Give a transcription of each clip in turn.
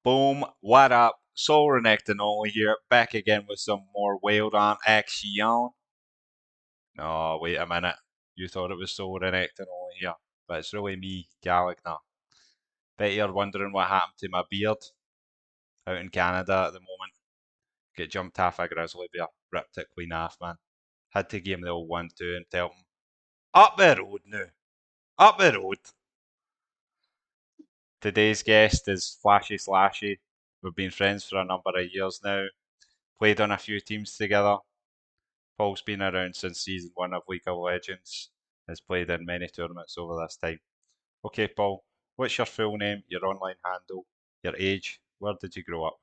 Boom, what up? Soul Renekton only here, back again with some more Wailed On action. No, wait a minute. You thought it was Soul Renekton only here, but it's really me, Gallagnar. Bet you're wondering what happened to my beard out in Canada at the moment. Get jumped off a grizzly bear, ripped it clean off, man. Had to give him the old 1-2 and tell him, up the road now, up the road. Today's guest is Flashy Slashy. We've been friends for a number of years now. Played on a few teams together. Paul's been around since season 1 of League of Legends. Has played in many tournaments over this time. Okay, Paul, what's your full name, your online handle, your age, where did you grow up?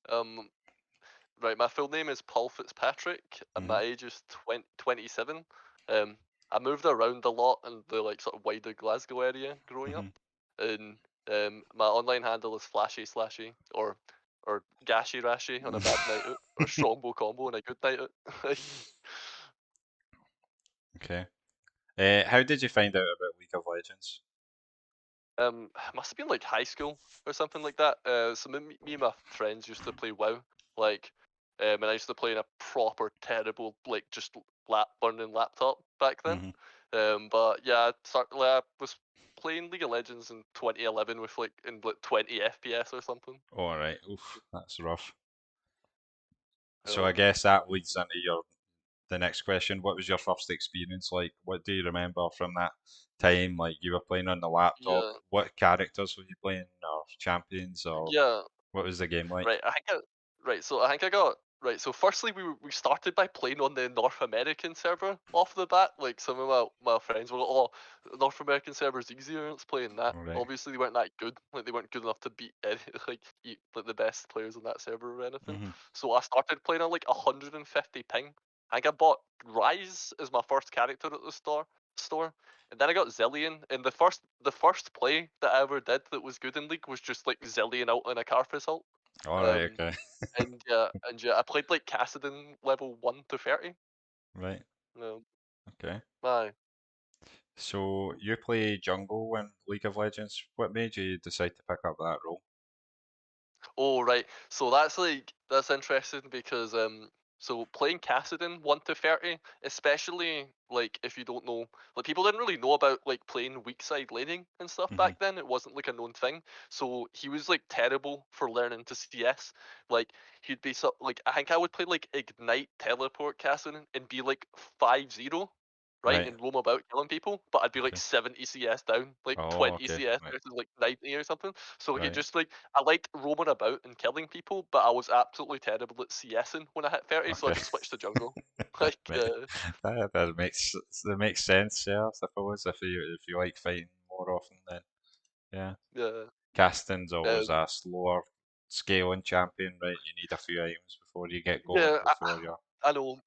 Um, right, my full name is Paul Fitzpatrick, and Mhm. my age is 27. I moved around a lot in the sort of wider Glasgow area growing up, Mhm. and my online handle is Flashy Slashy or Gashy Rashy on a bad night out, or Strongbow Combo on a good night out. Okay. How did you find out about League of Legends? Must have been like high school or something like that. So me and my friends used to play WoW, like, and I used to play in a proper terrible, like, just burning laptop back then. Mhm. But yeah, I was playing League of Legends in 2011 with in like 20 FPS or something. All right. Oof, that's rough. So I Um, guess that leads into the next question. What was your first experience like? What do you remember from that time? Like you were playing on the laptop. yeah, What characters were you playing, or champions, or yeah. what was the game like? Right, so I think I got right. So firstly, we started by playing on the North American server off the bat. Like some of my friends were like, "Oh, the North American server's easier. Let's play in that." All right. Obviously, they weren't that good. Like they weren't good enough to beat any, like the best players on that server or anything. Mhm. So I started playing on like 150 ping. I think I bought Rise as my first character at the store. And then I got Zillion, and the first play that I ever did that was good in League was just like Zillion out in a Carthus ult. All right. Um, Okay. and I played like Cassidon level 1 to 30. Right. Um, Okay. aye. So you play jungle in League of Legends. What made you decide to pick up that role? Oh right. So that's interesting because so playing Cassidon 1 to 30, especially like if you don't know, like people didn't really know about like playing weak side laning and stuff Mhm. back then. It wasn't like a known thing. So he was like terrible for learning to CS. Like he'd be so like I think I would play like Ignite teleport Cassidon and be like 5-0, right, Right. and roam about killing people, but I'd be like Okay. 70 CS down, like Oh, 20 okay. CS Right. versus like 90 or something. So it Right. just like I liked roaming about and killing people, but I was absolutely terrible at CSing when I hit 30, so I Okay. just switched to jungle. that, Like, ma- that makes sense. Yeah, I suppose if you like fighting more often, then yeah. yeah, Casting's uh, always a slower scaling champion, right? You need a few items before you get going. yeah. Before you're I know.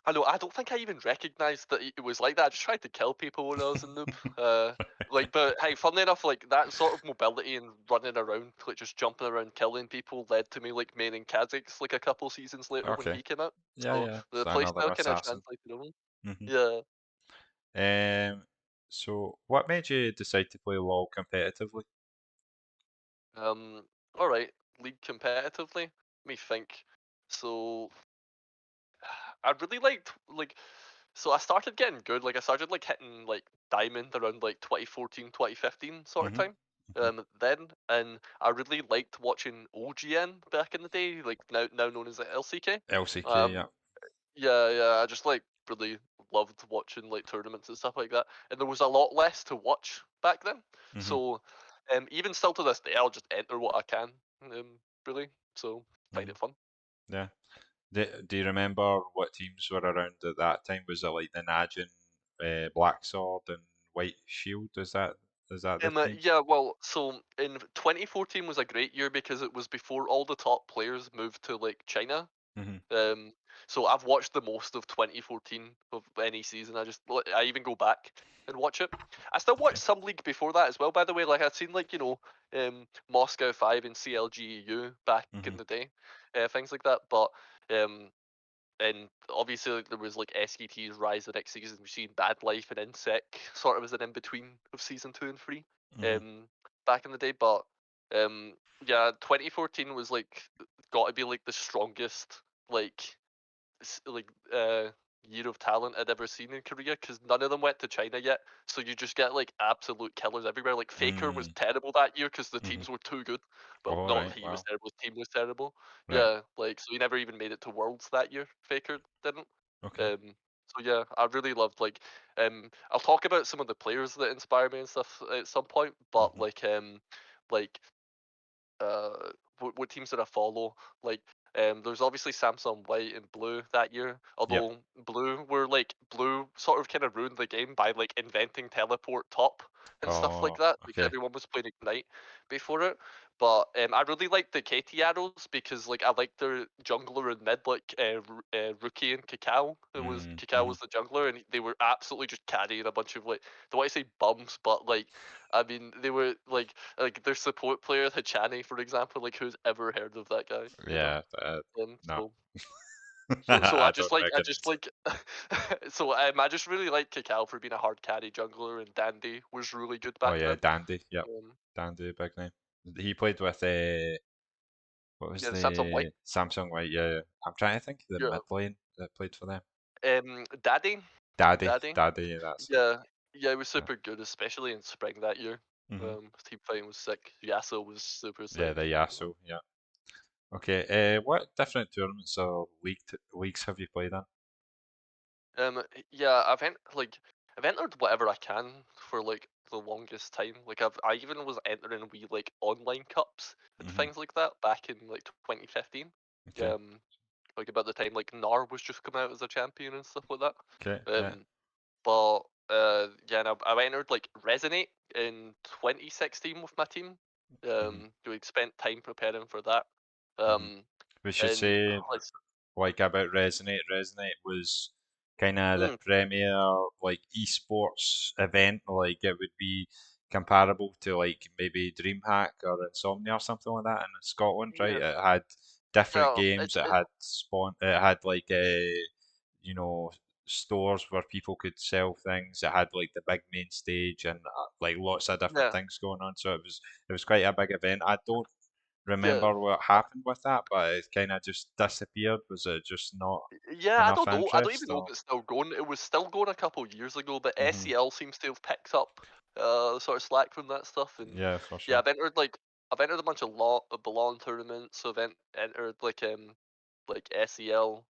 I know. I don't think I even recognized that it was like that. I just tried to kill people when I was a noob. But hey, funnily enough, like that sort of mobility and running around, like just jumping around, killing people, led to me like maining Kha'Zix like a couple seasons later when okay. he came out. Yeah, So yeah. the So another playstyle kind of assassin. translated over. hmm Yeah. So what made you decide to play LoL competitively? Um. All right. League competitively. Let me think. So I really liked so I started getting good. Like I started like hitting like diamond around like 2014, 2015 sort of hmm time. Then and I really liked watching OGN back in the day, like now known as LCK. LCK, Um, yeah. yeah, I just like really loved watching like tournaments and stuff like that. And there was a lot less to watch back then. hmm So even still to this day, I'll just enter what I can. Really. So find hmm it fun. Yeah. Do you remember what teams were around at that time? Was it like the Najin, Black Sword, and White Shield? Is that the teams? Yeah, well, so in 2014 was a great year because it was before all the top players moved to like China. hmm Um, so I've watched the most of 2014 of any season. I even go back and watch it. I still watch Okay. some league before that as well. By the way, like I've seen like Moscow 5 and CLGEU back in hmm the day, things like that. But um, and obviously like, there was like SKT's Rise the next season. We've seen Bad Life and Insec sort of as an in between of season 2 and 3 hmm um back in the day. But Um, yeah, 2014 was like got to be like the strongest like like year of talent I'd ever seen in Korea because none of them went to China yet. So you just get like absolute killers everywhere. Like Faker was Mm. terrible that year because the Mhm. teams were too good. Well, All not right. he was Wow. terrible. His team was terrible. Right. Yeah, like so he never even made it to Worlds that year. Faker didn't. Okay. Um, so yeah, I really loved like I'll talk about some of the players that inspire me and stuff at some point, but Mhm. like what teams did I follow? Like, there's obviously Samsung White and Blue that year. Yep. Although Blue sort of kind of ruined the game by like inventing teleport top and stuff like Oh. that. Like Okay. everyone was playing Ignite before it. But I really liked the KT arrows because like I liked their jungler in mid like Rookie and Cacao. Mm. Cacao Mhm. was the jungler and they were absolutely just carrying a bunch of like I don't want to say bums, but like I mean they were like their support player, Hachani, for example, like who's ever heard of that guy, you know? Yeah. No. So I don't I recognize just it. like I just really like Cacao for being a hard carry jungler, and Dandy was really good Oh back yeah, then. Dandy. Yep. Um, Dandy, big name. He played with what was yeah, the Samsung White. the Samsung White? Yeah, yeah. I'm trying to think of the Yeah. mid lane that played for them. Daddy, Daddy, Daddy. Daddy. Yeah, that's it. Yeah, yeah, it was Yeah. super good, especially in spring that year. Mhm. Team fighting was sick. Yasuo was super Yeah, sick. the Yasuo. Yeah. Okay. What different tournaments or leagues have you played in? Yeah, I've entered whatever I can for like the longest time. Like I even was entering wee like online cups and Mhm. things like that back in like 2015. Okay. Um, like about the time like Nar was just coming out as a champion and stuff like that. Okay. Yeah. Um, but yeah, and I entered like Resonate in 2016 with my team. Mhm. We spent time preparing for that. Mhm. Um, We should and say like about Resonate. Resonate was kind of the mm, premier like esports event. Like it would be comparable to like maybe DreamHack or Insomnia or something like that in Scotland, right? yeah, It had different yeah, games. It had spawn. It had like you know stores where people could sell things. It had like the big main stage and like lots of different yeah, things going on. So it was quite a big event. I don't yeah. remember what happened with that, but it kind of just disappeared. Was it just not Yeah, I enough don't know. I don't interest, even know if or? it's still going. It was still going a couple years ago, but Hmm. SEL seems to have picked up sort of slack from that stuff. And Yeah, for yeah, sure. I've entered a bunch of law belong tournaments. So entered like SEL,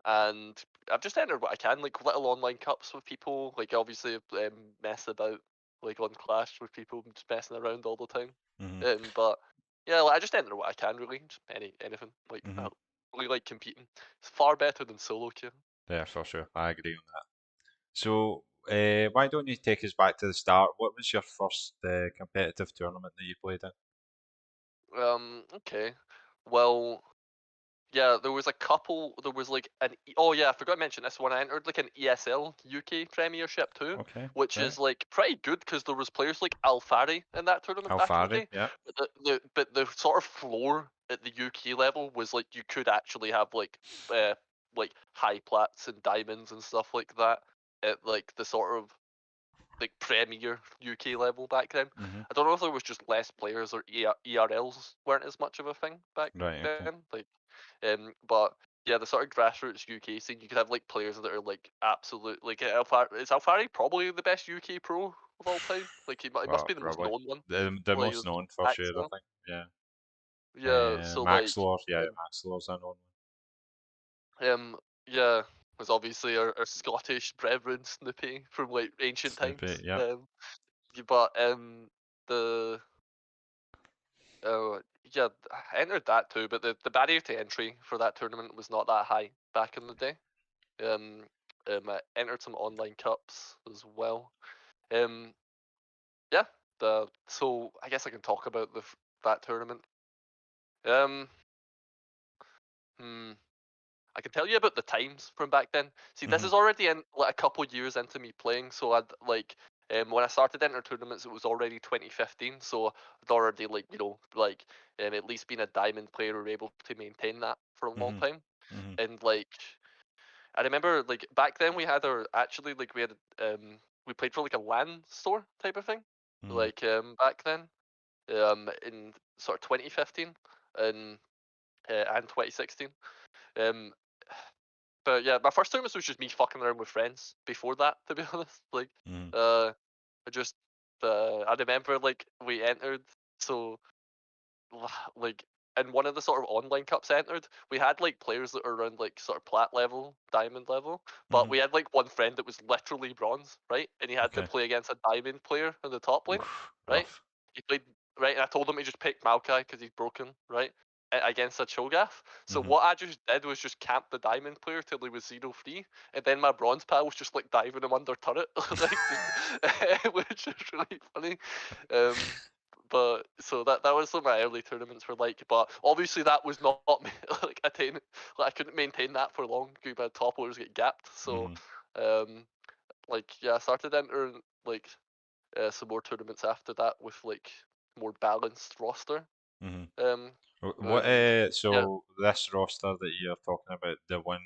and I've just entered what I can, like little online cups with people. Like obviously mess about like on Clash with people just messing around all the time. Hmm. But yeah, like, I just enter what I can really, just anything. Like I Hmm. don't really like competing. It's far better than solo queue. Yeah, for sure. I agree on that. So, why don't you take us back to the start? What was your first competitive tournament that you played in? Okay. Well, yeah, there was a couple. There was like oh yeah, I forgot to mention this one. I entered like an ESL UK Premiership too, Okay, which right. is like pretty good because there was players like Alfari in that tournament back in the Alfari, day. yeah. But the sort of floor at the UK level was like you could actually have uh like high plats and diamonds and stuff like that at like the sort of like premier UK level back then. Hmm. I don't know if there was just less players or ERLs weren't as much of a thing back Right, okay. then. But yeah, the sort of grassroots UK scene, you could have like players that are like absolute like is Alfari probably the best UK pro of all time? Like he must Well, be the most probably. known one. The Like most known for sure, I Axel. think. Yeah. Yeah, so Max like Lord, yeah, um, Max Lord's a known yeah, was obviously our Scottish brethren Snoopy from like ancient Snippet, times. yeah. But the yeah, I entered that too, but the barrier to entry for that tournament was not that high back in the day. Um, I entered some online cups as well. Um, yeah, so I guess I can talk about that tournament. Um, hmm, I can tell you about the times from back then. See, this Hmm. is already in like a couple years into me playing, so I'd like when I started enter tournaments, it was already 2015, so I'd already like at least been a diamond player or able to maintain that for a long Hmm. time. Hmm. And like I remember like back then we had our actually like we played for like a LAN store type of thing, Hmm. back then. in sort of 2015 and 2016. Um, but yeah, my first tournament was just me fucking around with friends. Before that, to be honest, like Mhm. I just I remember like we entered so like in one of the sort of online cups I entered, we had like players that were around like sort of plat level, diamond level, but Mhm. we had like one friend that was literally bronze, right? And he had to Okay. play against a diamond player in the top lane, Oof. right? Rough. He played right, and I told him to just pick Maokai because he's broken, right? Against a Cho'Gath. So Mhm. what I just did was just camp the diamond player till he was 0-3, and then my bronze pal was just like diving him under turret, like just, which is really funny. Um, but so that was what my early tournaments were like. But obviously that was not like attain. Like I couldn't maintain that for long because my top orders get gapped. So Mhm. um, like yeah, I started entering like some more tournaments after that with like more balanced roster. Mhm. Um, What? and yeah, So this roster that you're talking about, the one,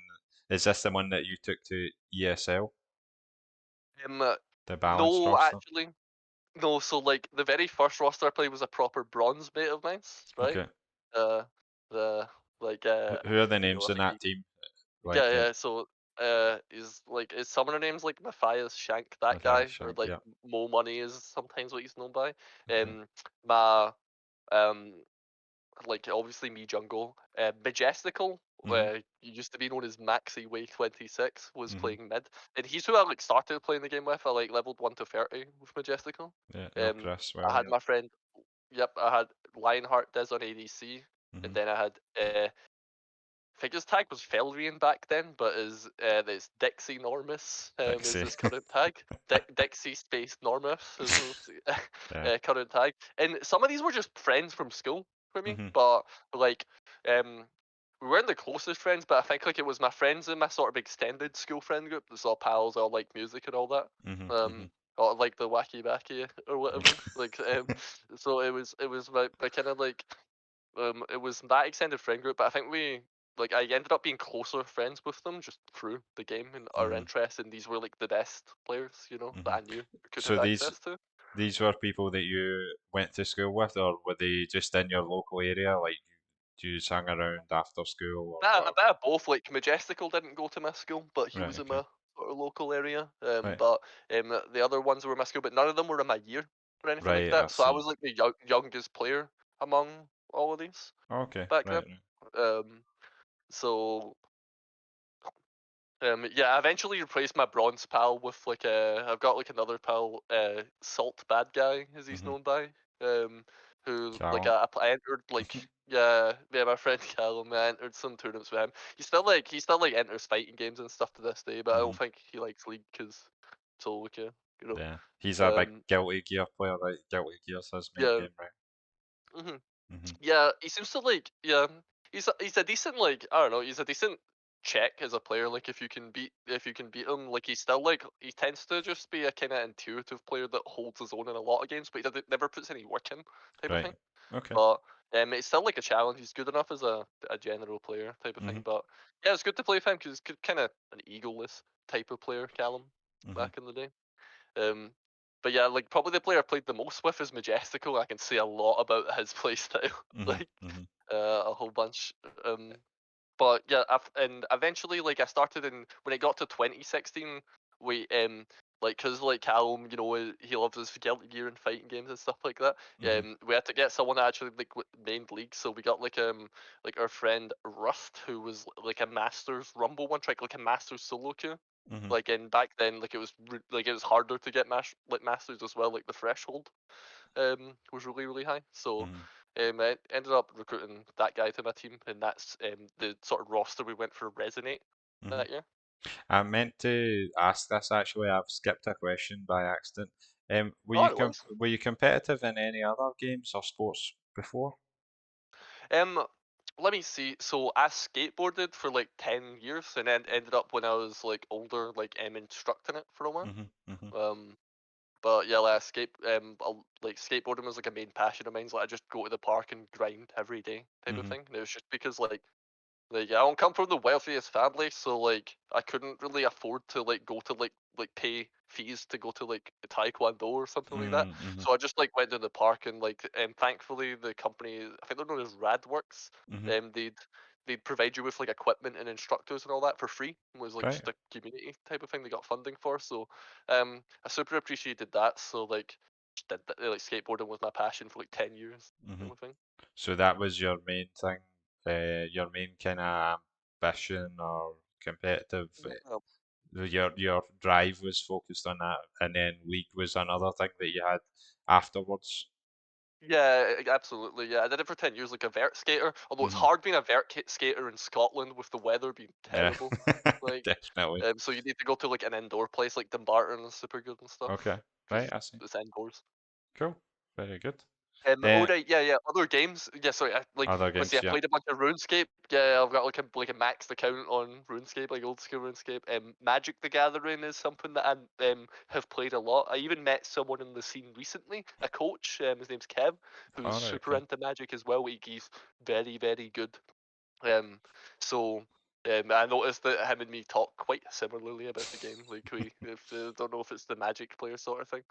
is this the one that you took to ESL, um, the balanced no, roster? actually, no. So like the very first roster I played was a proper bronze mate of mine, right? Okay. Uh, the like Who are the you know, names I in think that team? yeah, Like, yeah. So, is like his summoner name's like Matthias Shank, that Matthias guy, or Shank. like Yeah. Mo Money is sometimes what he's known by. Okay. My um, like obviously me jungle, Majestical, Mhm. he used to be known as Maxi Way 26, was Mhm. playing mid, and he's who I like started playing the game with. I like leveled 1 to 30 with Majestical. Yeah. No, Um, Chris. I Well, had yeah. my friend, yep, I had Lionheart Diz on ADC, and Mhm. then I had I think his tag was Felrian back then, but it's Dixie Normus is Dixie. his current tag. Dixie Space Normus is his Yeah. current tag. And some of these were just friends from school for me, Mhm. but like um, we weren't the closest friends, but I think like it was my friends in my sort of extended school friend group that's all pals, all like music and all that. Mhm. Um, Mhm. or like the wacky backy or whatever. Like so it was my kind of like it was that extended friend group, but I think I ended up being closer friends with them just through the game and our Mhm. interest, and these were like the best players, that Mhm. I knew could So have access to. these were people that you went to school with, or were they just in your local area? Like, you just hang around after school or A whatever? bit of both. Like Majestical didn't go to my school, but he Right. was in Okay. my sort of local area. Right. But the other ones were in my school, but none of them were in my year or anything like Right. I that. So I see. was like the youngest player among all of these Okay. back then. Right. Right. So yeah, I eventually replaced my bronze pal with like I've got like another pal, Salt Bad Guy, as he's Mhm. known by, who like Callum. I entered like yeah, my friend Callum, I entered some tournaments with him. He still like enters fighting games and stuff to this day, but I don't Mhm. think he likes League because it's all like you know, Yeah. He's a big um, Guilty Gear player, right? Guilty Gear's his main yeah. game, right? hmm Mhm. Yeah, he seems to like he's a decent like I don't know, he's a decent check as a player. Like if you can beat him, like he's still like he tends to just be a kind of intuitive player that holds his own in a lot of games, but never puts any work in type of Right. thing. Okay. But it's still like a challenge. He's good enough as a general player type of thing. Mhm. But yeah, it's good to play with him because he's kind of an egoless type of player, Callum, Mhm. back in the day. Um, but yeah, like probably the player I played the most with is Majestical. I can say a lot about his playstyle, Mhm. like Mhm. a whole bunch. But yeah, and eventually, like I started in when it got to 2016, we like because like Callum, he loves his Guilty Gear and fighting games and stuff like that. Mhm. We had to get someone that actually like main league, so we got like our friend Rust, who was like a Masters Rumble one track, like a Masters solo queue. Mhm. Like and back then, like it was harder to get like Masters as well. Like the threshold was really really high. So Mhm. I ended up recruiting that guy to my team, and that's the sort of roster we went for Resonate Mhm. that year. I meant to ask this actually. I've skipped a question by accident. Oh, it was. Were you competitive in any other games or sports before? Um, Let me see. So I skateboarded for like 10 years, and then ended up when I was like older, like instructing it for a while. Mhm. Mhm. Um, but yeah, like like skateboarding was like a main passion of mine. Like I just go to the park and grind every day type of Mhm. thing. And it was just because like I don't come from the wealthiest family, so like I couldn't really afford to like go to like pay fees to go to like taekwondo or something like that. Mm-hmm. So I just like went to the park and like thankfully the company, I think they're known as Radworks, Mm-hmm. they'd provide you with like equipment and instructors and all that for free. It was like Right. just a community type of thing they got funding for. So I super appreciated that. So like just did that, like skateboarding was my passion for like 10 years Mm-hmm. kind of thing. So that was your main thing, your main kind of ambition or competitive. Yeah. Your drive was focused on that, and then league was another thing that you had afterwards. Yeah, absolutely. Yeah, I did it for 10 years like a vert skater. Although it's Hmm. hard being a skater in Scotland with the weather being Yeah, terrible. Like, definitely. so you need to go to like an indoor place like Dumbarton is super good and stuff Okay, because right, I see. it's indoors. Cool, very good. Oh Uh, right, yeah, yeah. Other games, yeah. Sorry, Other obviously games, I yeah. played a bunch of RuneScape. Yeah, I've got like a maxed account on RuneScape, like old school RuneScape. Magic the Gathering is something that I have played a lot. I even met someone in the scene recently, a coach. His name's Kev, who's All right, super okay. into Magic as well. He's very very good. Um, so I noticed that him and me talk quite similarly about the game. Like we, if don't know if it's the Magic player sort of thing.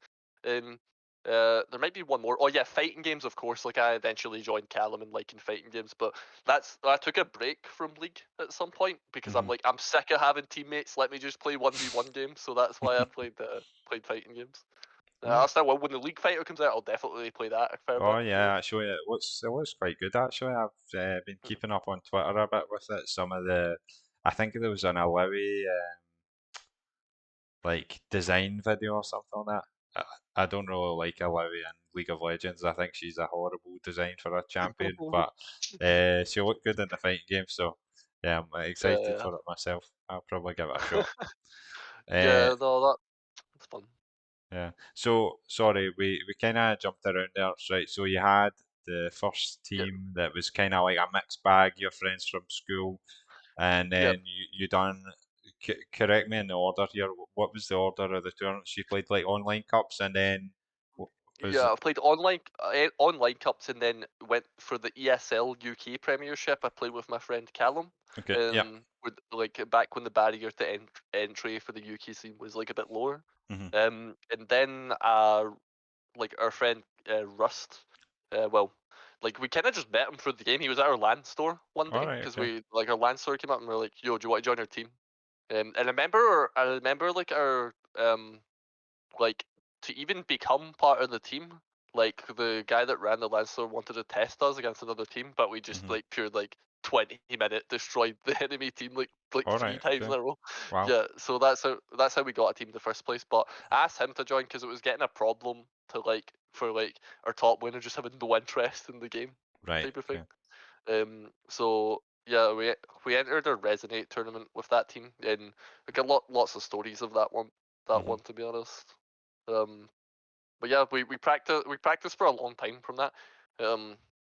Um, there might be one more. Oh yeah, fighting games, of course. Like I eventually joined Callum and liking fighting games, but I took a break from League at some point because I'm Hmm. like I'm sick of having teammates. Let me just play 1v1 games. So that's why I played fighting games. Right. I'll still when the League fighter comes out, I'll definitely play that a fair Oh bit. yeah, actually, it looks quite good. Actually, I've been keeping up on Twitter a bit with it. Some of the, I think there was an Alawi like design video or something like that. I don't really like Alawi in League of Legends. I think she's a horrible design for a champion, but she looked good in the fighting game. So yeah, I'm excited Yeah, for it myself. I'll probably give it a shot. Uh, yeah, no, that's fun. Yeah. So sorry, we kind of jumped around there, right? So you had the first Yeah, team that was kind of like a mixed bag, your friends from school, and yeah. then you done. Correct me in the order here. What was the order of the tournaments? You played like online cups, and then was Yeah, I've played online cups and then went for the ESL UK Premiership. I played with my friend Callum. okay. Yeah. With like back when the barrier to entry for the UK scene was like a bit lower. Hmm. And then like our friend Rust, well, like we kind of just met him for the game. He was at our LAN store one All day right. because Okay. we like our LAN store came up and we are like, "Yo, do you want to join our team?" And I remember like our like to even become part of the team, like the guy that ran the Lancer wanted to test us against another team, but we just Hmm. like pure like 20-minute destroyed the enemy team like All three right. times in Okay. a row. Wow. Yeah, so that's how we got a team in the first place. But I asked him to join because it was getting a problem to like for like our top winner just having no interest in the game Right. type of thing. Okay. So yeah, we entered a Resonate tournament with that team, and we got lots of stories of that Hmm. one to be honest. Um, but yeah, we practiced for a long time from that.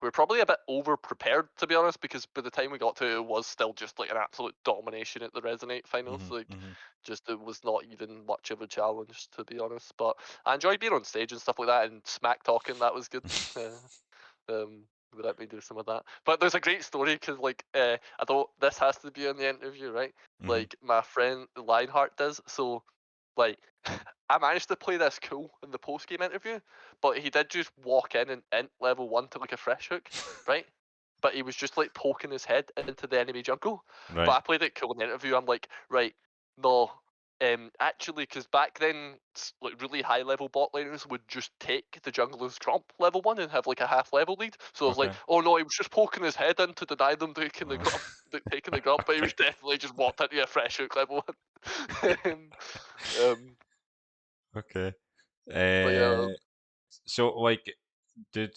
We were probably a bit over prepared to be honest, because by the time we got to it, it was still just like an absolute domination at the Resonate finals. Hmm. Like, Hmm. just it was not even much of a challenge to be honest. But I enjoyed being on stage and stuff like that, and smack talking. That was good. Um, they let me do some of that. But there's a great story because like I don't. This has to be in the interview, right? Hmm. Like my friend Lionheart does. So like I managed to play this cool in the post game interview, but he did just walk in and int level 1 to like a fresh hook, right? But he was just like poking his head into the enemy jungle. But Right. I played it cool in the interview. I'm like, right, no, actually, because back then, like really high level bot laners would just take the jungler's Gromp level 1 and have like a half level lead. So I was like, Okay. oh no, he was just poking his head in to deny them Uh, taking the Gromp, but he okay. was definitely just walked into a fresh hook level 1. um, Okay. but yeah. So like, did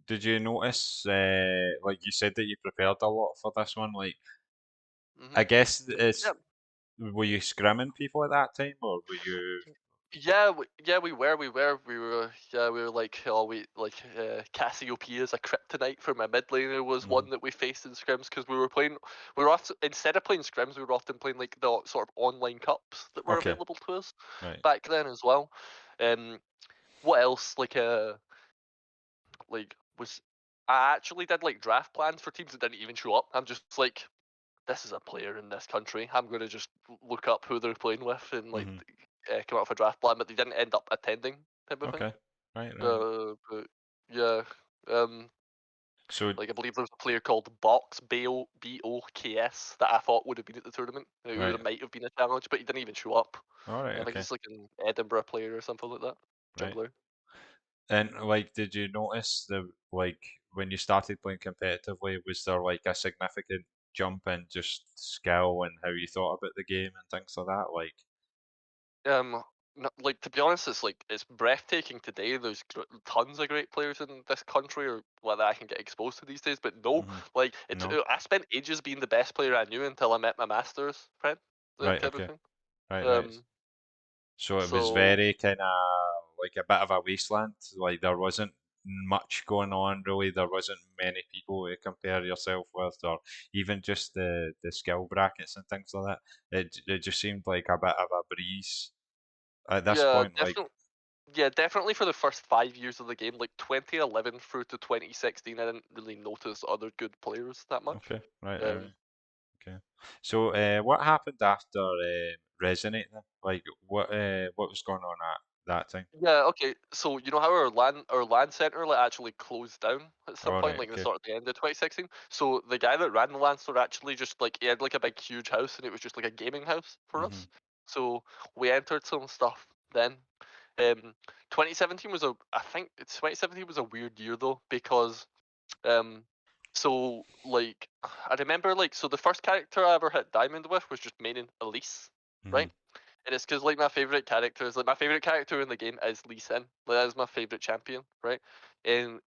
did you notice, like you said that you prepared a lot for this one? Like, Mm-hmm. I guess Yeah, were you scrimming people at that time, or were you? yeah, yeah, we were like, oh, we like Cassiopeia as a kryptonite for my mid laner was Mhm. one that we faced in scrims because we were often, instead of playing scrims, we were often playing like the sort of online cups that were Okay, available to us right. back then as well. Um, what else like was I actually did like draft plans for teams that didn't even show up. I'm just like, this is a player in this country. I'm gonna just look up who they're playing with and like Mhm. came out of a draft plan, but they didn't end up attending type of thing. Okay. Right. But yeah, um, So, like I believe there was a player called Box Boks that I thought would have been at the tournament. Who right. might have been a challenge, but he didn't even show up. All right. I think Okay. he's like an Edinburgh player or something like that. Right. Jungler. And like, did you notice the like when you started playing competitively, was there like a significant jump in just skill and how you thought about the game and things like that? Like, Um, like to be honest, it's breathtaking today. There's tons of great players in this country, or what that I can get exposed to these days. But no, hmm like no, I spent ages being the best player I knew until I met my masters friend, right, type of okay, thing. right. Um, So it was so very kind of like a bit of a wasteland. Like there wasn't much going on really. There wasn't many people to compare yourself with, or even just the skill brackets and things like that. It just seemed like a bit of a breeze at this yeah, point. Like, definitely. Yeah, definitely for the first 5 years of the game, like 2011 through to 2016, I didn't really notice other good players that much. okay, right. Um, Okay. So, what happened after Resonate then? Like, what was going on at that time? Yeah, okay. So you know how our LAN center like actually closed down at some All point, right. like the Okay. sort of the end of 2016. So the guy that ran the LAN store actually just like he had like a big huge house and it was just like a gaming house for Mhm. us. So we entered some stuff then. 2017 was a I think 2017 was a weird year though because um so like I remember like so the first character I ever hit diamond with was just maining Elise, Mhm. right? And it's because like my favorite characters, like my favorite character in the game is Lee Sin. Like, that is my favorite champion, right?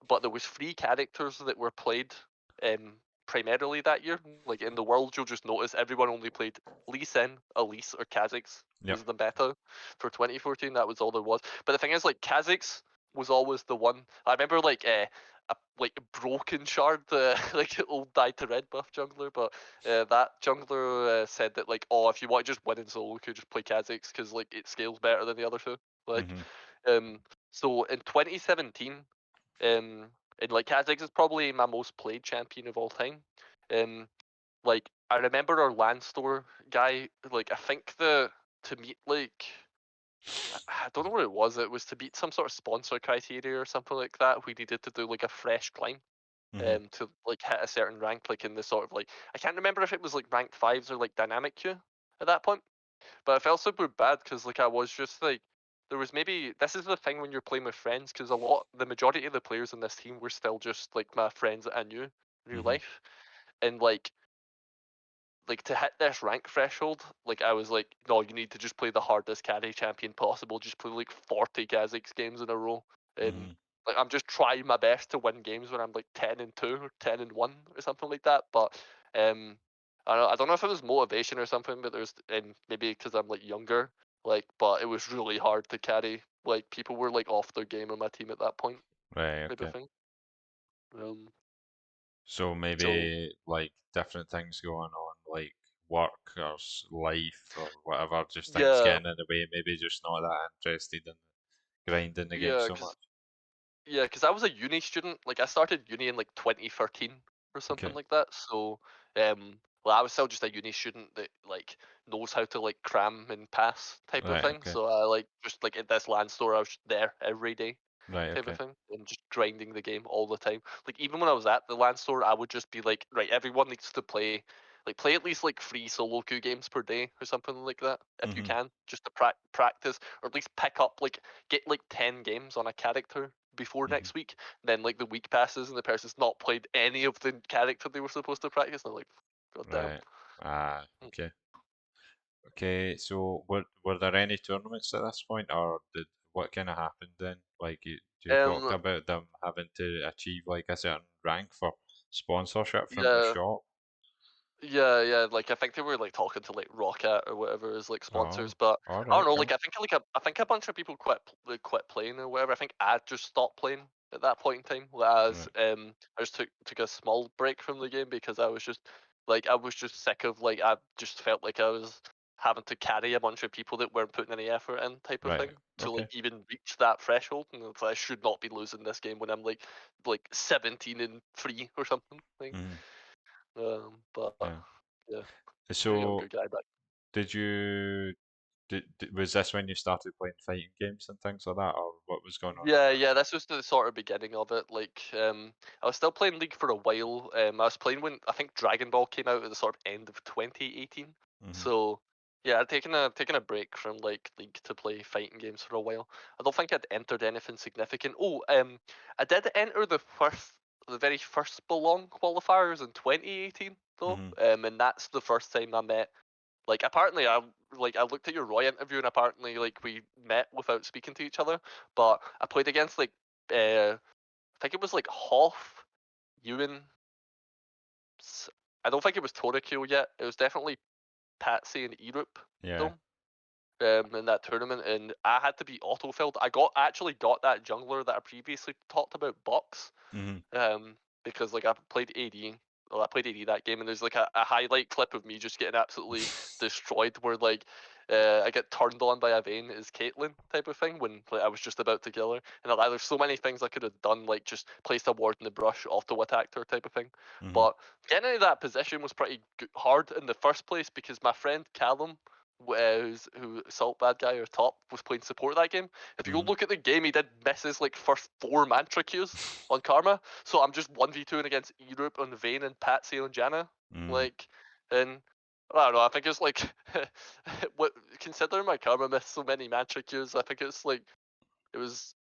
But there was three characters that were played um primarily that year. Like in the world, you'll just notice everyone only played Lee Sin, Elise, or Kha'Zix Yep. was the meta for 2014. That was all there was. But the thing is, like Kha'Zix was always the one. I remember a like broken shard, like old die to red buff jungler, but that jungler said that like, oh, if you want to just win in solo, you could just play Kha'Zix because like it scales better than the other two. Like, Mhm. so in 2017, and like Kha'Zix is probably my most played champion of all time. Like I remember our land store guy. Like I think the to meet like I don't know what it was. It was to beat some sort of sponsor criteria or something like that. We needed to do like a fresh climb Mhm. to like hit a certain rank, like in the sort of like I can't remember if it was like rank fives or like dynamic queue at that point. But I felt super bad because like I was just like there was maybe this is the thing when you're playing with friends because the majority of the players in this team were still just like my friends that I knew in real Mhm. life, and like to hit this rank threshold, like I was like, no, you need to just play the hardest carry champion possible. Just play like 40 Kha'Zix games in a row, and Mhm. like I'm just trying my best to win games when I'm like 10-2 or 10-1 or something like that. But um, I don't know if it was motivation or something, but there's and maybe because I'm like younger, like, but it was really hard to carry. Like people were like off their game on my team at that point, Right. type of Okay. thing. Um, So so maybe like different things going on, like work or life or whatever, just things yeah, getting in the way. Maybe just not that interested in grinding the game yeah, so because much. Yeah, because I was a uni student. Like I started uni in like 2013 or something Okay. like that. So, well, I was still just a uni student that like knows how to like cram and pass type of Right. thing. Okay. So I like just like at this land store, I was just there every day Right. type of Okay. thing and just grinding the game all the time. Like even when I was at the land store, I would just be like, right, everyone needs to play at least like 3 solo queue games per day or something like that if you Mhm. can, just to practice or at least pick up like get like 10 games on a character before Mhm. next week. Then like the week passes and the person's not played any of the character they were supposed to practice. And I'm like, god damn. Right. Ah. Okay. Okay, so were there any tournaments at this point, or did what kind of happened then? Like you talked Um, about them having to achieve like a certain rank for sponsorship from the yeah, shop. yeah. Like I think they were like talking to like Rocket or whatever as like sponsors, Oh, but all I don't right, know. cool. I think a bunch of people quit playing or whatever. I think I just stopped playing at that point in time. Whereas Right. I just took a small break from the game because I was just sick of like I just felt like I was having to carry a bunch of people that weren't putting any effort in type of Right. thing to like Okay. even reach that threshold. And it's like, I should not be losing this game when I'm like 17-3 or something. Like, hmm but Yeah. yeah, a So younger guy back. did you? Was this when you started playing fighting games and things like that, or what was going on? Yeah, this was the sort of beginning of it. Like, I was still playing League for a while. I was playing when I think Dragon Ball came out at the sort of end of 2018. Hmm. So yeah, I'd taken a break from like League to play fighting games for a while. I don't think I'd entered anything significant. Oh, I did enter the very first Belong qualifiers in 2018 though. Hmm. And that's the first time I met like apparently I looked at your Roy interview and apparently like we met without speaking to each other. But I played against like I think it was like Hoff, Ewan. I don't think it was Torikyo yet. It was definitely Patsy and Europe Yeah. though. In that tournament, and I had to be auto filled. Actually got that jungler that I previously talked about, Box, Hmm. um, because like I played AD. Well, I played AD that game, and there's like a highlight clip of me just getting absolutely destroyed, where like I get turned on by a Vayne as Caitlyn type of thing when like, I was just about to kill her, and there's so many things I could have done, like just placed a ward in the brush, auto attacked her type of thing. Hmm. But getting into that position was pretty hard in the first place because my friend Callum, who Salt Bad Guy or Top was playing support that game. If you go Hmm. look at the game, he did miss his like first 4 mantra Qs on Karma. So I'm just 1v2ing against Europe on Vayne and Patsy and Janna. Hmm. Like, and I don't know, I think it's like, what considering my Karma missed so many mantra Qs, I think it's like, it was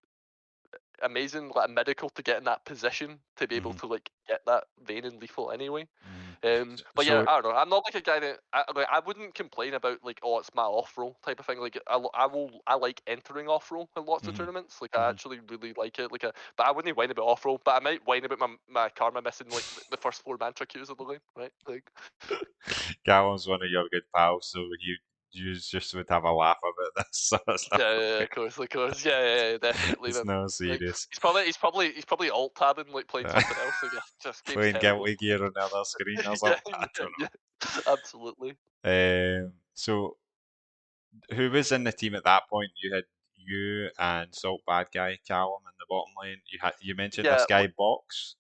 amazing, like medical to get in that position to be able Hmm. to like get that Vayne and lethal anyway. Hmm. But yeah, So, I don't know. I'm not like a guy that I wouldn't complain about like, oh, it's my off roll type of thing. Like I like entering off roll in lots of hmm. tournaments. Like I Hmm. actually really like it. But I wouldn't whine about off roll. But I might whine about my Karma missing like the first 4 mantra queues of the lane, right? Like Callum's one of your good pals, so you just would have a laugh about this sort of stuff. yeah, of course, yeah, definitely, It's man. no Like serious. he's probably alt tabbing like playing Uh, something else. Like this game's Playing terrible. Guilty Gear on the other screen or yeah, something. I don't yeah, absolutely. know. So who was in the team at that point? You had you and Salt Bad Guy Callum in the bottom lane. You mentioned this Yeah, guy Box.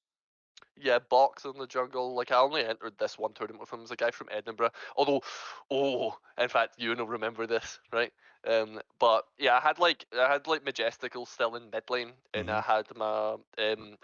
Yeah, Box in the jungle. Like I only entered this one tournament with him. It was a guy from Edinburgh. Although, oh, in fact, you will remember this, right? But yeah, I had like Majestical still in mid lane, and Hmm. I had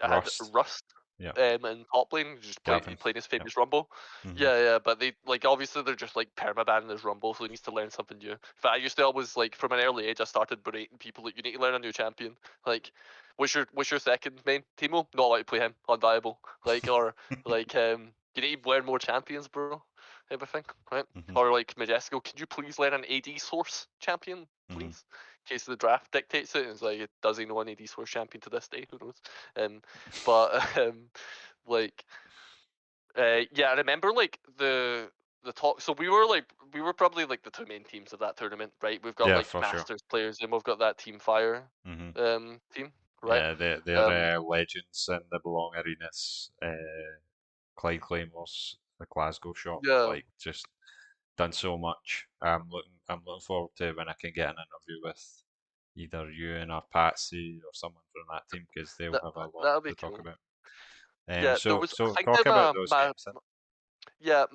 Rust. Rust Yeah. in top lane, just Gavin. playing his Yeah. famous Rumble. Hmm. Yeah, but they like obviously they're just like permabanning his Rumble, so he needs to learn something new. But I used to always like from an early age, I started berating people like you need to learn a new champion. Like, what's your second main? Teemo? Not allowed to play him. Unviable. Like or like you need to learn more champions, bro. Type of thing, right? Hmm. Or like Majestical, can you please learn an AD source champion, Hmm. please? In case the draft dictates it. It's like, does he know an AD source champion to this day? Who knows? Um, but like, yeah, I remember like the talk. So we were probably like the two main teams of that tournament, right? We've got Yeah, like for sure. Masters players, and we've got that Team Fire Hmm. team, right? Yeah, Um, they're legends in the Belong arenas. Clyde Claymores, the Glasgow shop, yeah, like just done so much. I'm looking forward to when I can get an interview with either you and or Patsy or someone from that team because they'll that have a lot that'll be to talk cool. about. Yeah, there was. I So think talk that about those games then. yeah,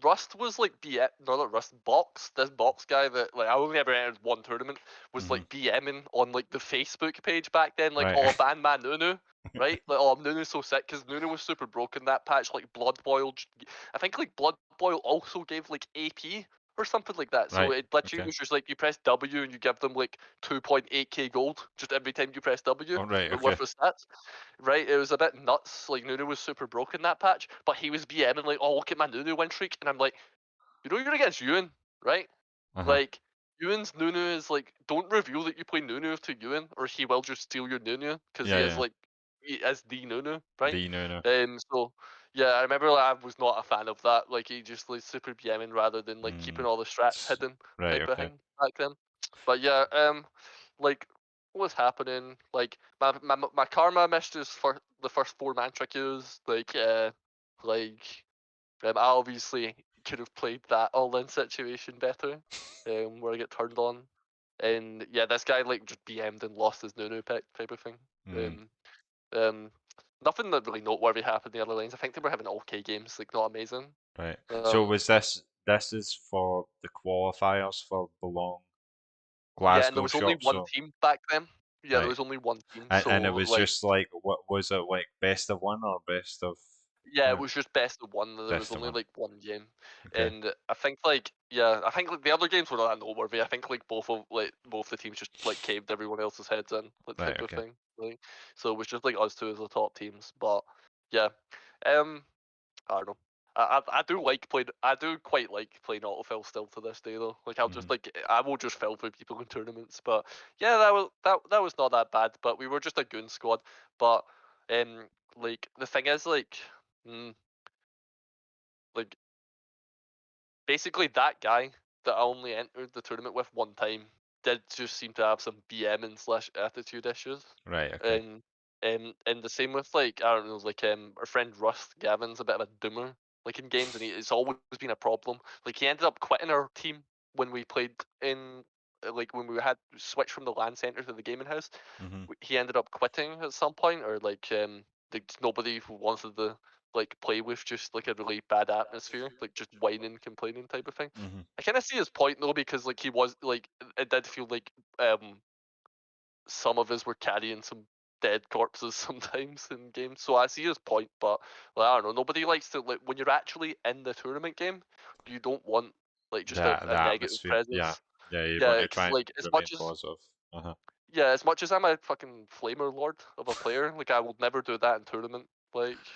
Rust was like no, not Rust, Box. This Box guy that like I only ever entered one tournament was Hmm. like BMing on like the Facebook page back then, like Right. oh ban man Nunu, right? Like oh Nunu's so sick because Nunu was super broken that patch. Like Blood Boil, I think like Blood Boil also gave like AP or something like that. So Right. it literally Okay. was just like you press W and you give them like 2.8k gold just every time you press W, All right. like Okay. worth of stats, right? It was a bit nuts. Like Nunu was super broken that patch, but he was BMing like, "Oh, look at my Nunu win streak," and I'm like, "You know you're against Ewan, right? Uh-huh. Like Ewan's Nunu is like, don't reveal that you play Nunu to Ewan, or he will just steal your Nunu because Yeah. Yeah. he is the Nunu, right? The no. So yeah, I remember like, I was not a fan of that. Like he just like super BMing rather than like keeping Mm. all the strats hidden Right. type of Okay. thing back then. But yeah, like what was happening? Like my karma missed his for the first 4 mantra queues. Like I obviously could have played that all in situation better, where I get turned on. And yeah, this guy like just BM'd and lost his Nunu pick type of thing. Mm. Um, um, Nothing that really noteworthy happened in the other lanes. I think they were having okay games, like not amazing. Right. So Um, was this is for the qualifiers for Belong Yeah, and there Glasgow was only shop, one so team back then. Yeah, there right. was only one team, And it so was like just like what was it like best of one or best of yeah, it uh, was just best of one. There was best of only one. like one game, Okay. and I think like yeah, I think like the other games were not that noteworthy. I think like both the teams just like caved everyone else's heads in, like Right, type of okay. thing. Like so it was just like us two as the top teams. But yeah, um, I don't know. I do like playing. I do quite like playing autofill still to this day though. Like I'll just Mhm. like I will just fill through people in tournaments. But yeah, that was not that bad. But we were just a goon squad. But like the thing is mm, like basically that guy that I only entered the tournament with one time did just seem to have some BMing slash attitude issues, Right, okay. and and the same with like I don't know like our friend Rust Gavin's a bit of a doomer like in games and it's always been a problem. Like he ended up quitting our team when we played in like when we had switched from the LAN center to the gaming house. Mhm. He ended up quitting at some point or like nobody who wanted to like play with just like a really bad atmosphere, like just whining, complaining type of thing. Mhm. I kind of see his point though because like he was like it did feel like some of us were carrying some dead corpses sometimes in games. So I see his point, but like, I don't know. Nobody likes to like when you're actually in the tournament game, you don't want like just The a negative atmosphere. Yeah. presence. Yeah, you want Yeah, to because try and like as remain much as positive. Uh-huh. yeah, as much as I'm a fucking flamer lord of a player, like I would never do that in tournament. Like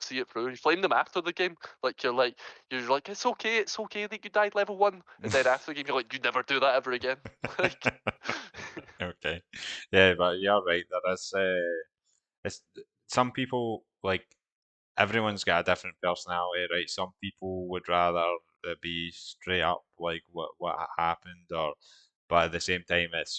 see it through. You flame them after the game, like it's okay that you died level one, and then after the game you're like you never do that ever again. Like Okay. Yeah, but you're right. There is it's some people like everyone's got a different personality, right? Some people would rather be straight up like what happened, or but at the same time, it's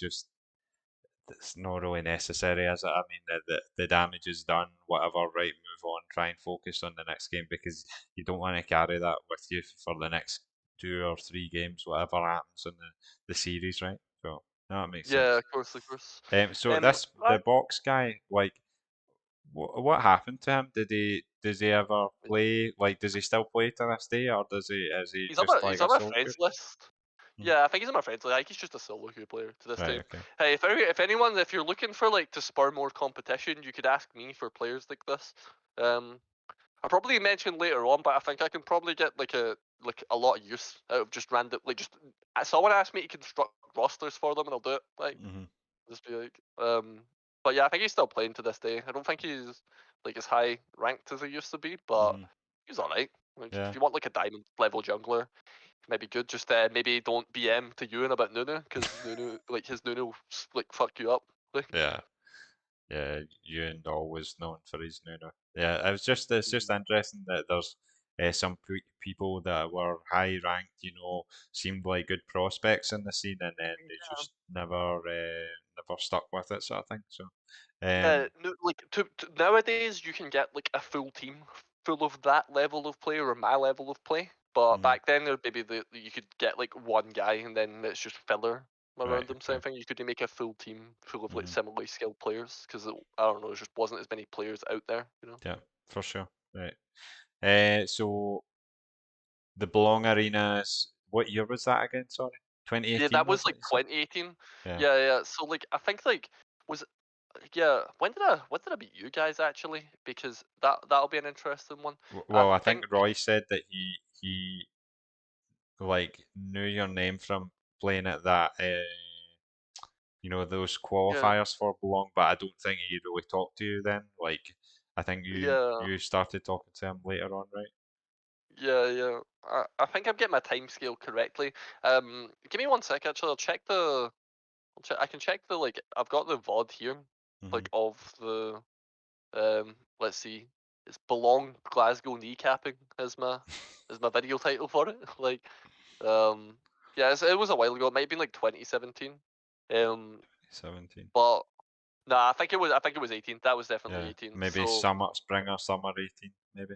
not really necessary, is it? I mean, the damage is done, whatever, right? Move on, try and focus on the next game because you don't want to carry that with you for the next 2 or 3 games, whatever happens in the series, right? So, no, that makes yeah, sense. of course, of course. So this I, the box guy, like, what happened to him? Does he ever play? Like, does he still play to this day, or does he is he just like he's a on my solo friends queue? list. Hmm. Yeah, I think he's on my friends list. I think he's just a solo queue player to this Right. day. Okay. Hey, if you're looking for like to spur more competition, you could ask me for players like this. Um, I'll probably mention later on, but I think I can probably get like a lot of use out of just random like just someone asked me to construct rosters for them and I'll do it. Like Hmm. just be like but yeah, I think he's still playing to this day. I don't think he's like as high ranked as he used to be, but Hmm. he's alright. Like if Yeah. you want like a diamond level jungler, maybe good. Just maybe don't BM to Ewan about Nunu because Nunu like his Nunu will like fuck you up. Like Yeah. Yeah, Ewan always known for his Nuno. Yeah, it's just Mhm. interesting that there's some people that were high ranked, seemed like good prospects in the scene, and then they just never stuck with it, sort of thing. So, Yeah, um, no, like nowadays you can get like a full team full of that level of play or my level of play. But mhm. back then there maybe you could get like one guy and then it's just filler Right, around them. okay, Same thing. You could make a full team full of like hmm, similarly skilled players because I don't know, there just wasn't as many players out there. You know. yeah, for sure. Right. So the Belong Arenas, what year was that again? Sorry, Yeah, 2018 that was was it? like You said? 2018. Yeah. Yeah, yeah. So like I think like was yeah. When did I beat you guys actually? Because that'll be an interesting one. I Well, I think think Roy said that he like knew your name from playing at that those yeah, qualifiers for Belong, but I don't think he really talked to you then. Like I think you yeah. you started talking to him later on, right? Yeah, yeah. I think I'm getting my time scale correctly. Give me one sec. Actually, I can check the like. I've got the VOD here, Hmm. like of the. Let's see. It's belong Glasgow kneecapping as my video title for it. Like, um, yeah, it was a while ago. It might have been like 2017. Um, 17. but nah, I think it was 18. That was definitely Yeah, 18. maybe So, summer, spring or summer 18, maybe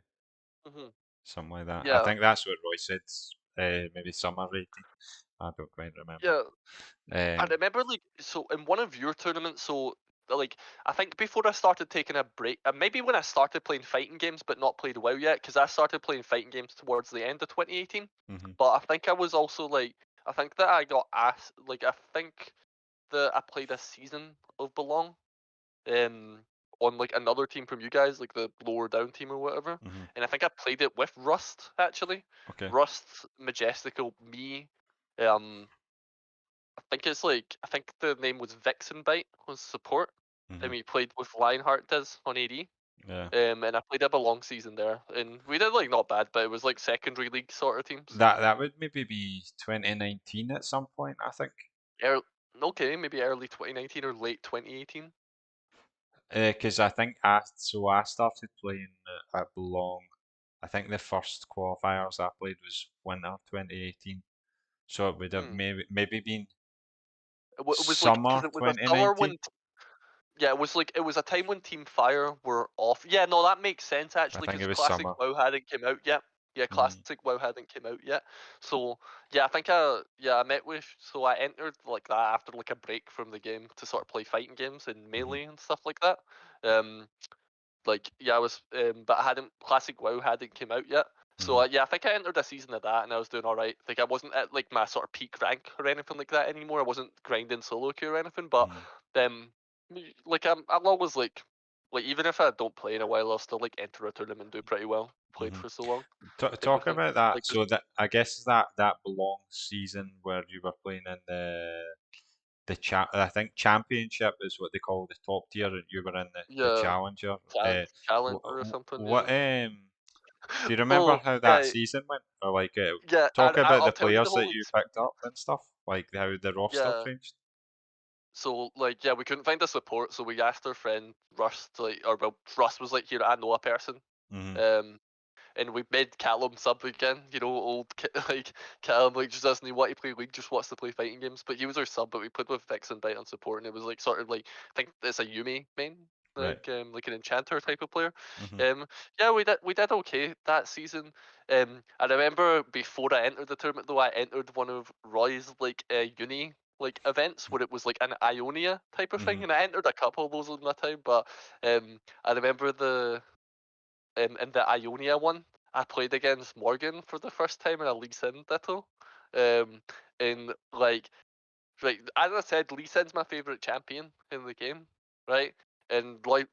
mhm, something like that. I yeah, think that's what Roy said. Maybe summer 18. I don't quite remember. yeah. I Um. remember like so in one of your tournaments. So like I think before I started taking a break, maybe when I started playing fighting games, but not played WoW yet, because I started playing fighting games towards the end of 2018. Hmm. But I think I was also like I think that I got asked. Like I think that I played a season of Belong, um, on like another team from you guys, like the lower down team or whatever. Hmm. And I think I played it with Rust actually. Okay. Rust, Majestical, me. Um, I think the name was Vixenbite was support. And Hmm. we played with Lionheart Diz on AD. Yeah. And I played a long season there, and we did like not bad, but it was like secondary league sort of teams. That would maybe be 2019 at some point, I think. Ear Okay, maybe early 2019 or late 2018. Because I think I started playing at Belong. I think the first qualifiers I played was winter 2018, so it would have Hmm. maybe been It was like summer because it was a summer 2019. when yeah, it was a time when Team Fire were off. Yeah, no, that makes sense I actually think it because was Classic summer. WoW hadn't came out yet. Yeah, Hmm. Classic WoW hadn't came out yet. So yeah, I met with so I entered like that after like a break from the game to sort of play fighting games and Hmm. melee and stuff like that. Um, like yeah, I was but I hadn't Classic WoW hadn't came out yet. So Hmm. yeah, I think I entered a season of that and I was doing all right. Like I wasn't at like my sort of peak rank or anything like that anymore. I wasn't grinding solo queue or anything, but Hmm. um, like I'll always like even if I don't play in a while, I'll still like enter a tournament and do pretty well. Played Hmm. for so long, type of Talk thing. about that. Like just So that I guess that Belong season where you were playing in I think championship is what they call the top tier, and you were in the yeah, challenger. challenger or something. What Yeah. do you remember Oh how that yeah, season went? Or like yeah. talk about I'll the tell you the players that whole you picked up and stuff, like how the roster yeah. changed. So like yeah, we couldn't find a support, so we asked our friend Rust like or well Rust was like here I know a person. Hmm. Um and we made Callum sub again, like Callum like just doesn't want to play league, just wants to play fighting games. But he was our sub, but we played with Vix and Bite on support and it was like sort of like I think it's a Yumi main. Right. Like an enchanter type of player. Hmm. Um yeah we did okay that season. I remember before I entered the tournament though I entered one of Roy's like uni like events where it was like an Ionia type of Hmm. thing and I entered a couple of those in my time, but I remember in the Ionia one, I played against Morgan for the first time in a Lee Sin ditto. And like right, as I said, Lee Sin's my favorite champion in the game, right? And like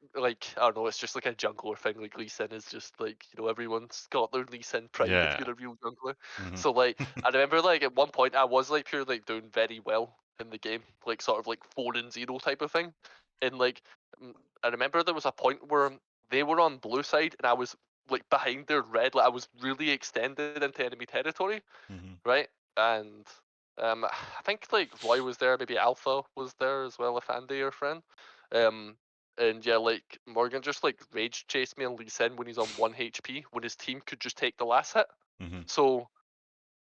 I don't know, it's just like a jungler thing. Like Lee Sin is just like everyone's got their Lee Sin pride if Yeah. you're a real jungler. Hmm. So like I remember like at one point I was like pure like doing very well in the game, like sort of like 4-0 type of thing. And like mm, I remember there was a point where they were on blue side and I was like behind their red, like I was really extended into enemy territory, Hmm. right? And I think like Roy was there, maybe Alpha was there as well, if Andy, your friend. Um, and yeah, like Morgan just like rage chased me and Lee Sin when he's on 1 HP when his team could just take the last hit. Hmm. So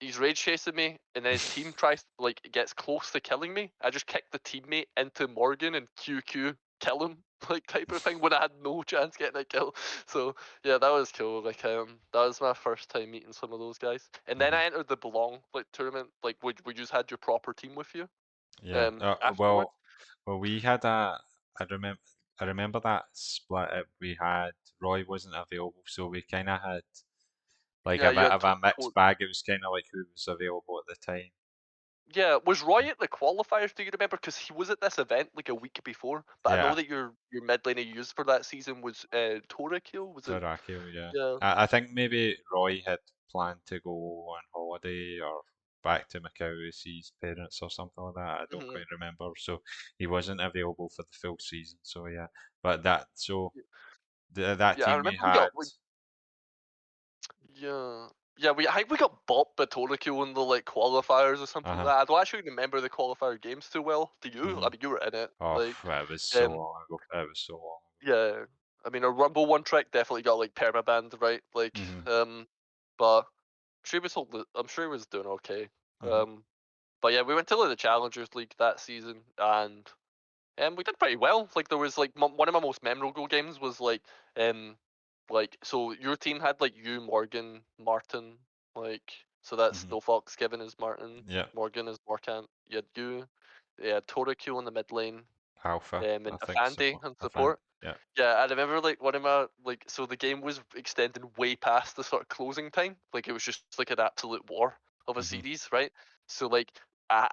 he's rage chasing me, and then his team tries like gets close to killing me. I just kick the teammate into Morgan and QQ kill him, like type of thing when I had no chance getting a kill. So yeah, that was cool. Like that was my first time meeting some of those guys. And then Hmm. I entered the Belong like tournament. Like would you just had your proper team with you Yeah. afterwards? Well, we had a. I remember. I remember that split. We had Roy wasn't available, so we kind of had like Yeah, a you bit had of a mixed bag. It was kind of like who was available at the time. yeah, was Roy at the qualifiers? Do you remember? Because he was at this event like a week before. But I know Yeah, that your mid lane you used for that season was Torakil. Was it? Terrakil, yeah. Yeah. I think maybe Roy had planned to go on holiday or back to Macau to see his parents or something like that. I don't Hmm. quite remember. So he wasn't available for the full season. So yeah, but that so that Yeah, I team we remember had. yeah. Yeah, I think we got bopped by Torakil in the like qualifiers or something like Uh-huh. that. I don't actually remember the qualifier games too well. Do you? Hmm. I mean, you were in it. Oh, Like, it was so um, long ago. It was so long yeah. I mean, a Rumble one track definitely got like permabanned, right? Like, ago. Hmm. but I'm sure he was doing okay. Hmm. But yeah, we went to like, the Challengers League that season, and we did pretty well. Like there was like one of my most memorable games was like so your team had like you, Morgan, Martin, like so that's Hmm. no Fox, Kevin is Martin, Yeah, Morgan is Morkant. You had you, yeah, Torikyu on the mid lane, Alpha, I and think Afandi support. on I found. support. Yeah. Yeah, I remember like one of my like so the game was extending way past the sort of closing time. Like it was just like an absolute war of a Hmm. series, right? So like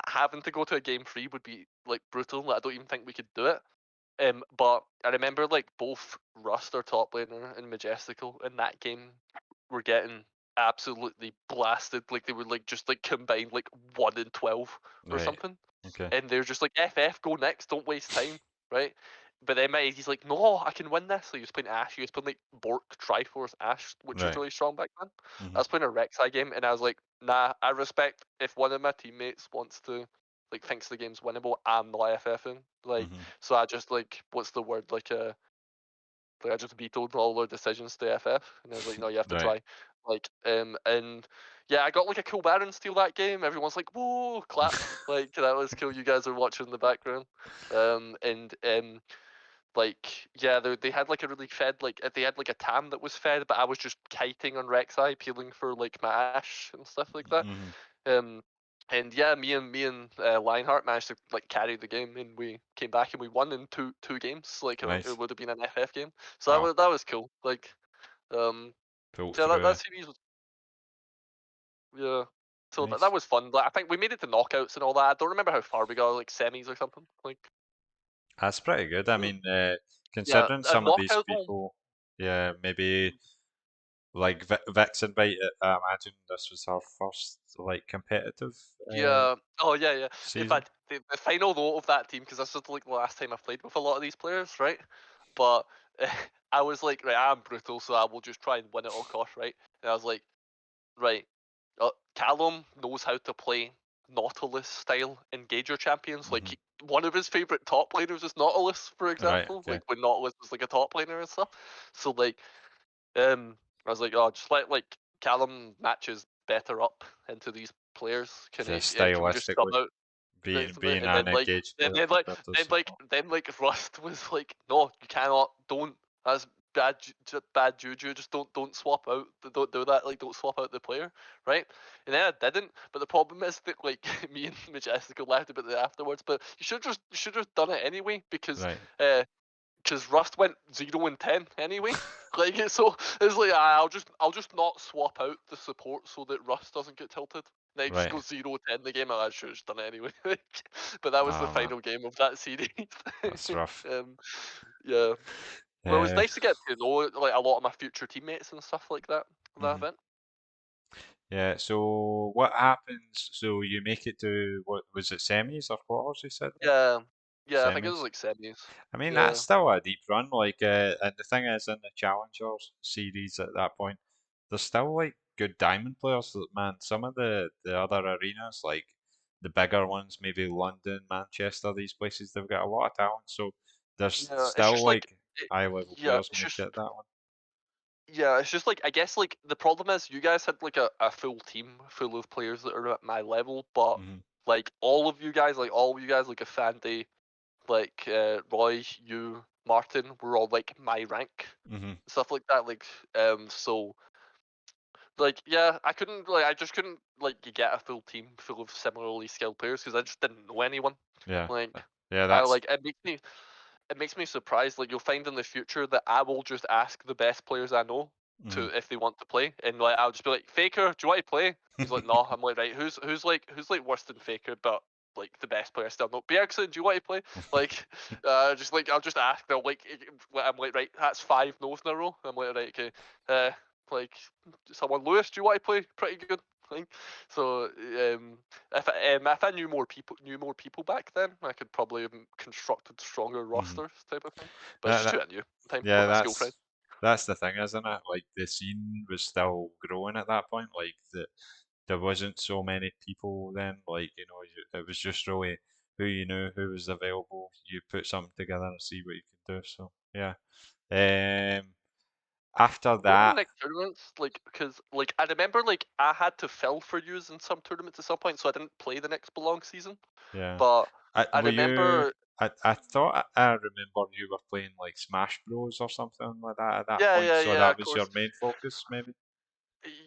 having to go to a game 3 would be like brutal. Like, I don't even think we could do it. But I remember like both Rust, our top laner, and Majestical in that game were getting absolutely blasted. Like they were like just like combined like 1 in 12 or Right. something. Okay. And they're just like FF, go next, don't waste time, right? But then he's like, no, I can win this. So he was playing Ash. He was playing like Bork Triforce Ash, which was Right. really strong back then. I Mhm. was playing a Rek'Sai game, and I was like, nah, I respect if one of my teammates wants to like thinks the game's winnable. I'm not FFing. Like, Mhm. so I just like what's the word like I just vetoed all their decisions to FF, and I was like, no, you have to Right. try. Like, and yeah, I got like a cool Baron steal that game. Everyone's like, whoa, clap! Like that was cool. You guys are watching in the background. And like yeah, they had like a really fed like they had like a Tam that was fed, but I was just kiting on Rek'Sai, peeling for like my Ash and stuff like that. Mhm. Um, and yeah, me and Lionheart managed to like carry the game, and we came back and we won in two games. Like it Nice. would have been an FF game, so Wow. that was cool. Like Pulled so yeah, that through. series was yeah. So that Nice. was fun. Like, I think we made it to knockouts and all that. I don't remember how far we got, like semis or something. Like That's pretty good. I mm, mean, yeah, considering a some of these knockout. Oh, people, yeah, maybe like Vix invite. I imagine this was her first like competitive yeah. Oh, yeah, yeah. In season. fact, the final note of that team, because this was like the last time I played with a lot of these players, right? But I was like, right, I'm brutal, so I will just try and win at all costs, right? And I was like, right, Callum knows how to play Nautilus style engager champions. Like Hmm. one of his favorite top laners is Nautilus, for Right. example. Okay. Like when Nautilus was like a top laner and stuff. So like, I was like, oh, just let like Callum matches better up into these players. Just Can we just sub stylistically out being and an then engaged then player then like compared to then like support. then like Rust was like, no, you cannot, don't. That's bad juju. Just don't swap out. Don't do that. Like don't swap out the player, right? And then I didn't. But the problem is that like me and Majestical laughed about it afterwards. But you should have done it anyway Right. because Rust went 0 and 10 anyway. Like so, it's like I'll just not swap out the support so that Rust doesn't get tilted. Then it just Right. goes 0-10 the game. I should have just done it anyway. But that was the Oh man, final game of that series. that's rough. um, yeah. Well, it was Uh, nice to get to know like a lot of my future teammates and stuff like that. That mhm. event. Yeah. So what happens? So you make it to what was it, semis or quarters? You said there? Yeah. Yeah, I think it was Semis. like semis. I mean, that's Yeah. still a deep run. Like, and the thing is, in the Challengers series at that point, there's still like good diamond players. Man, some of the other arenas, like the bigger ones, maybe London, Manchester, these places, they've got a lot of talent. So there's Yeah. It's still just like like high level yeah, players make it that one. it's just like I guess like the problem is you guys had like a full team full of players that are at my level, but Hmm. like all of you guys like a fan day, like Roy, you, Martin, were all like my rank, Hmm. stuff like that. Like so like yeah, I just couldn't like get a full team full of similarly skilled players because I just didn't know anyone. Yeah. Like Yeah. I That's. like it makes me surprised. Like you'll find in the future that I will just ask the best players I know to Hmm. if they want to play, and like I'll just be like, Faker, do you want to play? He's like, no. I'm like, right, who's like worse than Faker, but like the best player I still know. Bjergsen, do you want to play? Like, just like I'll just ask. They'll like, I'm like, right, that's 5 no's in a row. I'm like, right, okay. Like someone Lewis, do you want to play? Pretty good. Like, so if I knew more people back then, I could probably have constructed stronger Hmm. rosters type of thing. But it's That, just that, too new. Time for yeah, my school friends. that's the thing, isn't it? Like the scene was still growing at that point. Like there wasn't so many people then. Like it was just really who you knew, who was available. You put something together and see what you could do. So yeah. Um, after What are the that, next tournaments? Like, because like I remember like I had to fill for yous in some tournaments at some point, so I didn't play the next belong season. yeah. But I Were you? remember, I thought I remember you were playing like Smash Bros or something like that at that yeah, point. yeah, So yeah, that of was your course. main focus, maybe.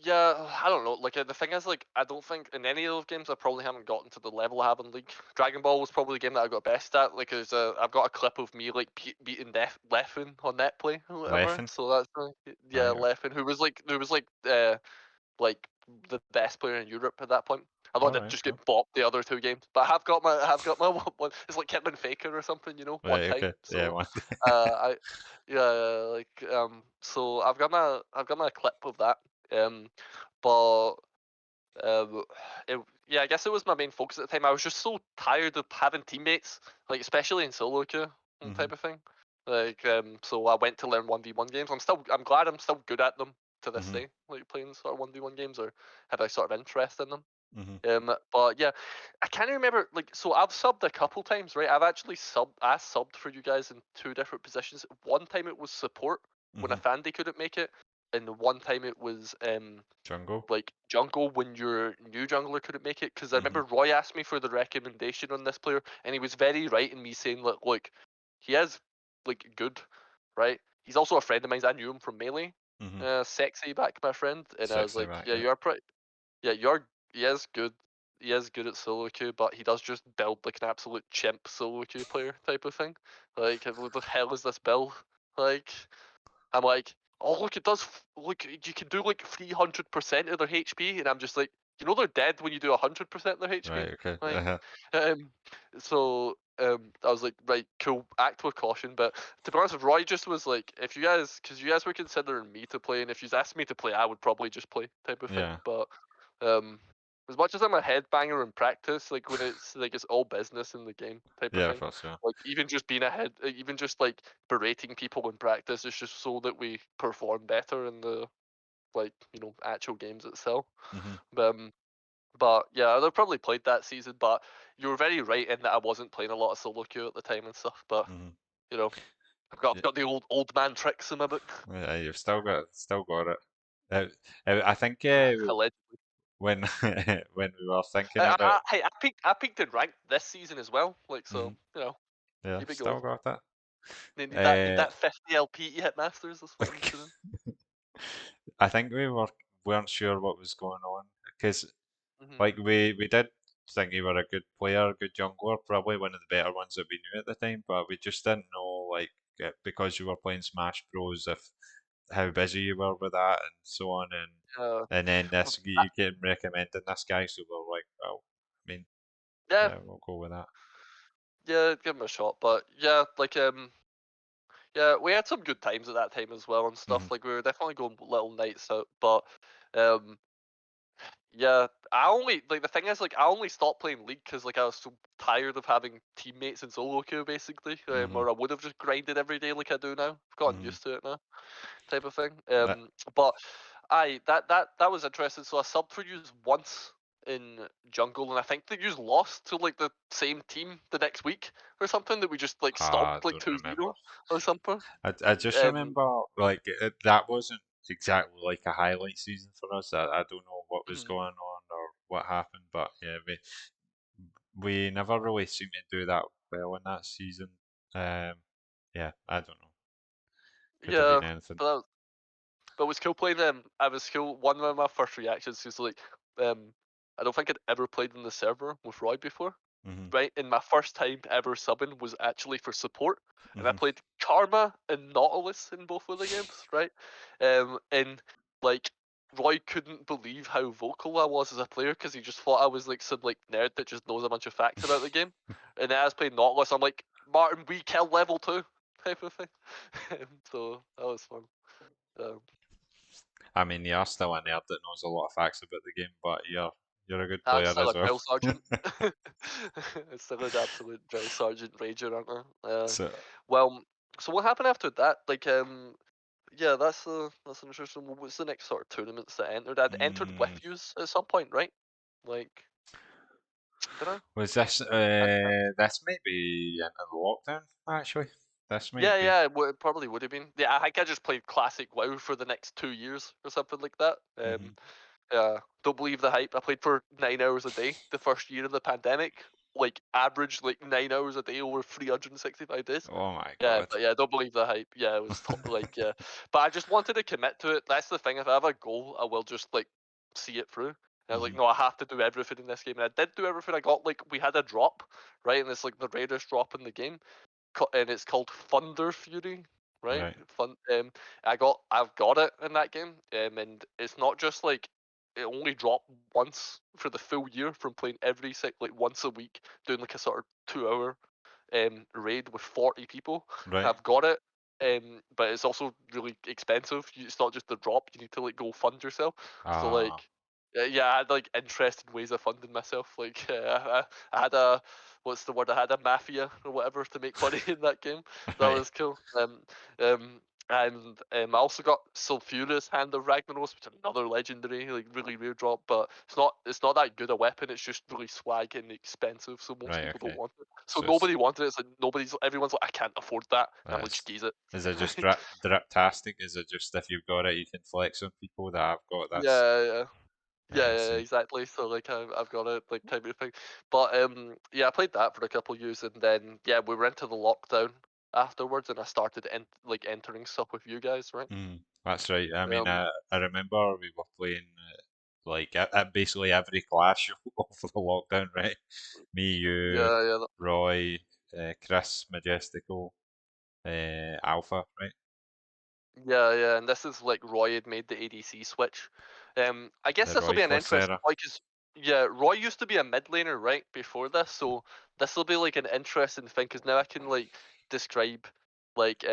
Yeah, I don't know. Like the thing is, like I don't think in any of those games I probably haven't gotten to the level I have in League. Dragon Ball was probably the game that I got best at. Like, I've got a clip of me like beating Leffen on net play or whatever. Leffen. So that's yeah, Right. Leffen, who was like the best player in Europe at that point. Although I All did right, just cool. get bopped the other 2 games, but I have got my one. It's like Kitman Faker or something, you know, one Right, time. okay. Yeah, So, one. I yeah, like so I've got my clip of that. Um, but it, yeah, I guess it was my main focus at the time. I was just so tired of having teammates, like especially in solo queue Mhm, type of thing. Like so I went to learn 1v1 games. I'm glad I'm still good at them to this mhm, day, like playing sort of 1v1 games or have a sort of interest in them. mhm, But yeah, I can't remember. Like, so I've subbed a couple times, right? I've actually subbed for you guys in 2 different positions. One time it was support when a mhm. Fandy couldn't make it, and one time it was Jungle. like jungle when your new jungler couldn't make it. Because I Mhm, remember Roy asked me for the recommendation on this player, and he was very right in me saying, look, he is like good, right? He's also a friend of mine. I knew him from Melee, mhm. sexy back, my friend, and I was Sexy like, back, yeah, yeah. you're pretty. Yeah, you're he is good. He is good at solo queue, but he does just build like an absolute chimp solo queue player type of thing. Like, what the hell is this build? Like, I'm like, oh look, it does. Look, you can do like 300% of their HP, and I'm just like, you know, they're dead when you do 100% of their HP. Right, okay. Like, Uh-huh. um, so I was like, right, cool, act with caution. But to be honest, Roy just was like, if you guys, because you guys were considering me to play, and if you asked me to play, I would probably just play type of thing. Yeah. But um, as much as I'm a headbanger in practice, like when it's all business in the game type of Yeah, thing. for sure. Like even just being ahead, even just like berating people in practice is just so that we perform better in the like actual games itself. Mhm, Um, but yeah, I'd have probably played that season. But you were very right in that I wasn't playing a lot of solo queue at the time and stuff. But mhm. you know, Yeah, I've got the old man tricks in my book. yeah, you've still got it. I think Allegedly. when when we were thinking about, I peaked in rank this season as well. Like mhm, so, yeah, keep it going. still got it. Need that 50 LP to hit masters. That's what I need to do. I think weren't sure what was going on because Hmm. like we did think you were a good player, good jungler, probably one of the better ones that we knew at the time, but we just didn't know like because you were playing Smash Bros if how busy you were with that and so on Uh, and then but this you get recommending this guy, so we're like, well, I mean, yeah, yeah, we'll go with that. yeah, give him a shot. But yeah, like yeah, we had some good times at that time as well and Hmm. stuff. Like we were definitely going little nights out. But um, yeah, I only like the thing is like I only stopped playing League because like I was so tired of having teammates in solo queue basically, Hmm. or I would have just grinded every day like I do now. I've gotten Hmm. used to it now, type of thing. That, But I that was interesting. So I subbed for you once in jungle, and I think that you lost to like the same team the next week or something. That we just like I stomped like don't 2-0 remember. or something. I just Um, remember like that wasn't exactly like a highlight season for us. I don't know what was mhm. going on or what happened, but yeah, we never really seemed to do that well in that season. Um, yeah, I don't know. Could have Yeah, been anything. but it was cool playing them. I was cool. One of my first reactions was like, I don't think I'd ever played in the server with Roy before. Hmm. Right, and my first time ever subbing was actually for support, and I Hmm. played Karma and Nautilus in both of the games, right? And like Roy couldn't believe how vocal I was as a player because he just thought I was like some like nerd that just knows a bunch of facts about the game. And then I was playing Nautilus, I'm like, Martin, we kill level 2 type of thing. So that was fun. Um, I mean, you're still a nerd that knows a lot of facts about the game, but you're a good I'm player still as a well. drill sergeant. Still an absolute drill sergeant rager, aren't I? So, Well, so what happened after that? Like, yeah, that's an interesting. What was the next sort of tournaments that I entered? I'd entered with mm, yous at some point, right? Like, did I? was this I, I this might be into the lockdown actually. This yeah, might be. yeah, it probably would have been. Yeah, I think I just played classic WoW for the next 2 years or something like that. Hmm. Don't believe the hype. I played for 9 hours a day the first year of the pandemic. Like average, like 9 hours a day over 365 days. Oh my Yeah, God. but yeah, don't believe the hype. Yeah, it was like yeah, but I just wanted to commit to it. That's the thing. If I have a goal, I will just like see it through. And I was like, Hmm. no, I have to do everything in this game, and I did do everything. I got like we had a drop, right, and it's like the rarest drop in the game, and it's called Thunder Fury, right? Right. I've got it in that game, and it's not just like it only dropped once for the full year from playing like once a week, doing like a sort of 2 hour raid with 40 people. Right. I've got it, but it's also really expensive. It's not just the drop; you need to like go fund yourself. So Ah, like, yeah, I had like interesting ways of funding myself. Like, I had a what's the word? I had a mafia or whatever to make money in that game. That right. was cool. Um, and I also got Sulfurous Hand of Ragnaros, which is another legendary, like really rare drop, but it's not that good a weapon. It's just really swag and expensive, so most Right. people don't Okay. want it. So So it's nobody wanted it. It's like everyone's like, I can't afford that, and I'm like, just that's geeze it. is it just drip-tastic? Is it just if you've got it, you can flex on people that I've got this? Yeah, yeah. Right. Yeah, I yeah, yeah, see. exactly. So like I've got it like type of thing. But yeah, I played that for a couple of years, and then yeah, we were into the lockdown afterwards, and I started like entering stuff with you guys, right? That's right. I mean, Um, I remember we were playing like at basically every clash of the lockdown, right? Me, you, yeah, yeah. Roy, Chris, Majestical, Alpha, right? Yeah, yeah, and this is like Roy had made the ADC switch. I guess The this will Roy be an interesting Corsair. point because yeah, Roy used to be a mid laner right before this, so this will be like an interesting thing because now I can like describe like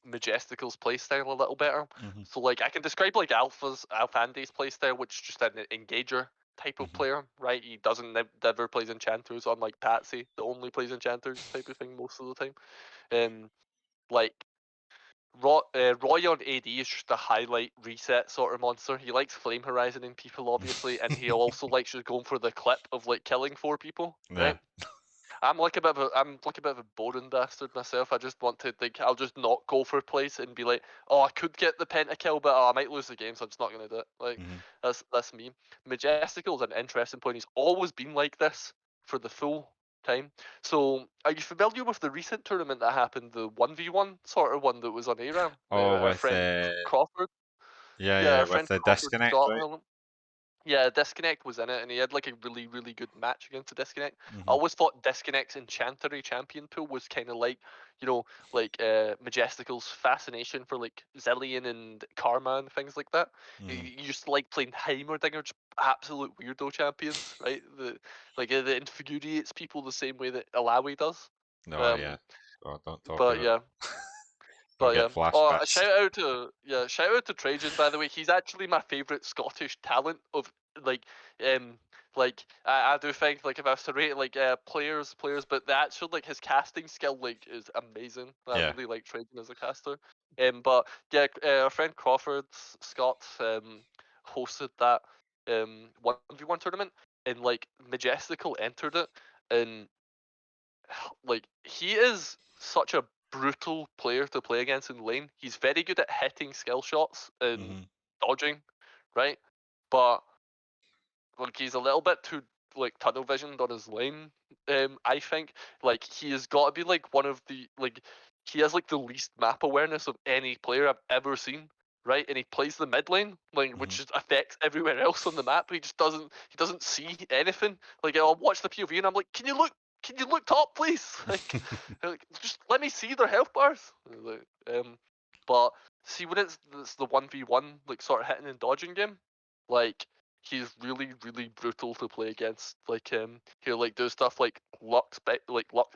Majestical's playstyle a little better. Hmm. So like I can describe like Alfande's playstyle, which is just an engager type of Hmm. player, right? He doesn't never plays enchanters, unlike Patsy, that only plays enchanters type of thing most of the time. Like Roy on AD is just a highlight reset sort of monster. He likes flame horizoning people, obviously, and he also likes just going for the clip of like killing four people, Yeah. right? I'm like a bit of a boring bastard myself. I just want to like I'll just not go for plays and be like, oh, I could get the pentakill, but I might lose the game, so I'm just not gonna do it. Like Hmm. that's me. Majestical's an interesting point. He's always been like this for the full time. So are you familiar with the recent tournament that happened, the 1v1 sort of one that was on ARAM? Oh, Our with friend Crawford, yeah, yeah, yeah, our with friend the Crawford disconnect, Scott right? yeah, Disconnect was in it, and he had like a really, really good match against the Disconnect. I Hmm. always thought Disconnect's Enchantery champion pool was kind of like, like Majestical's fascination for like Zillion and Karma and things like that. You Hmm. you used to like playing Heimerdinger, just absolute weirdo champions, right? That infuriates people the same way that Alawi does. No, yeah. Um, Oh, don't talk but about yeah, it. I'll but get yeah. Oh, a flashbacks. shout out to Trajan, by the way. He's actually my favourite Scottish talent of like um I do think like if I was to rate like players, but the actual like his casting skill like is amazing. I Yeah. really like Trajan as a caster. But yeah, our friend Crawford Scott hosted that 1v1 tournament, and like Majestical entered it, and like he is such a brutal player to play against in lane. He's very good at hitting skill shots and Hmm. dodging, right? But like he's a little bit too like tunnel visioned on his lane. I think like he has got to be like one of the like he has like the least map awareness of any player I've ever seen. Right, and he plays the mid lane, like which Hmm. just affects everywhere else on the map. He doesn't see anything. Like I'll watch the POV and I'm like, can you look top, please? Like, just let me see their health bars. Like, but see when it's the 1v1 like sort of hitting and dodging game, like he's really really brutal to play against. Like he'll like do stuff like locked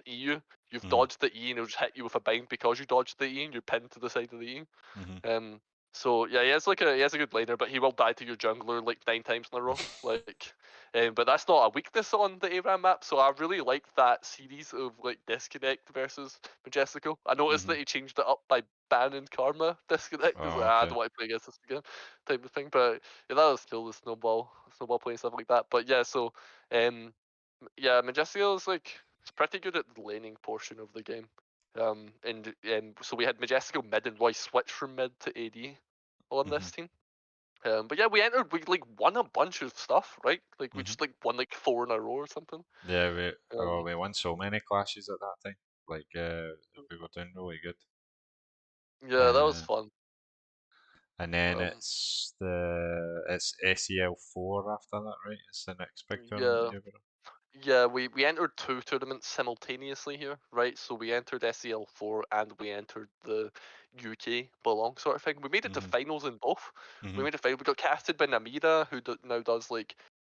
EU. You've Hmm. dodged the E and he'll just hit you with a bind because you dodged the E and you're pinned to the side of the E. Hmm. Um, so yeah, he has a good laner, but he will die to your jungler like 9 times in a row. Like, but that's not a weakness on the ARAM map. So I really liked that series of like Disconnect versus Majestical. I noticed Hmm. that he changed it up by banning Karma Disconnect because Oh, I okay. don't want to play against this again, type of thing. But yeah, that was cool. The snowball play and stuff like that. But yeah, so um, yeah, Majestical is like it's pretty good at the laning portion of the game. And so we had Majestical mid and Roy switch from mid to AD on Hmm. this team. But yeah, we like won a bunch of stuff, right? Like we Hmm. just like won like four in a row or something. Yeah, Um, we won so many clashes at that time. Like, we were doing really good. yeah, that was Uh, fun. and then Um, it's SEL 4 after that, right? It's the next big tournament yeah, you ever. Yeah, we entered two tournaments simultaneously here, right? So we entered SEL4 and we entered the UK belong sort of thing. We made it to Mhm. finals in both. We Mhm. made it final. We got casted by Namida, who now does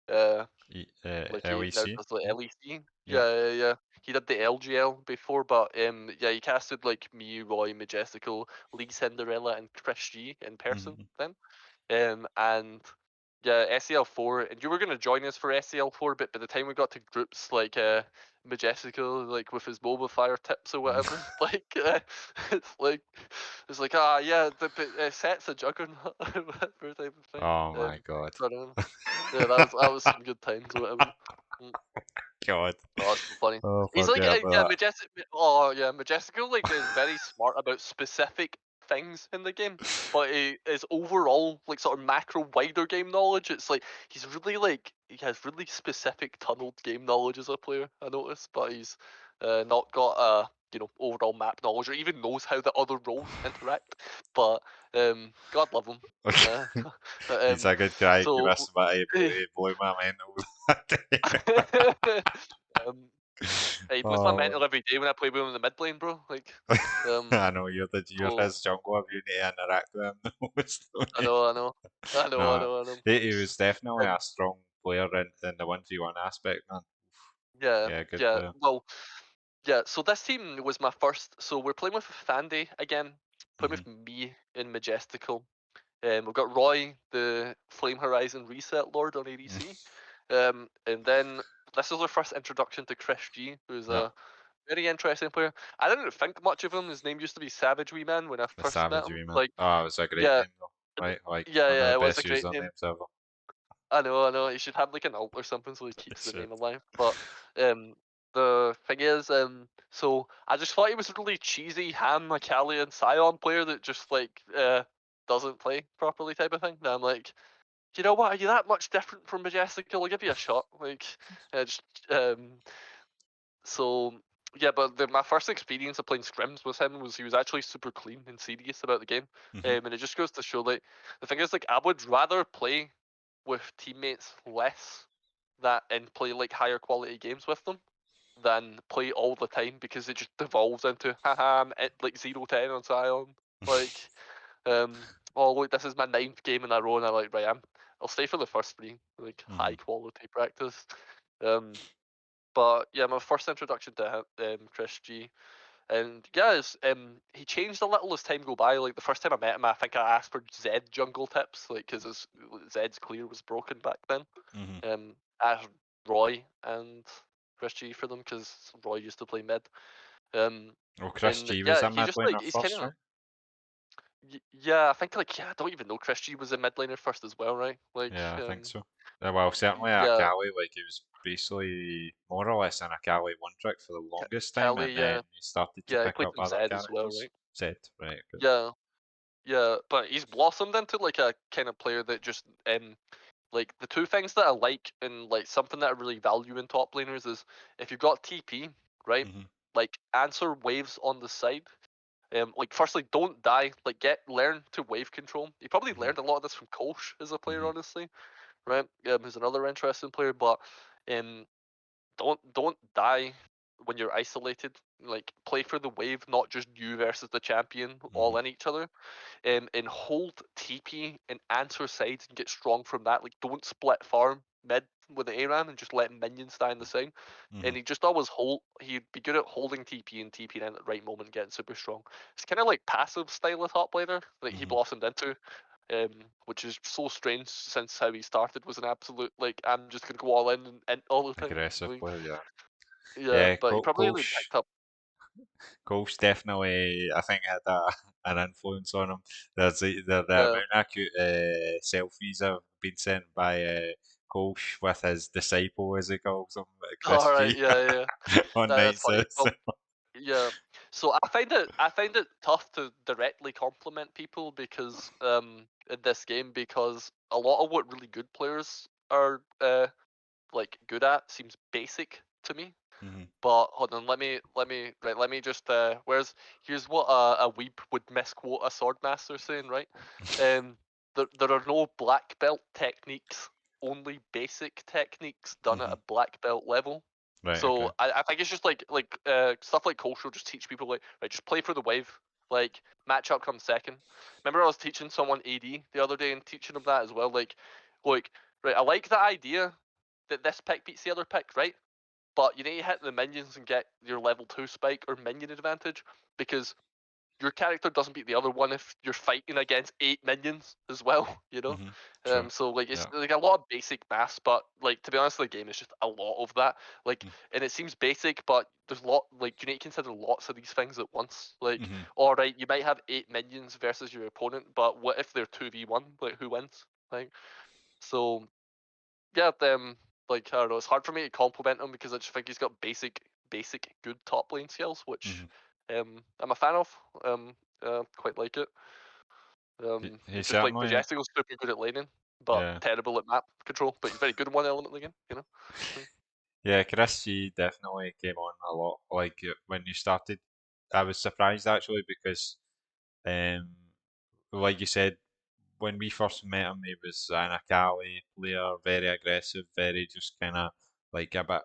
uh he now LEC. does like Yeah. LEC. Yeah. Yeah. He did the LGL before, but yeah, he casted like me, Roy, Majestical, Lee Cinderella, and Chris G in person Mhm. then. And yeah, SEL4, and you were gonna join us for SEL4, but by the time we got to groups like Majestical, like with his mobile fire tips or Mhm. whatever, it's like it's like yeah, the set's a juggernaut or whatever type of thing. Oh my god. I don't know. Yeah, that was some good times or whatever. Mm. God. Oh, that's so funny. Oh, He's like, forget yeah, about Oh, yeah, Majestical like is very smart about specific things in the game, but his overall like sort of macro wider game knowledge, it's like he's really like he has really specific tunneled game knowledge as a player. I noticed, but he's not got overall map knowledge or even knows how the other roles interact. But God love him. that. Uh, but, He's a good guy. Give so. us my ability, blew my mental. um, He blows my Oh, mental every day when I play with him in the mid lane, bro. Like, I um, know you're so his jungle. You need to interact with him the most, don't I you? know, I know, I know, I No, know, I know. he was definitely a Um, strong player in the 1v1 aspect, man. yeah, Yeah, good yeah. player. Well, yeah. So this team was my first. So we're playing with Fandy again. Playing Hmm. with me in Majestical. We've got Roy, the Flame Horizon Reset Lord on ADC. And then this is our first introduction to Chris G, who's Yeah, a very interesting player. I didn't think much of him. His name used to be Savage Wee Man when I the first met Savage him. man. Like, Oh, it was a great yeah, name though, right? Like one of yeah, the it was a best great name. usernames ever. I know. He should have like an alt or something so he keeps the Shit. name alive. But um, the thing is, so I just thought he was a really cheesy Ham Macallian Scion player that just like doesn't play properly type of thing. And I'm like, you know what? Are you that much different from Majestical? I'll give you a shot. Like, just so yeah, but my first experience of playing scrims with him was he was actually super clean and serious about the game, Hmm. and it just goes to show like the thing is like I would rather play with teammates less that and play like higher quality games with them than play all the time because it just devolves into haha I'm at like 0-10 on Scion like um oh look this is my ninth game in a row and I'm like right I'll stay for the first three like Hmm. high quality practice um but yeah, my first introduction to him, Chris G, and yeah, he changed a little as time go by. Like the first time I met him, I think I asked for Zed jungle tips, like because his Zed's clear was broken back then. Hmm. I asked Roy and Chris G for them because Roy used to play mid. Um, Well, Chris and G was yeah, a he mid just like laner he's kind first, of right? yeah. I think like yeah, I don't even know Chris G was a mid laner first as well, right? Like Yeah, I think so. Well, certainly yeah, Akali, like he was basically more or less an Akali one trick for the longest time, Kelly, and then he started to yeah, he pick played up some other Zed as well, characters. right? Zed, right? Good. Yeah. Yeah, but he's blossomed into like a kind of player that just like the two things that I like and like something that I really value in top laners is if you've got TP, right? Hmm. Like answer waves on the side. Like firstly, don't die. Like learn to wave control. You probably Hmm. learned a lot of this from Kolsch as a player, Hmm. honestly, right? Who's another interesting player, but um, don't die when you're isolated. Like play for the wave, not just you versus the champion Hmm. all in each other and hold TP and answer sides and get strong from that. Like, don't split farm mid with the ARAM and just let minions die in the side. Hmm. And he just always hold. He'd be good at holding TP and TP in at the right moment, getting super strong. It's kind of like passive style of top laner that he Hmm. blossomed into, which is so strange since how he started was an absolute like I'm just gonna go all in and all the time. Aggressive Like, player, yeah. yeah, Yeah, but he probably really Kolsch. picked up. Kolsch definitely, I think, had an influence on him. The Yeah. amount of cute selfies have been sent by Kolsch with his disciple, as he calls him, Chris All right. G, Yeah. on That's nights funny. out. Well, yeah. So I find it tough to directly compliment people because in this game because a lot of what really good players are like good at seems basic to me. Hmm. But hold on, let me just here's what a weeb would misquote a swordmaster saying, right? Um there are no black belt techniques. only basic techniques done at Hmm. a black belt level. Right. Okay. So I think it's just like stuff like cultural just teach people like right, just play for the wave. Like matchup comes second. Remember I was teaching someone AD the other day and teaching them that as well. Like right, I like the idea that this pick beats the other pick, right? But you need to hit the minions and get your level 2 spike or minion advantage because your character doesn't beat the other one if you're fighting against 8 minions as well, you know? Hmm. True. So like it's Yeah. like a lot of basic maths, but like to be honest, the game is just a lot of that. Like, and it seems basic, but there's like you need to consider lots of these things at once. Like, Mm-hmm. all right, you might have 8 minions versus your opponent, but what if they're 2v1? Like, who wins? Like, so yeah, like I don't know, it's hard for me to compliment him because I just think he's got basic good top lane skills, which Hmm. I'm a fan of. Quite like it. He Just like certainly. Majestico's super good at laning, but Yeah. terrible at map control. But he's very good in one element of the game, you know. Mm. Yeah, Chris G definitely came on a lot. Like when you started, I was surprised actually because, um, like you said, when we first met him, he was an Akali player, very aggressive, very just kind of like a bit,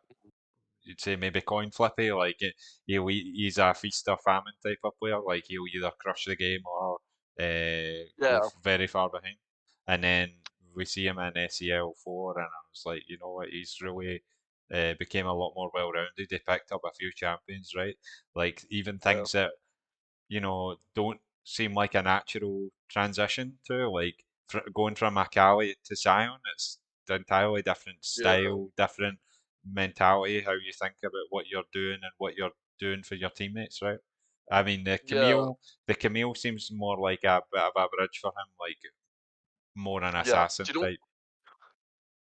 you'd say maybe coin flippy. Like he's a feast or famine type of player. Like he'll either crush the game or go Yeah, very far behind. And then we see him in SEL 4, and I was like, you know what, he's really became a lot more well rounded. He picked up a few champions, right? Like even yeah, things that don't seem like a natural transition to, like going from Akali to Sion. It's an entirely different yeah, style, different mentality, how you think about what you're doing and what you're doing for your teammates, right? I mean, yeah, The Camille seems more like a bit of a bridge for him, like more an yeah. assassin Do you know? type.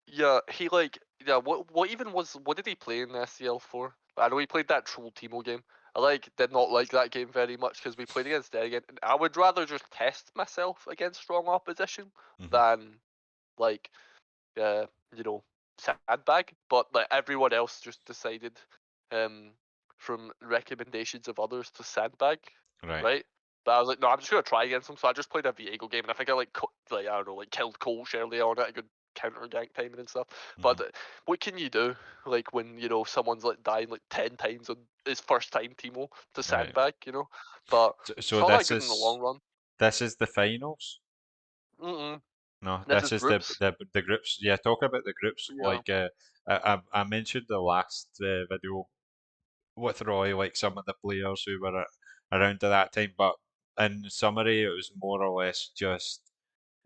Yeah, he like yeah. What even was what did he play in the SCL for? I know he played that Troll Teemo game. I like did not like that game very much because we played against Dead again. I would rather just test myself against strong opposition Hmm. than like uh, you know, sandbag. But like everyone else just decided, um, from recommendations of others to sandbag, Right. right? But I was like, no, I'm just gonna try against them. So I just played a Viego game, and I think I like I don't know, like killed Cole early on at a good counter gank timing and stuff. Hmm. But what can you do, like when someone's like dying like 10 times on his first time Teemo to Right. sandbag, But So it's not that good in the long run. this is the finals. Mm-mm. No, This this is is groups. the groups. Yeah, talk about the groups. Yeah. Like I mentioned the last video with Roy, like some of the players who were around at that time, but in summary, it was more or less just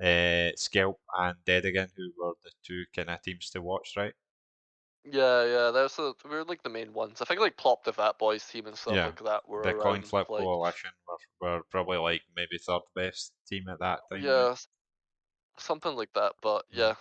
Skelp and Dead Again who were the two kind of teams to watch, right? Yeah, yeah, we're like the main ones. I think like Plop the Fat Boys team and stuff Yeah, like that were the Coin around. Flip Like, Coalition were probably like maybe third best team at that time, right? yeah, something like that. But Mm-hmm. yeah,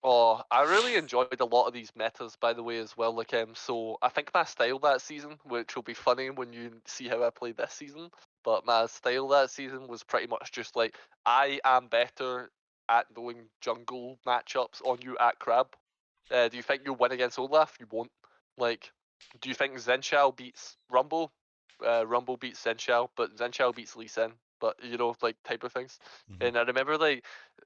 oh, I really enjoyed a lot of these metas, by the way, as well. Like, so I think my style that season, which will be funny when you see how I play this season, but my style that season was pretty much just like I am better at knowing jungle matchups on you at Crab. Do you think you'll win against Olaf? You won't. Like, do you think Zenshao beats Rumble? Rumble beats Zenshao, but Zenshao beats Lee Sin. But like type of things. Mm-hmm. And I remember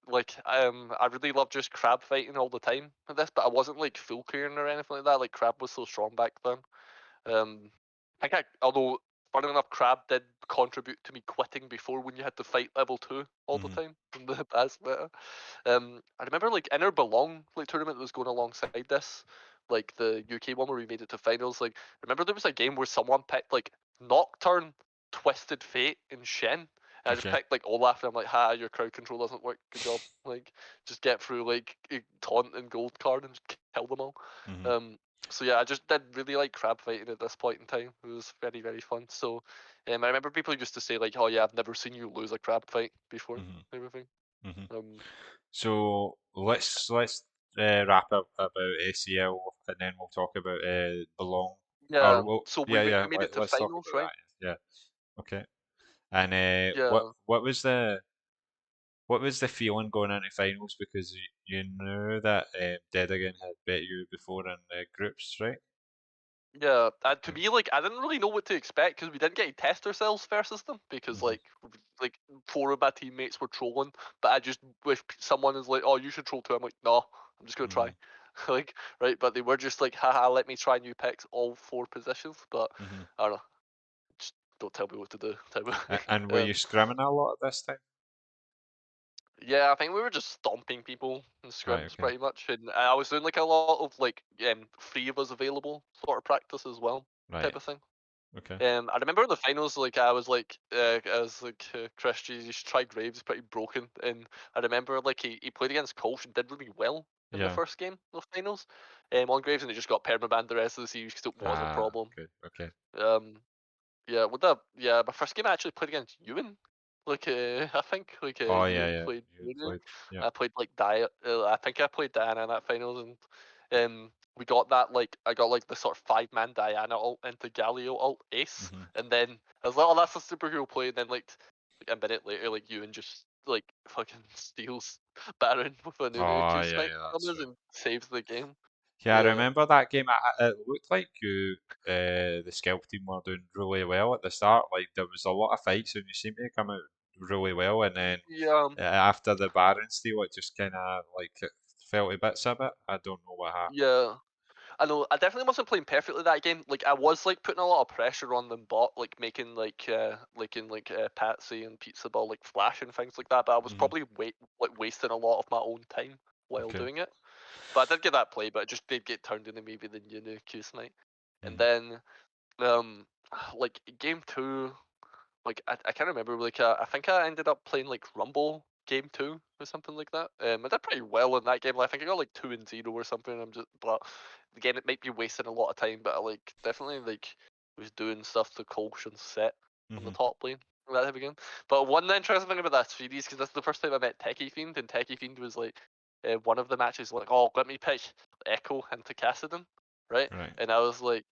I really loved just crab fighting all the time with this, but I wasn't like full clearing or anything like that. Like crab was so strong back then. Although funny enough, crab did contribute to me quitting before when you had to fight level 2 all the Mm-hmm. time in the past meta. I remember like Inner Belong like tournament that was going alongside this, like the UK one where we made it to finals. Like, remember there was a game where someone picked like Nocturne, Twisted Fate, and Shen. And I just Okay. picked like Olaf, and I'm like, "Ha, your crowd control doesn't work. Good job. Like, just get through like taunt and gold card and just kill them all." Mm-hmm. Um, so yeah, I just did really like crab fighting at this point in time. It was very very fun. So, I remember people used to say like, "Oh yeah, I've never seen you lose a crab fight before." Mm-hmm. Everything. Mm-hmm. Um, So let's wrap up about ACL and then we'll talk about Belong. yeah. Or we'll, So yeah, we yeah. made it to Let's talk finals, about right? that. Yeah. Okay. And Yeah. what was the feeling going into finals because you knew that Dead Again had bet you before in the groups, right? Yeah, and to me, like, I didn't really know what to expect because we didn't get to test ourselves versus them because, Mm-hmm. like 4 of my teammates were trolling. But I just, if someone is like, "Oh, you should troll too," I'm like, "No," I'm just gonna Mm-hmm. try. Like, right, but they were just like, haha, let me try new picks, all 4 positions. But Mm-hmm. I don't know, just don't tell me what to do type of thing. And were you scrimming a lot this time? Yeah, I think we were just stomping people in Right. scrims Okay. pretty much, and I was doing like a lot of like 3 of us available sort of practice as well, Right. type of thing. Okay. I remember in the finals, like I was like, Chris, you should try Graves, he's pretty broken. And I remember like he played against Colch and did really well in the Yeah. first game of finals, on Graves, and he just got permabanned the rest of the series because it was a Ah. problem. Okay. Okay. Um, yeah, with that, yeah, my first game I actually played against Ewan. Like, I think like Oh yeah. Ewan Yeah. played You and Ewan. Clyde. Yeah. I played like I think I played Diana in that finals, and we got that like I got like the sort of 5-man Diana ult into Galio ult ace, Mm-hmm. and then I was like, oh, that's a super cool play. And then like a minute later, like Ewan just like fucking steals Baron with a Nunu Oh Q yeah. snipe Yeah. That's on us right. and saves the game. Yeah, I Yeah. remember that game. It looked like the Scalp team were doing really well at the start. Like there was a lot of fights, and you seemed to come out really well. And then Yeah. after the Baron steal, it just kind of like it fell to bits a bit. I don't know what happened. Yeah. I know I definitely wasn't playing perfectly that game. Like I was like putting a lot of pressure on them bot, like making like in like Patsy and Pizza Ball like flash and things like that. But I was Hmm. probably wasting a lot of my own time while Okay. doing it. But I did get that play, but it just did get turned into maybe the new Q night. And Hmm. then um like game 2, like I can't remember. Like I think I ended up playing like Rumble game 2 or something like that. I did pretty well in that game. Like, I think I got like 2-0 or something. But again, it might be wasting a lot of time. But I like definitely like was doing stuff to Kolsch and set on the Hmm. top lane. That type of game. But one interesting thing about that series, because that's the first time I met Techie Fiend, and Techie Fiend was like one of the matches like, oh, let me pick Echo into Cassidon, right? Right. And I was like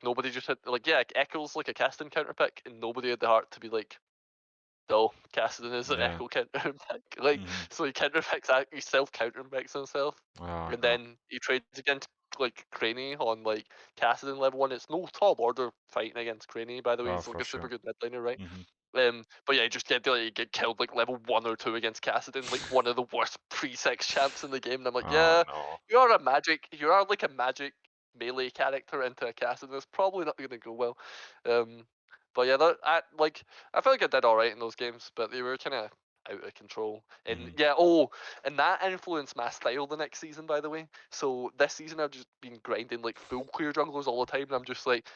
nobody just had like, yeah, Echo's like a casting counter pick, and nobody had the heart to be like, no, Cassidy is an Yeah. echo counter pick. Like, Hmm. so he counter picks, he self counter picks himself, Oh and no. then he trades against like Craney on like Cassidy level 1. It's no tall order fighting against Craney, by the way. Oh, He's like for a super sure. good mid laner, right? Hmm. But yeah, you just get killed like level 1 or 2 against Cassidon, like one of the worst pre-6 champs in the game. And I'm like, Oh yeah, no. you are like a magic melee character into a Cassidon. It's probably not going to go well. Um, but yeah, I feel like I did all right in those games, but they were kind of out of control. And Hmm. yeah, and that influenced my style the next season, by the way. So this season I've just been grinding like full clear junglers all the time, and I'm just like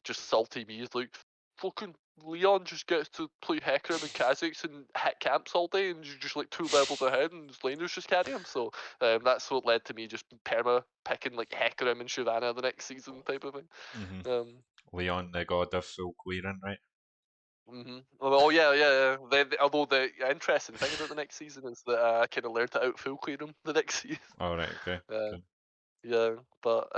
just salty bees, like fucking Leon just gets to play Hecarim and Kha'Zix and hit camps all day, and you're just like 2 levels ahead, and his laners just carry him. So that's what led to me just perma picking like Hecarim and Shyvana the next season type of thing. Hmm. Um, Leon, the god of full clearing, right? Oh yeah, yeah, yeah. Although the interesting thing about the next season is that I kind of learned to out full clear him the next season. All right. Okay. Uh, Okay. yeah, but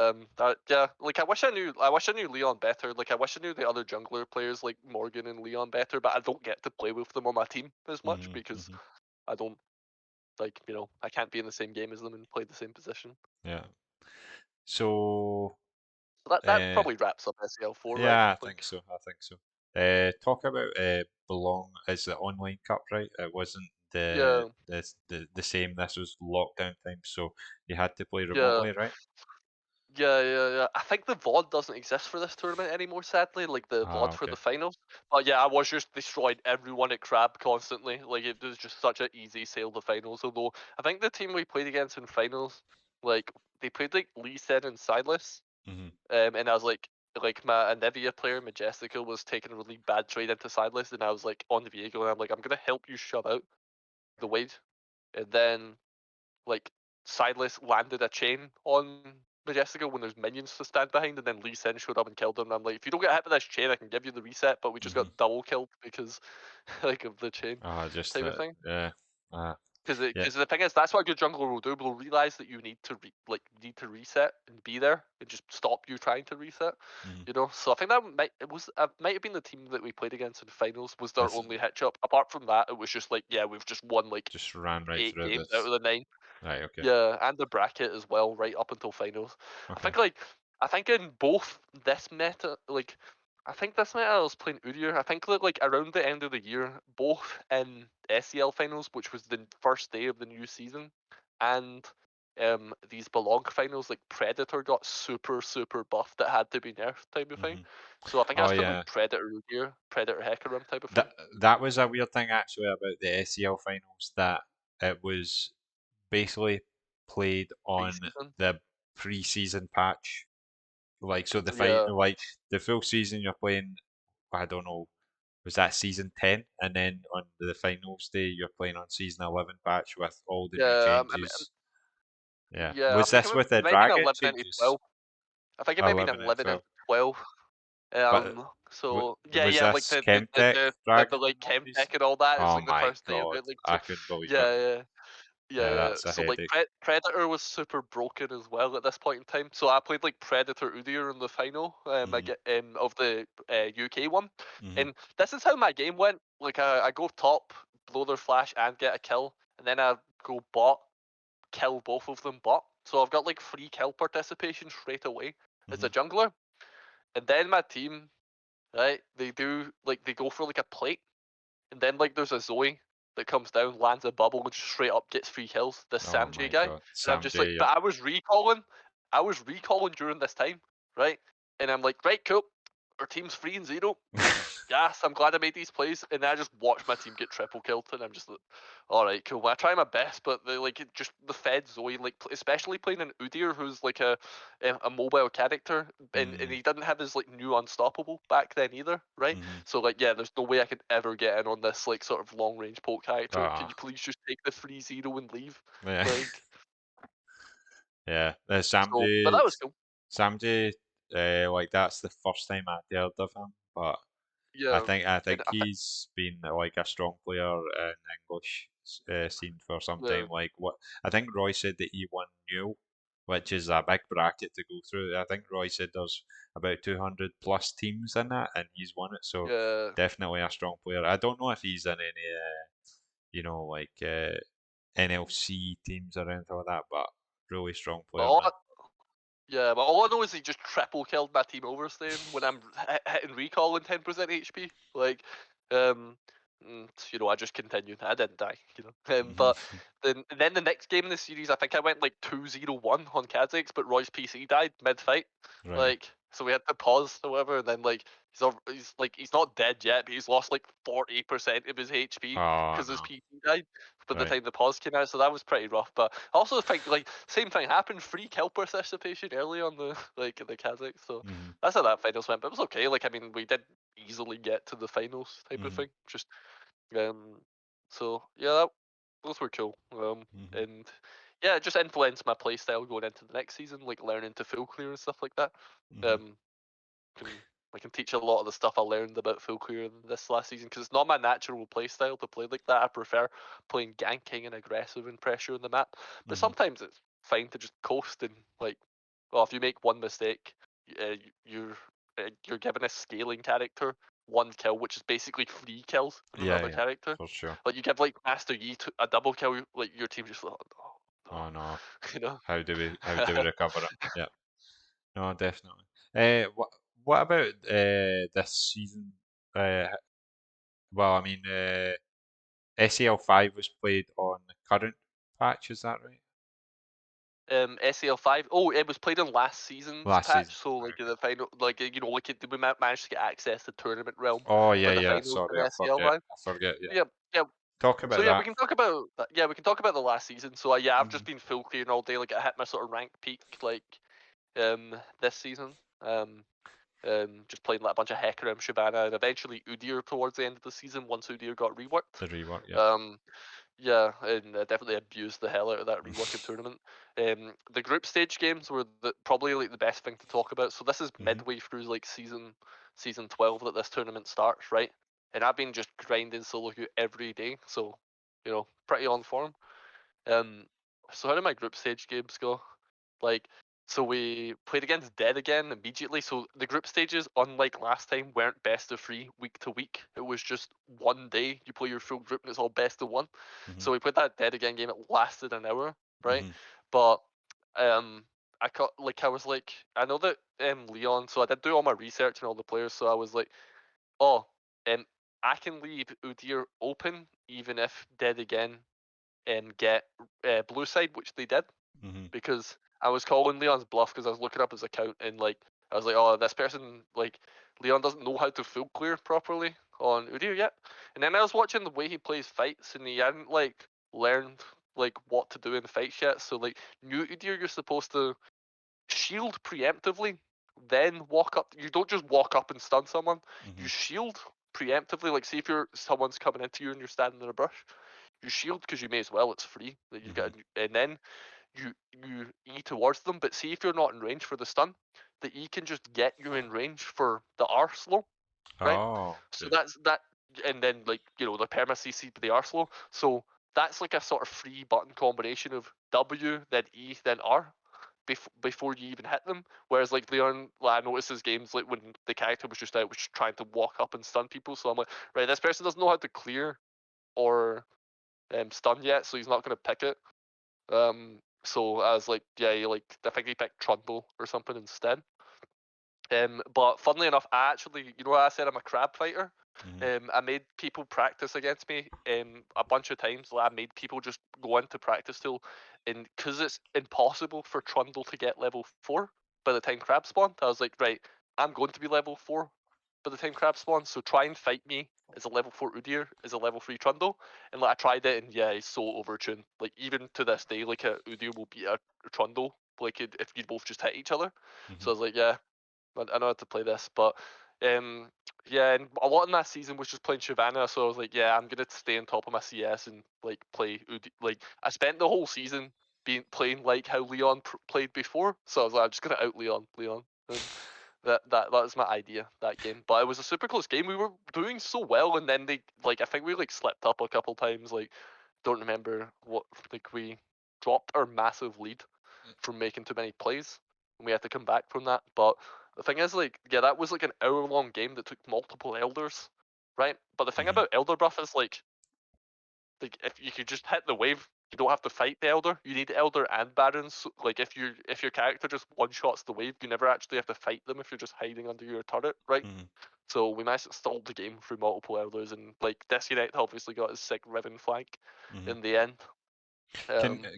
yeah, like I wish I knew Leon better. Like I wish I knew the other jungler players like Morgan and Leon better, but I don't get to play with them on my team as much Hmm. because Hmm. I don't like I can't be in the same game as them and play the same position. Yeah. So. So that Uh, probably wraps up SEL4, right? Yeah, I think Like so. I think so. Talk about belong is the online cup, right? It wasn't yeah, the same. This was lockdown time, so you had to play yeah. remotely, right? Yeah, yeah, yeah. I think the VOD doesn't exist for this tournament anymore, sadly, like the Ah, VOD for okay. the finals. But yeah, I was just destroying everyone at Crab constantly. Like it was just such an easy sail to finals. Although I think the team we played against in finals, like they played like Lee Sin and Silas. Hmm. And I was like my Anivia player, Majestica, was taking a really bad trade into Silas, and I was like on the vehicle, and I'm like, I'm gonna help you shove out the Wade. And then like Silas landed a chain on Majestica when there's minions to stand behind, and then Lee Sin showed up and killed him. And I'm like, if you don't get hit with this chain, I can give you the reset. But we just Hmm. got double killed because like of the chain Ah, just type of that. thing. Yeah. Ah, yeah. Because the thing is, that's what a good jungler will do. Will realize that you need to need to reset and be there and just stop you trying to reset. Hmm. So I think that might have been the team that we played against in finals was their This only hitch up. Apart from that, it was just like, yeah, we've just won like just ran right 8 through games out this. of the 9. Right. Okay. Yeah, and the bracket as well, right up until finals. I Okay. think like I think in both this meta, like I think this meta I was playing Udyr. I think that like around the end of the year, both in SEL finals, which was the first day of the new season, and these Belong finals, like Predator got super buffed that had to be nerfed type of thing. Mhm. So I think I Oh just put like yeah, Predator gear, Predator Hecarim type of thing. that was a weird thing actually about the SEL finals, that it was basically played on Preseason. the pre-season patch. Like so Yeah, like the full season you're playing, I don't know, was that season 10, and then on the finals day you're playing on season 11 patch with all the new yeah. changes. Yeah. Yeah, I Was think this it with the might have been dragon 11 into changes? 12. I think it might have been 11 and 11 into 12. 12. But So yeah, was yeah, like this Chemtech the dragon like one chem piece? tech and all that. It was Oh like the my first day of god, it. Like I so, couldn't believe it. yeah, yeah. Yeah, Yeah, yeah. that's a So like headache. Predator was super broken as well at this point in time. So I played like Predator Udyr in the final Mhm, of the UK one, mhm, and this is how my game went. Like I go top, blow their flash, and get a kill, and then I go bot, kill both of them bot. So I've got like free kill participation straight away as mhm. a jungler, and then my team, right? They go for like a plate, and then like there's a Zoe that comes down, lands a bubble, and just straight up gets 3 kills. This Oh Sam J my guy, god, and I'm Sam just like, J. but Yep. I was recalling during this time, right? And I'm like, right, cool, our team's 3-0. Yes, I'm glad I made these plays, and then I just watched my team get triple killed, and I'm just like, all right, cool. Well, I try my best, but just the Fed Zoe, like especially playing an Udyr, who's like a mobile character, and Mhm, he didn't have his like new unstoppable back then either, right? mhm. So like, yeah, there's no way I could ever get in on this like sort of long range poke character. Can Ah, you please just take the 3-0 and leave? yeah, Like, yeah. so, but that was cool. Sam J. Like that's the first time I'd heard of him, but Yeah, I and think he's been like a strong player in English scene for some time. the Like what I think Roy said that he won Newell, which is a big bracket to go through. I think Roy said there's about 200 plus teams in that, and he's won it. So yeah. definitely a strong player. I don't know if he's in any, like NLC teams or anything like that, but really strong But player, all man. Yeah, but all I know is he just triple killed my team overstaying when I'm hitting recall and 10% HP. Like, um, I just continued. I didn't die, But Mhm. then the next game in the series, I think I went like 2-0-1 on Kha'Zix, but Roy's PC died mid fight. Right. Like, so we had to pause or whatever, and then like he's not dead yet, but he's lost like 40% of his HP Oh because his no. PC died by the Right. time the pause came out, so that was pretty rough. But I also think like same thing happened, free kill participation early on the like the Kazakh. So Mhm. that's how that finals went. But it was okay. Like I mean, we did easily get to the finals type of Mhm. thing. Just so yeah, those were cool. Mhm. And yeah, it just influenced my playstyle going into the next season, like learning to full clear and stuff like that. Mhm. Um, can I can teach a lot of the stuff I learned about full clear this last season because it's not my natural play style to play like that. I prefer playing ganking and aggressive and pressure in the map. But Mhm. sometimes it's fine to just coast and like, well, if you make one mistake, you're given a scaling character 1 kill, which is basically 3 kills in Yeah, another yeah, character. for sure. Like you give like Master Yi a double kill, like your team just like, oh, no, Oh no. you know. How do we recover it? Yeah. No, definitely. What about this season? Uh, well, I mean, SEL 5 was played on the current patch, is that right? SEL5. Oh, it was played in last season's Last patch, season. so Right, like in okay. the final, like we managed to get access to tournament realm Oh for yeah, the yeah. finals in Sorry, SEL5. I forget. Yeah. Yeah, yeah. Talk So about yeah, we that. can talk about yeah, we can talk about the last season. So yeah, I've just Mhm. been full clearing all day. Like I hit my sort of rank peak like this season. Just playing like a bunch of Hecarim, Shyvana, and eventually Udyr towards the end of the season once Udyr got reworked. The rework. Yeah. Um, yeah, and definitely abused the hell out of that reworking tournament. The group stage games were probably like the best thing to talk about. So this is Mhm. midway through like season 12 that this tournament starts, right? And I've been just grinding solo queue every day, so pretty on form. Um, so how did my group stage games go? Like, so we played against Dead again immediately. So the group stages, unlike last time, weren't best of 3 week to week. It was just one day you play your full group and it's all best of 1. Mhm. So we played that Dead again game. It lasted an hour, right? Mhm. But I was like, I know that Leon. So I did do all my research and all the players. So I was like, oh, I can leave Udyr open even if Dead again get blue side, which they did. Mhm. because I was calling Leon's bluff because I was looking up his account and like I was like, oh, this person like Leon doesn't know how to full clear properly on Udyr yet. And then I was watching the way he plays fights and he hadn't like learned like what to do in the fights yet. So like new Udyr, you're supposed to shield preemptively, then walk up. You don't just walk up and stun someone. You Mhm. shield preemptively. Like, see if you're someone's coming into you and you're standing in a brush, you shield because you may as well. It's free. Like, you Mhm. get, and then you E towards them. But see if you're not in range for the stun, the E can just get you in range for the R slow, right? Oh, So okay. that's that, and then like the perma CC to the R slow. So that's like a sort of free button combination of W, then E, then R before you even hit them. Whereas like Leon, like, I noticed his games like when the character was just out, was trying to walk up and stun people. So I'm like, right, this person doesn't know how to clear or stun yet, so he's not gonna pick it. So I was like, yeah, like I think he picked Trundle or something instead. But funnily enough, I actually, I said I'm a crab fighter. Mhm. I made people practice against me a bunch of times. Like, I made people just go into practice tool, and because it's impossible for Trundle to get level 4 by the time crab spawned, I was like, right, I'm going to be level 4 by the time crab spawns, so try and fight me as a level 4 Udyr, as a level 3 Trundle. And like I tried it, and yeah, he's so overtuned. Like even to this day, like a Udyr will beat a Trundle, like if you both just hit each other. So Mhm. I was like, yeah, I know how to play this, but yeah, and a lot in that season was just playing Shyvana, so I was like, yeah, I'm gonna stay on top of my CS and like play Like I spent the whole season playing like how Leon played before, so I was like, I'm just gonna out Leon, and that was my idea that game. But it was a super close game. We were doing so well, and then they like I think we like slipped up a couple times. Like don't remember what like we dropped our massive lead from making too many plays, and we had to come back from that. But the thing is, like, yeah, that was like an hour-long game that took multiple elders, right? But the thing Mhm. about elder buff is like if you could just hit the wave, you don't have to fight the elder. You need elder and barons. So, like if your character just one shots the wave, you never actually have to fight them if you're just hiding under your turret, right? Mhm. So we managed to stall the game through multiple elders, and like Disconnect obviously got his sick ribbon flank Mhm. in the end.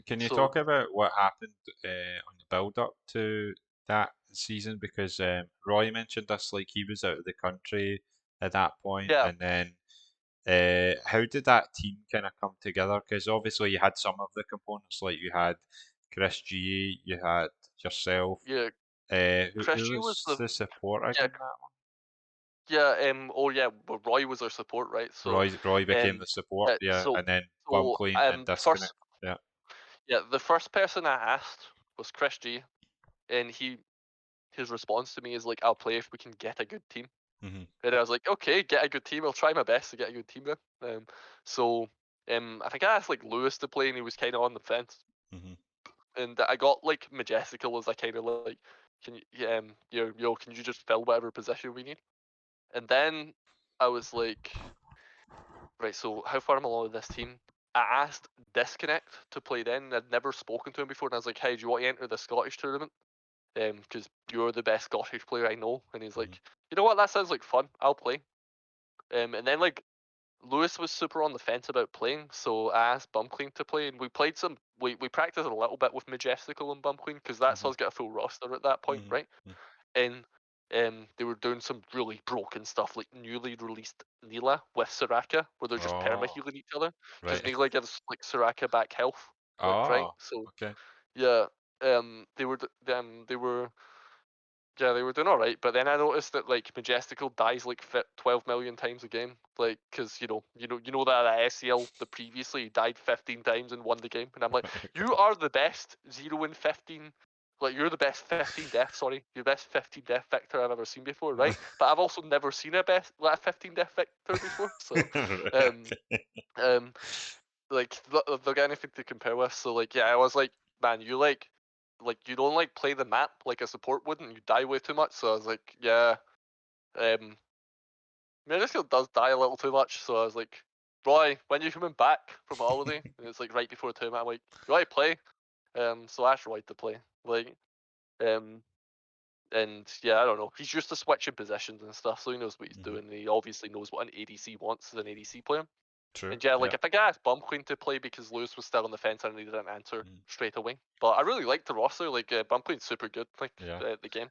Can you So talk about what happened on the build up to that season? Because Roy mentioned this, like he was out of the country at that point, yeah, and then how did that team kind of come together? Because obviously you had some of the components, like you had Chris G, you had yourself. yeah, Who Christian was was the the support yeah again? That Yeah, oh yeah, well, Roy was our support, right? one. So, Roy became um, the support, yeah, so and then Bum so Clean and the first Disconnect. Yeah. the first person I asked was Chris G, and his response to me is like, "I'll play if we can get a good team." Hmm. And I was like, "Okay, get a good team. I'll try my best to get a good team then." So I think I asked like Lewis to play, and he was kind of on the fence, Hmm. and I got like Majestical as I kind of like, can you, can you just fill whatever position we need? And then I was like, right, so how far am I along with this team? I asked Disconnect to play then. I'd never spoken to him before, and I was like, "Hey, do you want to enter the Scottish tournament? Because you're the best Scottish player I know." And he's Hmm. like, "You know what? That sounds like fun. I'll play." And then like Lewis was super on the fence about playing, so I asked Bumclean to play, and we played some. We practiced a little bit with Majestical and Bumclean because that's Hmm. us get a full roster at that point, Hmm. right? And they were doing some really broken stuff, like newly released Neela with Soraka, where they're just perma Oh, healing each other, because right. Neela gives like Soraka back health, like right. Oh, So okay. yeah, they were yeah, they were doing all right, but then I noticed that like Majestical dies like 12 million times a game, like because you know that at SCL the previously he died 15 times and won the game, and I'm like, you Okay. are the best 0 and 15, like you're the best 15 death, sorry, you're the best 15 death victor I've ever seen before, right? But I've also never seen a best like a 15 death victor before, so um Okay. um like they'll get anything to compare with. So like yeah, I was like, man, you like you don't like play the map like a support wouldn't. You die way too much. So I was like, yeah, um, Miracle does die a little too much. So I was like, Roy, when you coming back from holiday? And it's like right before the tournament. I'm like, you want to play? So I asked Roy to play. Like, um, and yeah, I don't know. He's used to switching positions and stuff, so he knows what he's Mhm. doing. And he obviously knows what an ADC wants as an ADC player. True. And yeah, like Yeah. I think I asked Bum Queen to play because Lewis was still on the fence and he didn't answer Mm. straight away. But I really liked the roster. Like Bum Queen's super good. Like Yeah. the game.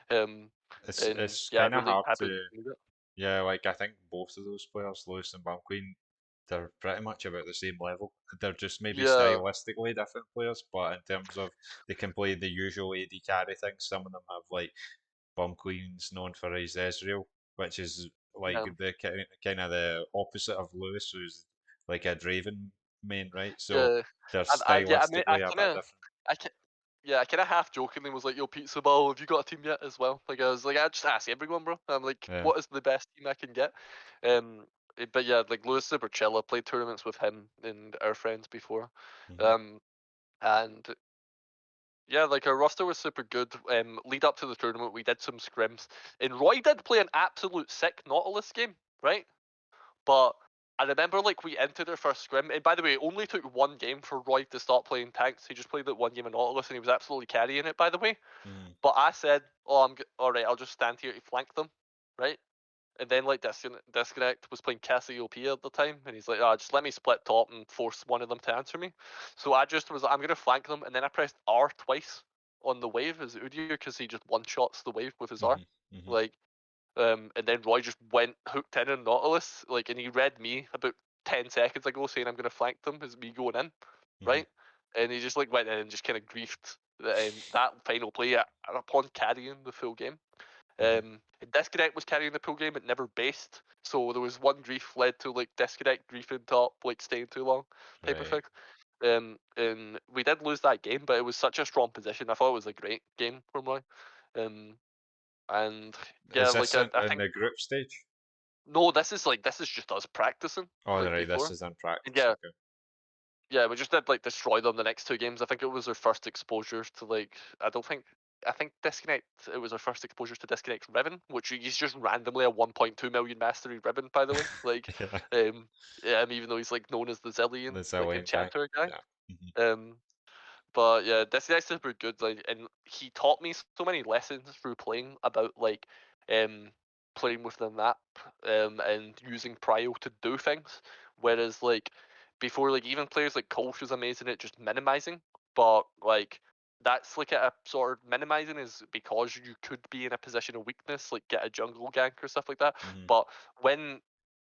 Um, and It's yeah, kind of really hard happy to. with it. Yeah, like I think both of those players, Lewis and Queen, they're pretty much about the same level. They're just maybe Yeah, stylistically different players, but in terms of they can play the usual AD carry thing. Some of them have like Queen's known for his Ezreal, which is like yeah, the kind of the opposite of Lewis, who's like a Draven main, right? So yeah. they're And I mean, stylistically a bit different. I can, yeah, I kind of half jokingly was like, "Yo, Pizza Ball, have you got a team yet?" As well. Like I was like, I just ask everyone, bro. I'm like, Yeah. what is the best team I can get? Um, but yeah, like Lewis super chill. I played tournaments with him and our friends before. Hmm. Um, and yeah, like our roster was super good. Lead up to the tournament, we did some scrims, and Roy did play an absolute sick Nautilus game, right? But I remember like we entered our first scrim, and by the way, it only took one game for Roy to stop playing tanks. He just played that one game of Nautilus, and he was absolutely carrying it. By the way, Hmm. but I said, "Oh, all right. I'll just stand here to flank them, right?" And then like Disconnect was playing Cassiopeia at the time, and he's like, "Ah, just let me split top and force one of them to answer me." So I just was like, "I'm gonna flank them," and then I pressed R twice on the wave as Udyr because he just one shots the wave with his R, Hmm. Hmm. like and then Roy just went hooked in on Nautilus, like, and he read me about 10 seconds ago saying I'm gonna flank them as me going in, Hmm. right? And he just like went in and just kind of griefed that final play upon carrying the full game. Hmm. Disconnect was carrying the pool game, it never based. So there was one grief led to like Disconnect griefing top, like staying too long, type of Right. thing. And we did lose that game, but it was such a strong position. I thought it was a great game from Roy. Um, and yeah, Is like this I in think the group stage? no, this is just us practicing Oh, like right. This before. is in And practice. yeah, Okay. yeah, we just did like destroy them the next two games. I think it was our first exposure to like I think Disconnect. It was our first exposure to Disconnect Ribbon, which he's just randomly a 1.2 million mastery Ribbon, by the way. Like, Yeah. um, yeah, even though he's like known as the The Zillion, like Zillion guy. enchanter guy. Yeah. Hmm. Um, but yeah, this guy's super good. Like, and he taught me so many lessons through playing about like, um, playing with the map, and using prio to do things. Whereas like before, like even players like Kolsch was amazing at just minimizing, but like that's like a sort of minimizing is because you could be in a position of weakness, like get a jungle gank or stuff like that. Hmm. But when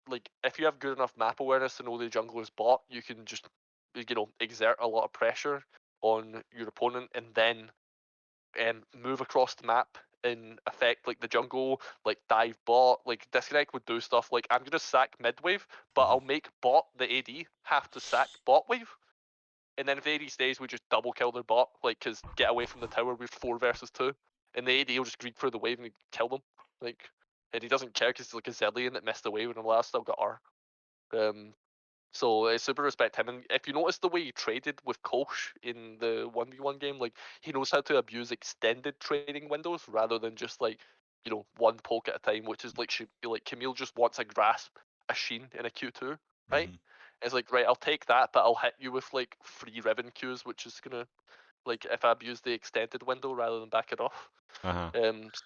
like if you have good enough map awareness to know the jungler's bot, you can just exert a lot of pressure on your opponent and then move across the map and affect like the jungle, like dive bot, like Disconnect would do stuff like I'm gonna sack mid wave, but Hmm. I'll make bot the AD have to sack bot wave. And then if the AD stays, we just double kill their bot, like because get away from the tower with 4 versus 2. And the AD will just greed through the wave and kill them. Like and he doesn't care because he's like a Zillion that missed the wave and I'm like, I still got R. Um so I super respect him. And if you notice the way he traded with Kolsch in the 1v1 game, like he knows how to abuse extended trading windows rather than just like, one poke at a time, which is like like Camille just wants a grasp, a sheen in a Q2, right? Hmm. It's like, right, I'll take that, but I'll hit you with like 3 Riven Qs, which is gonna like if I abuse the extended window rather than back it off. Uh-huh.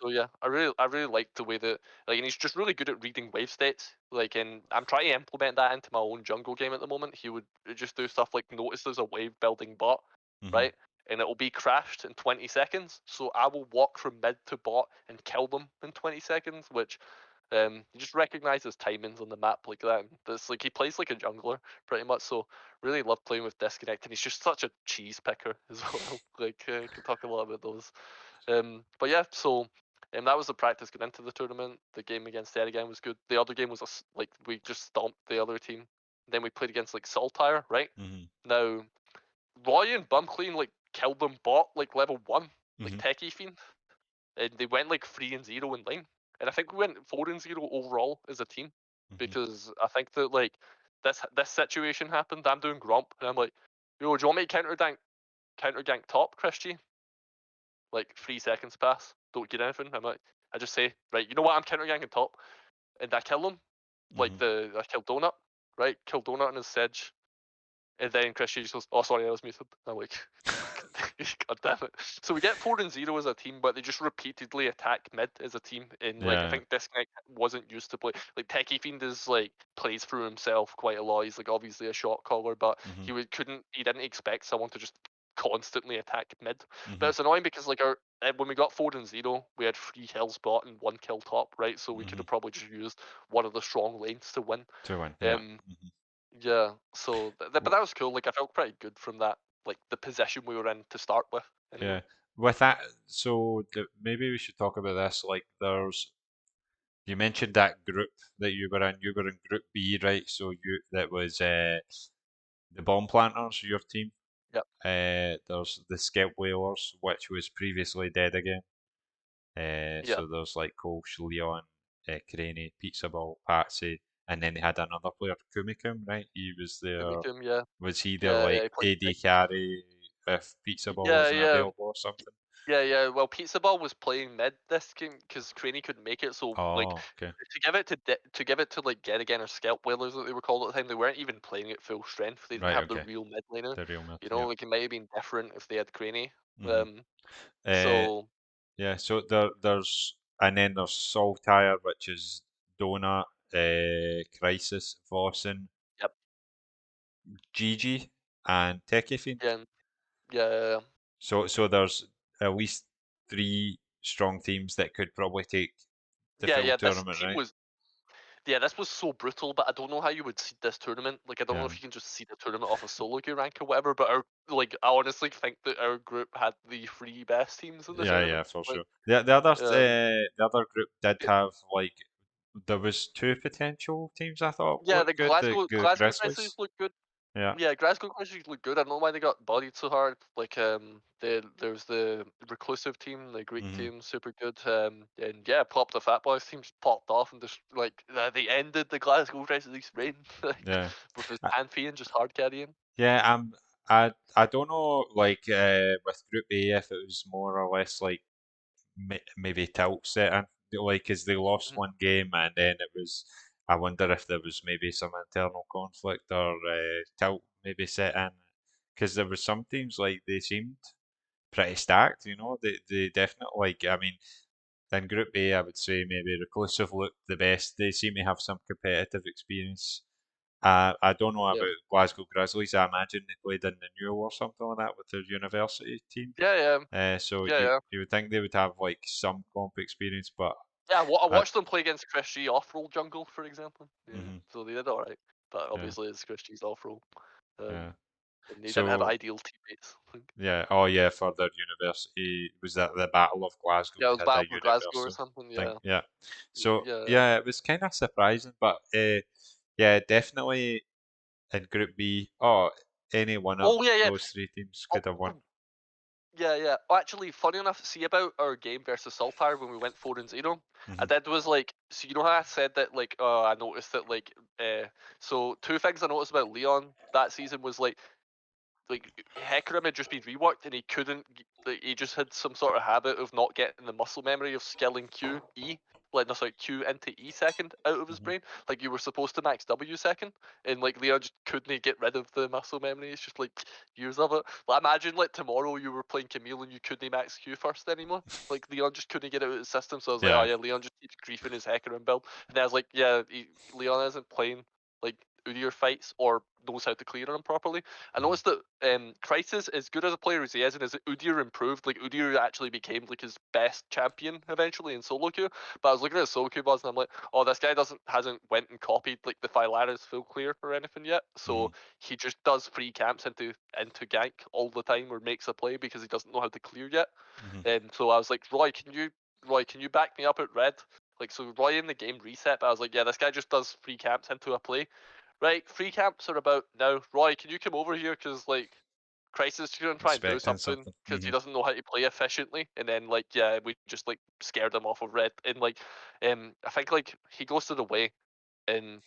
So yeah, I really like the way that like, and he's just really good at reading wave states. Like, and I'm trying to implement that into my own jungle game at the moment. He would just do stuff like notice there's a wave building bot, Hmm. right, and it will be crashed in 20 seconds. So I will walk from mid to bot and kill them in 20 seconds, which he just recognizes timings on the map like that. And it's like he plays like a jungler pretty much. So really love playing with Disconnect, and he's just such a cheese picker as well. Like, can talk a lot about those. But yeah, so that was the practice going into the tournament. The game against Erigan was good. The other game was like we just stomped the other team. Then we played against like Saltire, right? Hmm. Now Roy and Bumclean like killed them bot like level 1, like Hmm. Techie Fiend, and they went like 3-0 in lane. And I think we went 4-0 overall as a team Hmm. because I think that like this situation happened. I'm doing Grump and I'm like, yo, do you want me to counter gank top, Christy? Like 3 seconds pass, don't get anything. I just say, right, you know what? I'm counter ganking top, and I kill him. Hmm. I kill Donut, right? Kill Donut in his sedge, and then Chris just goes, "Oh, sorry, I was muted." I'm like, God damn it. So we get 4-0 as a team, but they just repeatedly attack mid as a team. And like I Yeah. think Disconnect wasn't used to play. Like Techie Fiend is like plays through himself quite a lot. He's like obviously a shot caller, but Mhm. he didn't expect someone to just constantly attack mid. But Mhm. it's annoying because like our when we got 4-0, we had 3 kills bot and 1 kill top, right? So we could Mhm. have probably just used one of the strong lanes to win. 2-1. Yeah. Um, Mhm. yeah. So, but W- that was cool. Like I felt pretty good from that, like the position we were in to start with. Anyway. Yeah. With that, so maybe we should talk about this. Like, you mentioned that group that you were in. You were in Group B, right? So that was the Bomb Planters, your team. Yep. There's the Scout Whalers, which was previously dead again. Yeah. So there's like Kolsch, Leon, Craney, Pizza Ball, Patsy, and then they had another player, Kumikum, right? He was their, Umikum, yeah. was he their Yeah. Yeah. like He played AD six. carry if Pizza Ball Yeah. wasn't Yeah. available or something? Yeah. Yeah. Well, Pizza Ball was playing mid this game because Craney couldn't make it. So like Oh, okay. to give it to like Gallagnar or Scalp Whalers that they were called at the time, they weren't even playing at full strength. They didn't Right, have the okay. real mid laner. The real mid, You know, yeah. like it might have been different if they had Craney. hmm Um. Uh, So yeah, so there's, and then there's Saltire, which is Donut, Crisis, Vossen, yep. Gigi, and Techie. Yeah. Yeah. So there's at least three strong teams that could probably take the Yeah. full Yeah. This tournament, team right? was Yeah, this was so brutal, but I don't know how you would seed this tournament. Like, I don't know Yeah, if you can just seed a tournament off a solo queue rank or whatever. But I honestly think that our group had the 3 best teams in the yeah, tournament. for Like, sure. The other group did it- have like there was two potential teams I thought yeah, looked the good. The, the Glasgow Grizzlies Grizzlies, look good. yeah. Yeah, Glasgow Grizzlies look good. I don't know why they got bodied so hard. Like, there's the reclusive team, the Greek hmm team, super good. And yeah, Pop the Fat Boys team just popped off and just like they ended the Glasgow Grizzlies reign like Yeah, with his uh, Pantheon just hard carrying. yeah. I don't know like with Group A if it was more or less like maybe tilt setting, like, because they lost one game and then it was. I wonder if there was maybe some internal conflict or tilt maybe set in, because there was some teams like they seemed pretty stacked. They definitely like. I mean, in Group A, I would say maybe Reclusive looked the best. They seem to have some competitive experience. I don't know Yeah. about Glasgow Grizzlies. I imagine they played in the New or something like that with their university team. Yeah, yeah, So yeah, you yeah. you would think they would have like some comp experience, but Yeah, I I, watched them play against Chris G off-roll jungle, for example. Yeah, mhm, so they did all right, but yeah, obviously it's Chris G's off-roll, yeah. and they didn't have So ideal teammates. yeah, oh yeah, for their university was that the Battle of Glasgow. Yeah, it They was had a Battle for Glasgow or university something. thing, Yeah, yeah. So yeah. yeah, it was kind of surprising, but yeah, definitely in Group B. Oh, any one of Oh yeah, yeah. those three teams Oh, could have won. yeah, yeah. Oh, actually, funny enough, see about our game versus Saltire when we went 4-0. I hmm did was like, so you know how I said that like, I noticed that like, so two things I noticed about Leon that season was like Hecarim had just been reworked and he couldn't. Like, he just had some sort of habit of not getting the muscle memory of skilling Q E, like no sorry Q into E second out of his hmm brain. Like you were supposed to max W second, and like Leon just couldn't get rid of the muscle memory. It's just like years of it. Like imagine like tomorrow you were playing Camille and you couldn't max Q first anymore. Like Leon just couldn't get it out of his system. So I was like, oh Yeah. yeah, Leon just keeps griefing his Hecarim build. And then I was like, yeah, Leon isn't playing like Udyr fights or knows how to clear them properly. I hmm noticed that Crisis, as good as a player as he is, and as Udyr improved, like Udyr actually became like his best champion eventually in solo queue. But I was looking at his solo queue buzz and I'm like, oh, this guy hasn't went and copied like the Phylaris full clear or anything yet. hmm So he just does free camps into gank all the time or makes a play because he doesn't know how to clear yet. hmm And so I was like, Roy, can you back me up at red? Like so Roy in the game reset, but I was like, yeah, this guy just does free camps into a play. Right, free camps are about now. Roy, can you come over here? Because like Crisis is gonna try and do Expecting something something. because he doesn't know how to play efficiently, and then like yeah, we just like scared him off of red, and like I think like he goes to the way, and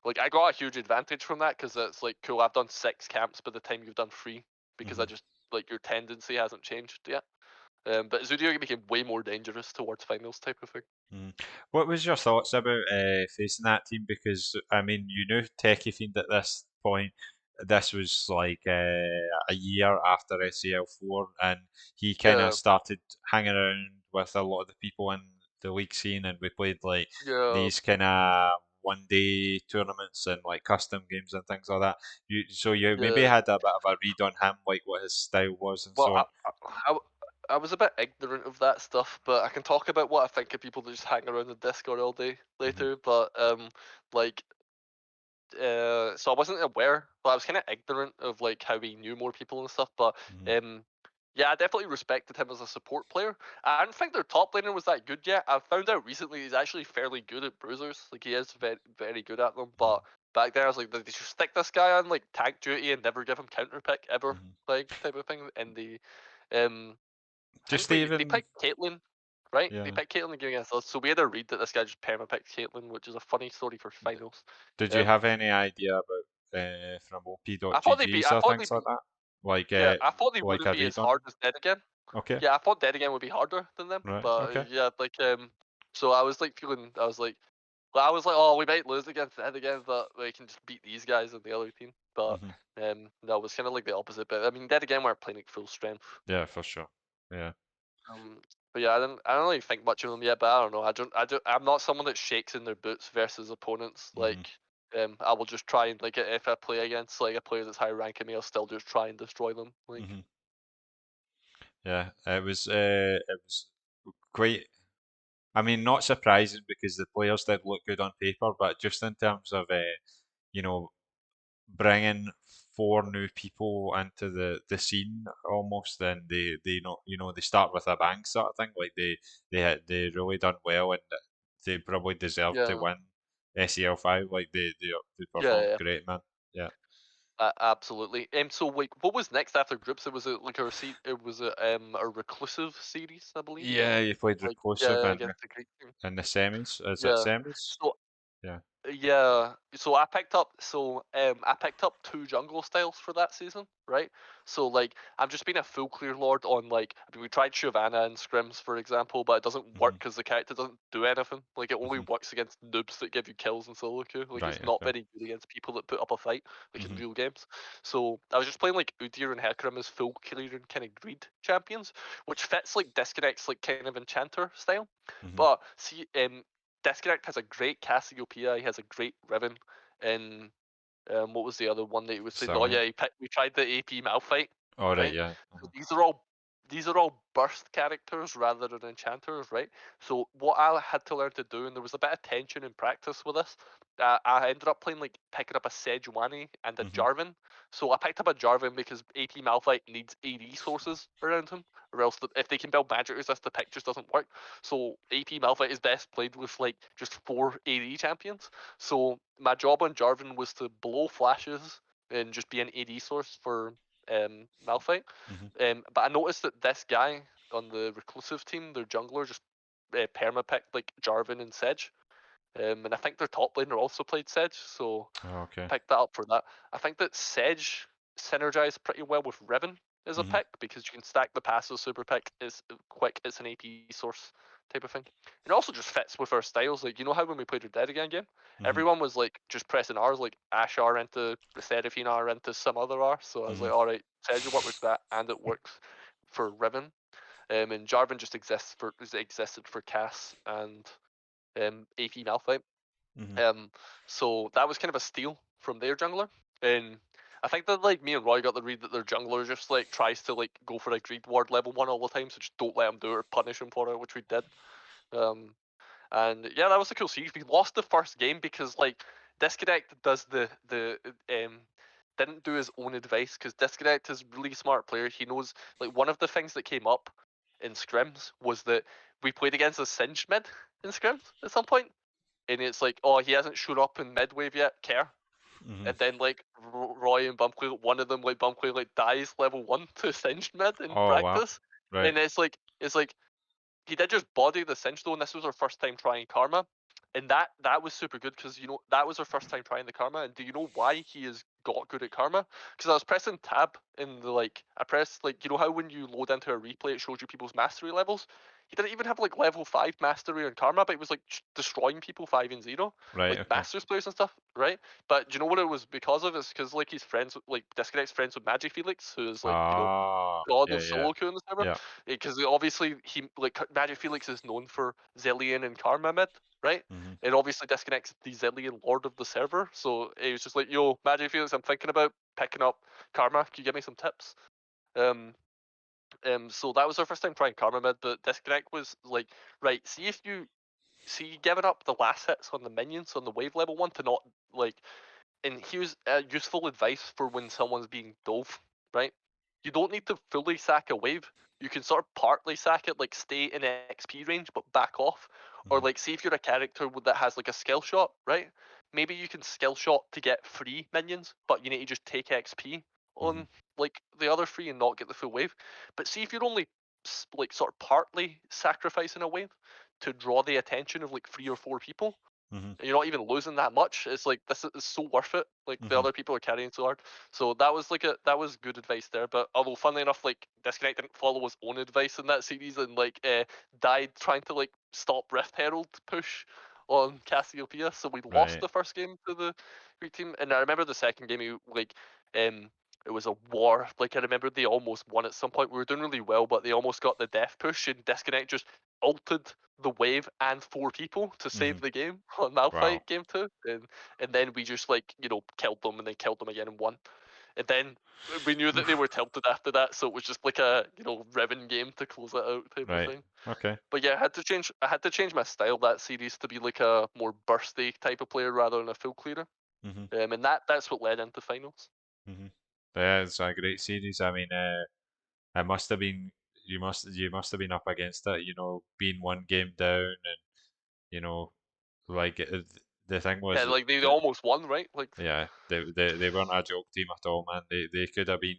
like I got a huge advantage from that because it's like cool. I've done 6 camps by the time you've done 3 because I hmm just like your tendency hasn't changed yet. But Zudio became way more dangerous towards finals type of thing. hmm What was your thoughts about facing that team? Because I mean, you knew Techie Fiend at this point. this was like a year after SEL4, and he kind of Yeah, started hanging around with a lot of the people in the league scene, and we played like yeah, these kind of one-day tournaments and like custom games and things like that. So you maybe yeah. had a bit of a read on him, like what his style was and Well, so on. I was a bit ignorant of that stuff, but I can talk about what I think of people that just hang around the Discord all day Hmm. later. But like so I wasn't aware, but I was kind of ignorant of like how he knew more people and stuff. But Hmm. um, yeah, I definitely respected him as a support player. I didn't think their top laner was that good yet. I found out recently he's actually fairly good at bruisers. Like he is very good at them. But back then I was like, they should stick this guy on like tank duty and never give him counter pick ever, Hmm. like type of thing. And um, I think Just they even, picked Caitlyn. Right, they yeah. picked Caitlyn against us, so we had a read that this guy just perma picked Caitlyn, which is a funny story for finals. Did you Um, have any idea about from I thought they'd OP.GGs or things like that? yeah, I thought they Like wouldn't a be as read on hard them? as Dead Again. Okay, Yeah, I thought Dead Again would be harder than them, right, but okay. yeah, like so I was like feeling, I was like, oh, we might lose against Dead Again, but we can just beat these guys in the other team. But Hmm. no, it was kind of like the opposite. But I mean, Dead Again weren't playing at full strength. Yeah, for sure. Yeah. But yeah, I don't really think much of them yet. But I don't know. I'm not someone that shakes in their boots versus opponents. Hmm. Like, I will just try and like if I play against like a player that's higher rank than me, I'll still just try and destroy them. Like, Hmm. Yeah, it was quite. I mean, not surprising because the players did look good on paper, but just in terms of you know, bringing four new people into the scene almost, and they know they start with a bang sort of thing. Like they really done well, and they probably deserved to yeah, win SEL5. Like they yeah, performed yeah. great, man. Yeah. Absolutely. So like, what was next after groups? It was a reclusive series, I believe. Yeah, you played Like, reclusive yeah, and against the Greek team. in the semis. Is it Yeah. semis? So Yeah. yeah, I picked up two jungle styles for that season, right? So like I'm just being a full clear lord on like I mean, we tried Shyvana and Scrims for example, but it doesn't work Hmm. because the character doesn't do anything. Like it only Hmm. works against noobs that give you kills in solo queue. Like it's Right. not Okay. very good against people that put up a fight, like in Hmm. real games. So I was just playing like Udyr and Hecarim as full clear and kind of greed champions, which fits like Disconnect's like kind of enchanter style. Hmm. But see, Disconnect has a great Cassiopeia, he has a great Riven, and what was the other one that he was saying? Oh Stallion. yeah, we tried the AP Malphite, All right. right? Yeah. So these are all burst characters rather than enchanters, right? So what I had to learn to do, and there was a bit of tension in practice with this. I ended up picking up a Sejuani and a Hmm. Jarvan. So I picked up a Jarvan because AP Malphite needs AD sources around him, or else if they can build magic resist, the pick just doesn't work. So AP Malphite is best played with like just 4 AD champions. So my job on Jarvan was to blow flashes and just be an AD source for Malphite. Hmm. But I noticed that this guy on the reclusive team, their jungler, just perma picked like Jarvan and Sedge. And I think their top laner also played Sedge, so Oh, okay. picked that up for that. I think that Sedge synergized pretty well with Riven as a Hmm. pick because you can stack the passive super pick is quick. It's an AP source type of thing. It also just fits with our styles. Like you know how when we played our Dead Again game, Hmm. everyone was like just pressing R's like Ash R into Seraphine R into some other R. So I was Hmm. like, all right, Sedge will work with that, and it works for Riven. And Jarvan just existed for Cass and AP Malphite. Hmm. Um, so that was kind of a steal from their jungler. And I think that like me and Roy got the read that their jungler just like tries to like go for a greed ward level one all the time, so just don't let him do it or punish him for it, which we did. Um, and yeah, that was a cool series. We lost the first game because like Disconnect does the didn't do his own advice because Disconnect is a really smart player. He knows like one of the things that came up in scrims was that we played against a singed mid in scrims at some point, and it's like, oh, he hasn't shown up in mid wave yet, care. Hmm. And then like Roy and Bumquay, one of them like Bumquay like dies level one to singed mid in Oh, wow. practice, Right. and it's like he did just body the cinch though, and this was our first time trying Karma. and that was super good because that was our first time trying the karma. And do you know why he has got good at karma? Because I was pressing tab in the I pressed how when you load into a replay it shows you people's mastery levels. He didn't even have level 5 mastery on karma, but he was destroying people 5-0, Right. like Okay. masters players and stuff, right? But do you know what it was because of? It's because he's friends with Disconnect's friends with Magic Felix, who's Ah. god Yeah. of Yeah. solo queue in the server. Yeah. Because obviously Magic Felix is known for Zillion and Karma mid, right? Mhm. And obviously disconnects the Zillion lord of the server. So it was just like, yo, Magic Felix, I'm thinking about picking up Karma. Can you give me some tips? Um, so that was our first time trying Karma mid, but disconnect was like, right, see giving up the last hits on the minions on the wave level one to not like and here's useful advice for when someone's being dove, right? You don't need to fully sack a wave. You can sort of partly sack it, like stay in XP range but back off. Or Mhm. like see if you're a character that has a skill shot, right? Maybe you can skill shot to get free minions, but you need to just take XP Mhm. on the other free and not get the full wave. But see if you're only sort of partly sacrificing a wave to draw the attention of 3 or 4 people, Mhm. you're not even losing that much. It's like this is so worth it. Like the Mhm. other people are carrying so hard. So that was good advice there. But although funnily enough, Disconnect didn't follow his own advice in that series and died trying to stop Rift Herald push on Cassiopeia. So we lost Right. the first game to the Greek team. And I remember the second game um it was a war. I remember they almost won at some point. We were doing really well, but they almost got the death push and Disconnect just ulted the wave and 4 people to save Mhm. the game on Wow. Malphite game 2, and then we just killed them and then killed them again and won. And then we knew that they Oof. were tilted after that, so it was just like a Riven game to close it out type of Right. thing. Okay. But yeah, I had to change my style that series to be like a more bursty type of player rather than a full clearer. Mhm. And that's what led into finals. Mhm. Yeah, it's a great series. I mean, it must have been you must have been up against it. Being one game down, and you know, the thing Yeah, was they that almost won, right? yeah, they weren't a joke team at all, man. They could have been,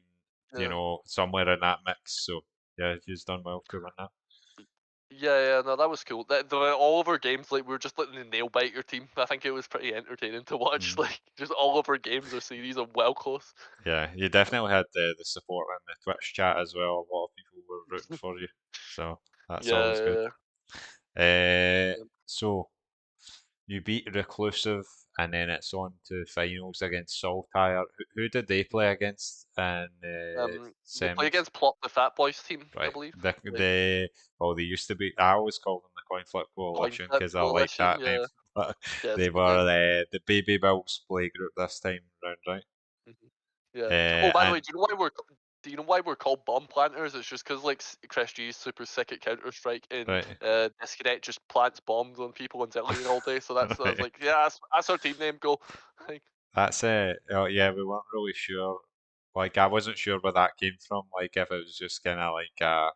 Yeah. somewhere in that mix. So yeah, he's done well to win that. Yeah, no, that was cool. All of our games, we were just letting the nail bite your team. I think it was pretty entertaining to watch. Mhm. Just all of our games or series are well close. Yeah, you definitely had the support in the Twitch chat as well. A lot of people were rooting for you, so that's always good. Yeah, Uh, yeah. so you beat Reclusive, and then it's on to finals against Saltire. Who did they play against in They play semis? against Plot the Fat Boys team, I Right, believe. Like they used to be. I always called them the Coin Flip Coin Coalition Flip because I like Coalition. that name. Yeah, But yes, they they do. were the Baby Bills play group this time round, right? Mhm. Yeah. Oh, by the way, And do you know why we're called bomb planters? It's just because Chris G is super sick at Counter Strike, and right, Disconnect just plants bombs on people and Zillion all day. So I was right. like, yeah, that's our team name. Go. Like, That's yeah, we weren't really sure. Like, I wasn't sure where that came from. Like, if it was just kind of like,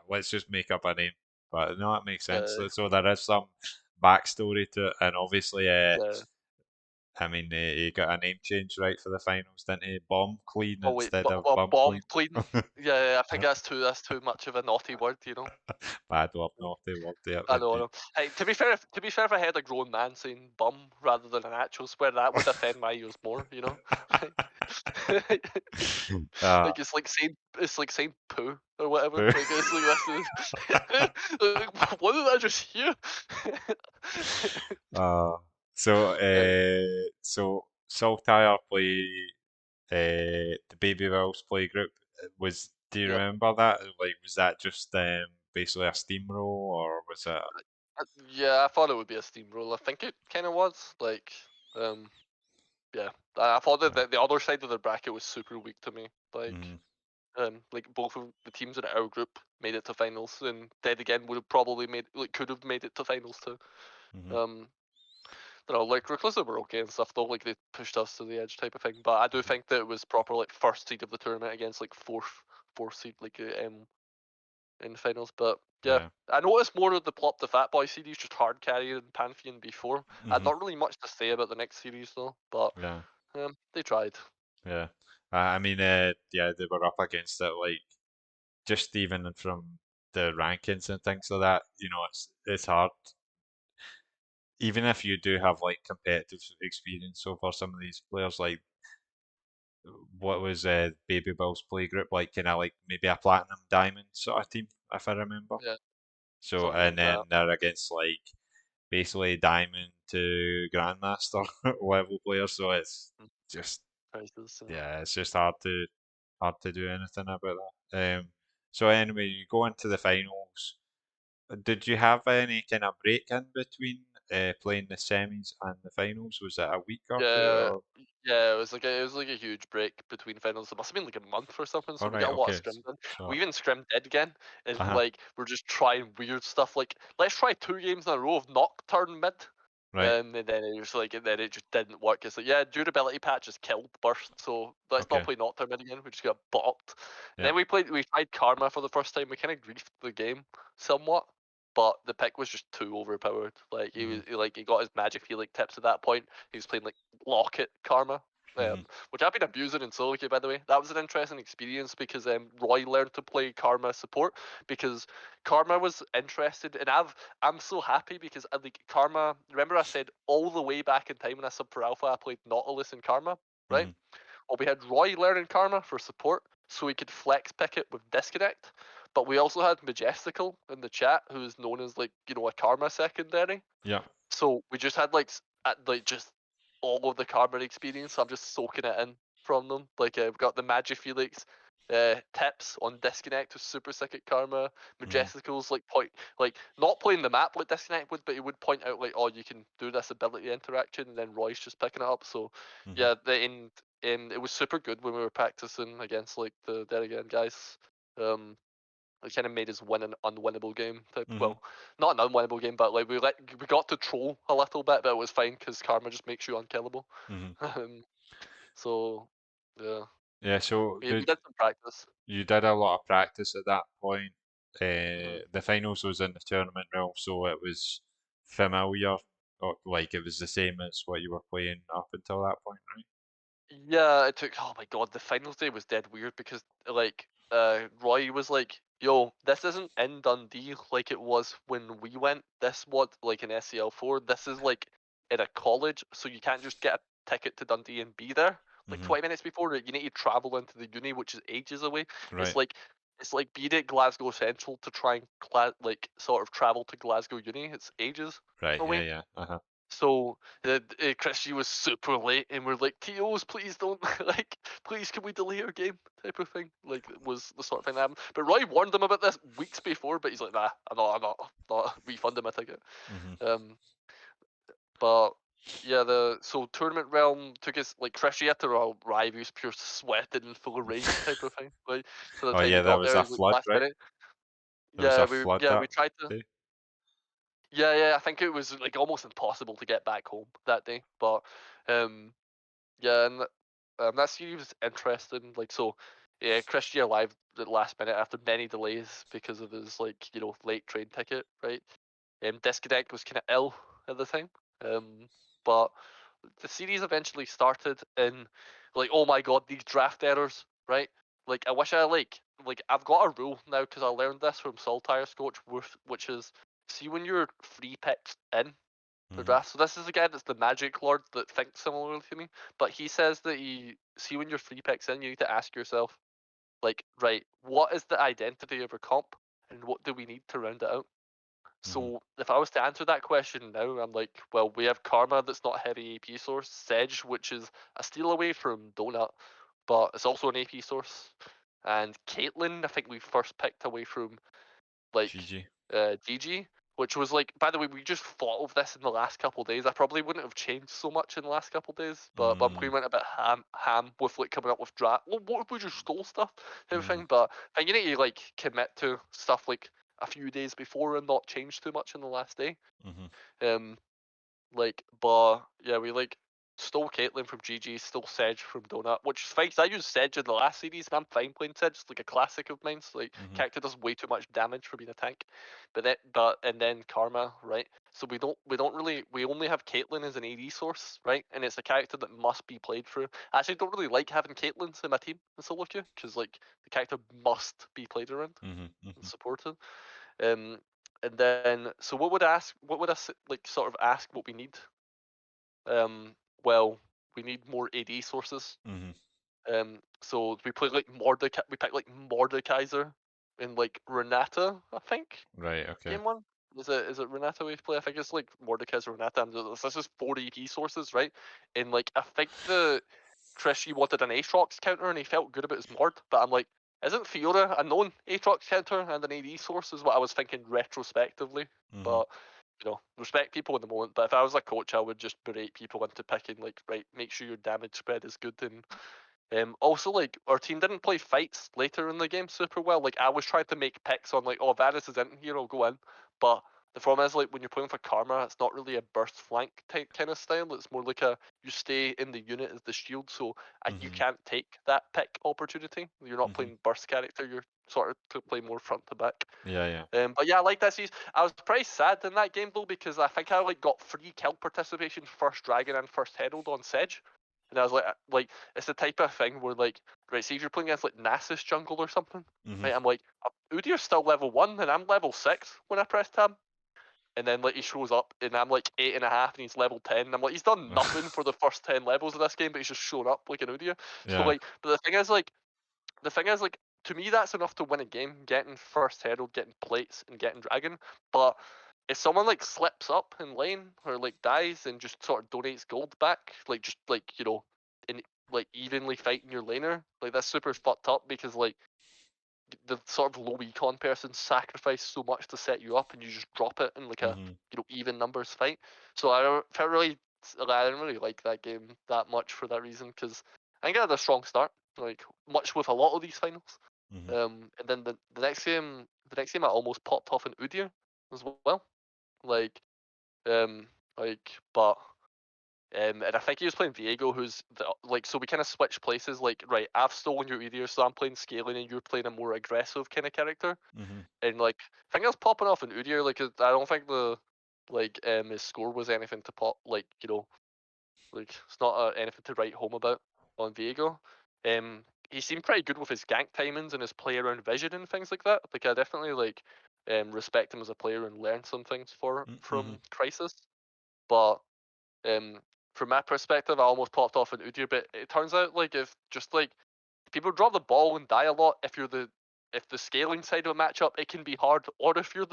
let's just make up a name. But no, it makes sense. uh, So there is some backstory to it, and obviously, yeah. I mean, he got a name change right for the finals, didn't he? Bomb Clean Oh wait, instead of Bum bomb Clean. clean. Yeah, I think that's too much of a naughty word. Bad word, naughty word there, I know, I indeed. know. Hey, to be fair, if I had a grown man saying bum rather than an actual swear, that would offend my ears more. Ah, It's like saying poo or whatever. boo. Like it's like this is like, what did I just hear? Uh, so Saltire play the Baby Wells play group. Do you Yep. remember that? Like, was that just basically a steamroll, or was it? Yeah, I thought it would be a steamroll. I think it kind of was. Um, yeah. I thought that Yeah. the other side of the bracket was super weak to me. Mm-hmm. Both of the teams in our group made it to finals, and Dead Again would have probably could have made it to finals too. Mm-hmm. Um, Reclusive were okay and stuff though, they pushed us to the edge type of thing. But I do Mm-hmm. think that it was proper first seed of the tournament against fourth seed in the finals. But yeah, Yeah. I noticed more of the Plop the Fat Boy series just hard carrying Pantheon before. I had Mm-hmm. not really much to say about the next series though, but Yeah. they tried. Yeah. I mean, yeah, they were up against it. Like, just even from the rankings and things like that, it's hard. even if you do have like competitive experience over some of these players, like what was Baby Bill's playgroup like? Kind of like maybe a platinum diamond sort of team, if I remember. Yeah, So something and like that. then they're against like basically diamond to grandmaster level players. So it's Mm, just Prices. yeah, it's just hard to do anything about that. So anyway, you go into the finals. Did you have any kind of break in between playing the semis and the finals? Was it a week or two Yeah, or? yeah, it was like a huge break between finals. It must have been like a month or something. So All we right, got a lot of okay, scrims in. so We even scrimmed dead again, and uh-huh, like we're just trying weird stuff. Like let's try 2 games in a row of Nocturne mid. right, And then it was like, and then it just didn't work. It's like, yeah, durability patch just killed Burst, so let's not okay, play Nocturne mid again. We just got bopped. And yeah, then we tried Karma for the first time. We kind of griefed the game somewhat, but the pick was just too overpowered. Like mhm, he got his magic healing tips at that point. He was playing like Locket Karma. mhm, Which I've been abusing in solo queue, by the way. That was an interesting experience because Roy learned to play Karma support because Karma was interested, and I'm so happy because like Karma. Remember, I said all the way back in time when I subbed for Alpha, I played Nautilus and Karma, right? mhm, Well, we had Roy learning Karma for support, so we could flex pick it with Disconnect. But we also had Majestical in the chat, who is known as like a Karma secondary. yeah, So we just had like just all of the Karma experience. So I'm just soaking it in from them. Like we've got the Magic Felix tips on Disconnect with super sick at Karma. mhm, Majesticals like not playing the map like Disconnect would, but he would point out like, oh, you can do this ability interaction, and then Roy's just picking it up. So mhm, yeah, and it was super good when we were practicing against like the there again guys. Um, it kind of made us win an unwinnable game. mhm, Well, not an unwinnable game, but like we got to troll a little bit, but it was fine because karma just makes you unkillable. mhm. um, so yeah, Yeah, so we did some practice. you did a lot of practice at that point. Mhm. The finals was in the tournament realm, so it was familiar, or like it was the same as what you were playing up until that point, right? Yeah, it took. Oh my god, the finals day was dead weird because like Roy was like, "Yo, this isn't in Dundee like it was when we went. This was like an SCL4. This is like in a college, so you can't just get a ticket to Dundee and be there like Mhm. 20 minutes before. You need to travel into the uni, which is ages away. It's Right. like it's like being at Glasgow Central to try and like sort of travel to Glasgow Uni. It's ages Right. Yeah. away. Yeah. Uh-huh. So Christy was super late, and we're like, "TOs, please don't like, please can we delay our game?" type of thing. Like it was the sort of thing that happened. But Roy warned him about this weeks before, but he's like, "Nah, I'm not refunding my ticket." Mhm. Um, but yeah, the so tournament realm took us like Christy had to arrive. He was pure sweating and full of rage type of thing. Like by the Oh time he yeah, there got was there, a he was like flood, last right? minute. There was Yeah, a we flood yeah that we tried to. day. Yeah, I think it was like almost impossible to get back home that day. But um, yeah, and that series was interesting. Like, so, yeah, Christian arrived at the last minute after many delays because of his late train ticket, right? Disconnect was kind of ill at the time, but the series eventually started in like, oh my god, these draft errors, right? Like, I wish I I've got a rule now because I learned this from Saltire Scotch, which is see when you're free picked in the Mhm. draft. So this is a guy that's the Magic Lord that thinks similarly to me, but he says that you see when your free picks in, you need to ask yourself, like, right, what is the identity of our comp, and what do we need to round it out? Mhm. So if I was to answer that question now, I'm like, well, we have Karma that's not heavy AP source, Sedge, which is a steal away from Donut, but it's also an AP source, and Caitlyn, I think we first picked away from like GG. GG, which was like, by the way, we just thought of this in the last couple of days. I probably wouldn't have changed so much in the last couple of days, but I'm Mm. going went a bit ham with like coming up with draft. Well, what if we just stole stuff, Mhm. everything? But I think you need to like commit to stuff like a few days before and not change too much in the last day. Mhm. Um, but yeah, we stole Caitlyn from GG, stole Sedge from Donut, which is fine 'cause I used Sedge in the last series and I'm fine playing Sedge. It's like a classic of mine. So like Mhm. character does way too much damage for being a tank. And then Karma, right? So we only have Caitlyn as an AD source, right? And it's a character that must be played through. I actually don't really like having Caitlyn's in my team in solo queue because like the character must be played around Mhm. and Mhm. supported. Um, And then, so what would I ask? What would I like sort of ask? What we need? Well, we need more AD sources. Mhm. So we play like Mordecai. We pick like Mordekaiser and like Renata, I think. Right. Okay. Game one. Is it Renata we play? I think it's like Mordekaiser Renata. And this is 4 AD sources, right? And like I think the Krishy wanted an Aatrox counter and he felt good about his Mord, but I'm like, isn't Fiora a known Aatrox counter and an AD source? Is what I was thinking retrospectively. Mhm. But respect people in the moment. But if I was a coach, I would just berate people into picking like, right, make sure your damage spread is good. And also, like, our team didn't play fights later in the game super well. Like, I was trying to make picks on, like, oh, Varus is in here, I'll go in. But the problem is, like, when you're playing for Karma, it's not really a burst flank type kind of style. It's more like you stay in the unit as the shield, so you Mhm. can't take that pick opportunity. You're not Mhm. playing burst character, you're sort of to play more front to back. Yeah. Yeah. But yeah, I like that series. I was pretty sad in that game though because I think I like got free kill participation first dragon and first herald on Sedge, and I was like it's the type of thing where like right, see if you're playing against like Nasus jungle or something, Mhm. right? I'm like Udyr's still level 1 and I'm level 6 when I press tab, and then like he shows up and I'm like 8.5 and he's level 10, and I'm like he's done nothing for the first 10 levels of this game, but he's just shown up like an Udyr. So Yeah. like, but the thing is, to me, that's enough to win a game. Getting first herald, getting plates, and getting dragon. But if someone like slips up in lane or like dies and just sort of donates gold back, like just like in like evenly fighting your laner, like that's super fucked up because like the sort of low econ person sacrificed so much to set you up, and you just drop it in like a Mhm. even numbers fight. So I felt really, I didn't really like that game that much for that reason because I think I had a strong start, like much with a lot of these finals. Mhm. And then the next game I almost popped off an Udyr as well, like um, but and I think he was playing Viego, who's like, so we kind of switched places. Like, right, I've stolen your area, so I'm playing scaling, and you're playing a more aggressive kind of character. Mhm. And like, I think I was popping off in Udyr. Like, I don't think his score was anything to pop. Like, like it's not anything to write home about on Viego. He seemed pretty good with his gank timings and his play around vision and things like that. Like, I definitely respect him as a player and learn some things from Mhm. Crisis. But um, from my perspective, I almost popped off an Udyr, but it turns out like if just like people drop the ball and die a lot, if the scaling side of a matchup, it can be hard. Or if you're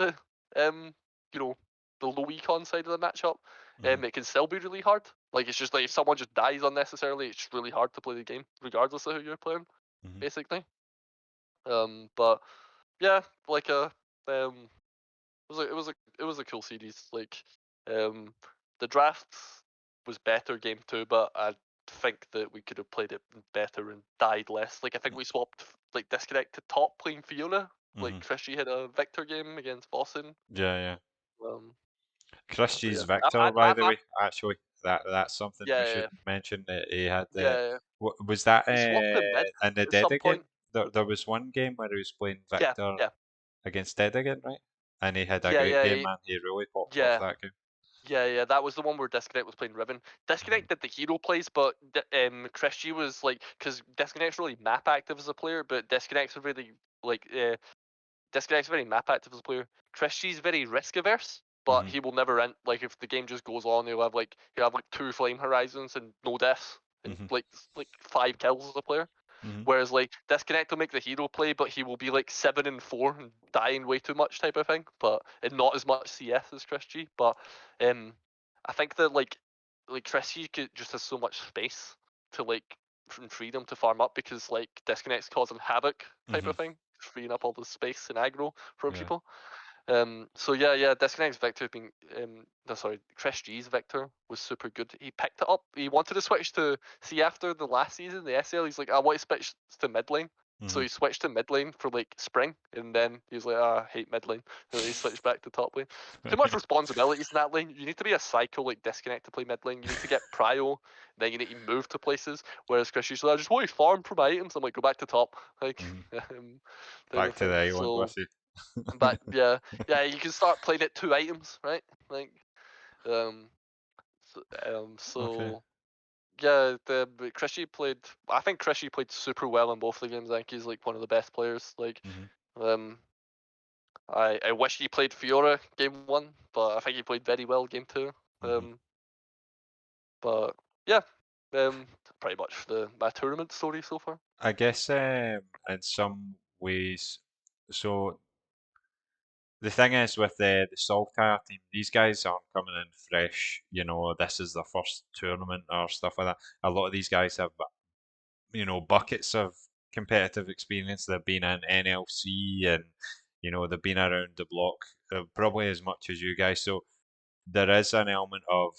um you know the low econ side of the matchup, Mhm. it can still be really hard. Like it's just like if someone just dies unnecessarily, it's just really hard to play the game, regardless of who you're playing, Mhm. basically. But yeah, like it was a cool series. Like, um, the draft was better game two, but I think that we could have played it better and died less. Like I think we swapped like disconnect to top playing Fiona. Like Mhm. Krishy had a Victor game against Boston. Yeah. Yeah. Um, so Christie's yeah, Victor, by the way, actually, that's something we yeah, should mention. That he had the. yeah. Was that He swapped to mid in the at some Dead point. There was one game where he was playing Yeah, Victor yeah, against Dead right? And he had a yeah, great yeah, game, man. He really popped off yeah. that game. Yeah, that was the one where Disconnect was playing Riven. Mhm. Disconnect did the hero plays, but Christy was like, because Disconnect's really map active as a player, but Disconnect's really like Disconnect's very map active as a player. Christy's very risk averse, but Mhm. he will never end. Like if the game just goes on, he'll have like 2 flame horizons and no deaths and Mhm. like 5 kills as a player. Mhm. Whereas like Disconnect will make the hero play, but he will be like 7-4 and dying way too much type of thing. But and not as much CS as Chris G. But um, I think that like Chris G just has so much space to like freedom to farm up because like Disconnect's causing havoc type Mhm. of thing, freeing up all the space and aggro from Yeah. people. So yeah, Disconnect's Victor being no sorry, Chris G's Victor was super good. He picked it up. He wanted to switch to see after the last season, the SL. He's like, I want to switch to mid lane. So Mhm. he switched to mid lane for like spring, and then he was like, I hate mid lane, and then he switched back to top lane. Too much responsibilities in that lane. You need to be a psycho like Disconnect to play mid lane. You need to get prio, then you need to move to places. Whereas Chris G's like, I just want to farm for my items. I'm like, go back to top, like Mhm. type Back of to the thing. island So with you. but yeah, you can start playing it 2 items, right? Like, um, Okay. so yeah, but Krishy played. I think Krishy played super well in both the games. I think he's like one of the best players. Like, Mhm. um, I wish he played Fiora game one, but I think he played very well game two. Hmm. Um, but yeah, um, pretty much my tournament story so far. I guess in some ways, so the thing is with the Saltire team, these guys aren't coming in fresh. This is their first tournament or stuff like that. A lot of these guys have, buckets of competitive experience. They've been in NLC and, they've been around the block probably as much as you guys. So there is an element of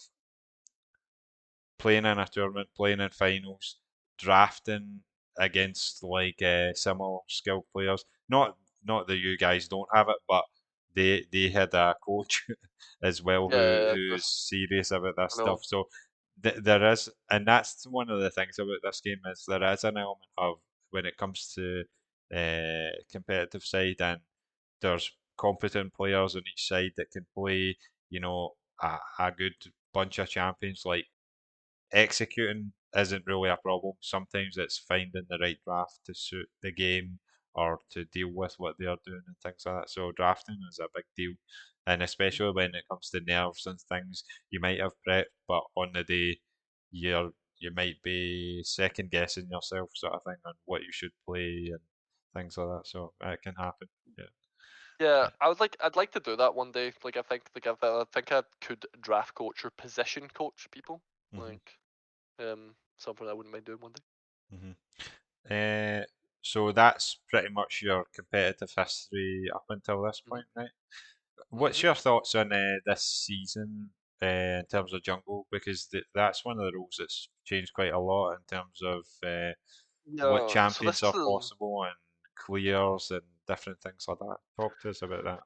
playing in a tournament, playing in finals, drafting against like similar skilled players. Not that you guys don't have it, but they had a coach as well Yeah, who's serious about this I stuff. know. So there is, and that's one of the things about this game is there is an element of when it comes to competitive side, and there's competent players on each side that can play, a good bunch of champions. Like executing isn't really a problem. Sometimes it's finding the right draft to suit the game or to deal with what they're doing and things like that. So drafting is a big deal, and especially when it comes to nerves and things, you might have prepped, but on the day you might be second guessing yourself, sort of thing, on what you should play and things like that. So it can happen. Yeah. Yeah, I'd like to do that one day. Like I think I could draft coach or position coach people. Hmm. Like something I wouldn't mind doing one day. Hmm. So that's pretty much your competitive history up until this Hmm. point, right? What's Hmm. your thoughts on this season in terms of jungle? Because that's one of the rules that's changed quite a lot in terms of what Yeah, so this champions is are possible and clears and different things like that. Talk to us about that.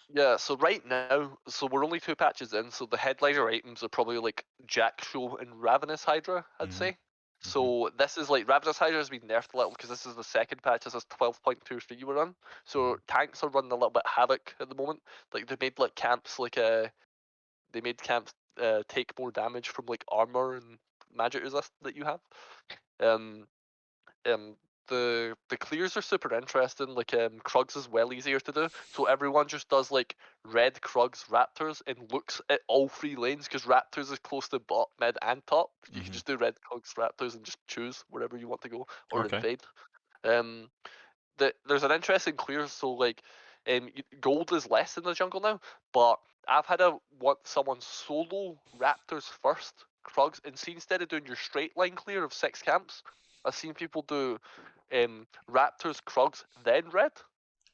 yeah, so right now, so we're only two patches in, so the headliner items are probably like Jack Show and Ravenous Hydra, I'd Hmm. say. Hmm. So this is like Ravenous Hydra has been nerfed a little because this is the second patch. This is 12.23 we're on. So Hmm. tanks are running a little bit havoc at the moment. Like they made like camps like they made camps take more damage from like armor and magic resist that you have. Um, um the clears are super interesting. Like Krugs is well easier to do, so everyone just does like red Krugs Raptors and looks at all three lanes because Raptors is close to bot, mid, and top. You can Hmm. just do red Krugs Raptors and just choose wherever you want to go or Okay. invade. Um, there's an interesting clear. So like, gold is less in the jungle now, but I've had someone solo Raptors first Krugs, and see instead of doing your straight line clear of 6 camps, I've seen people do Raptors Krugs then red,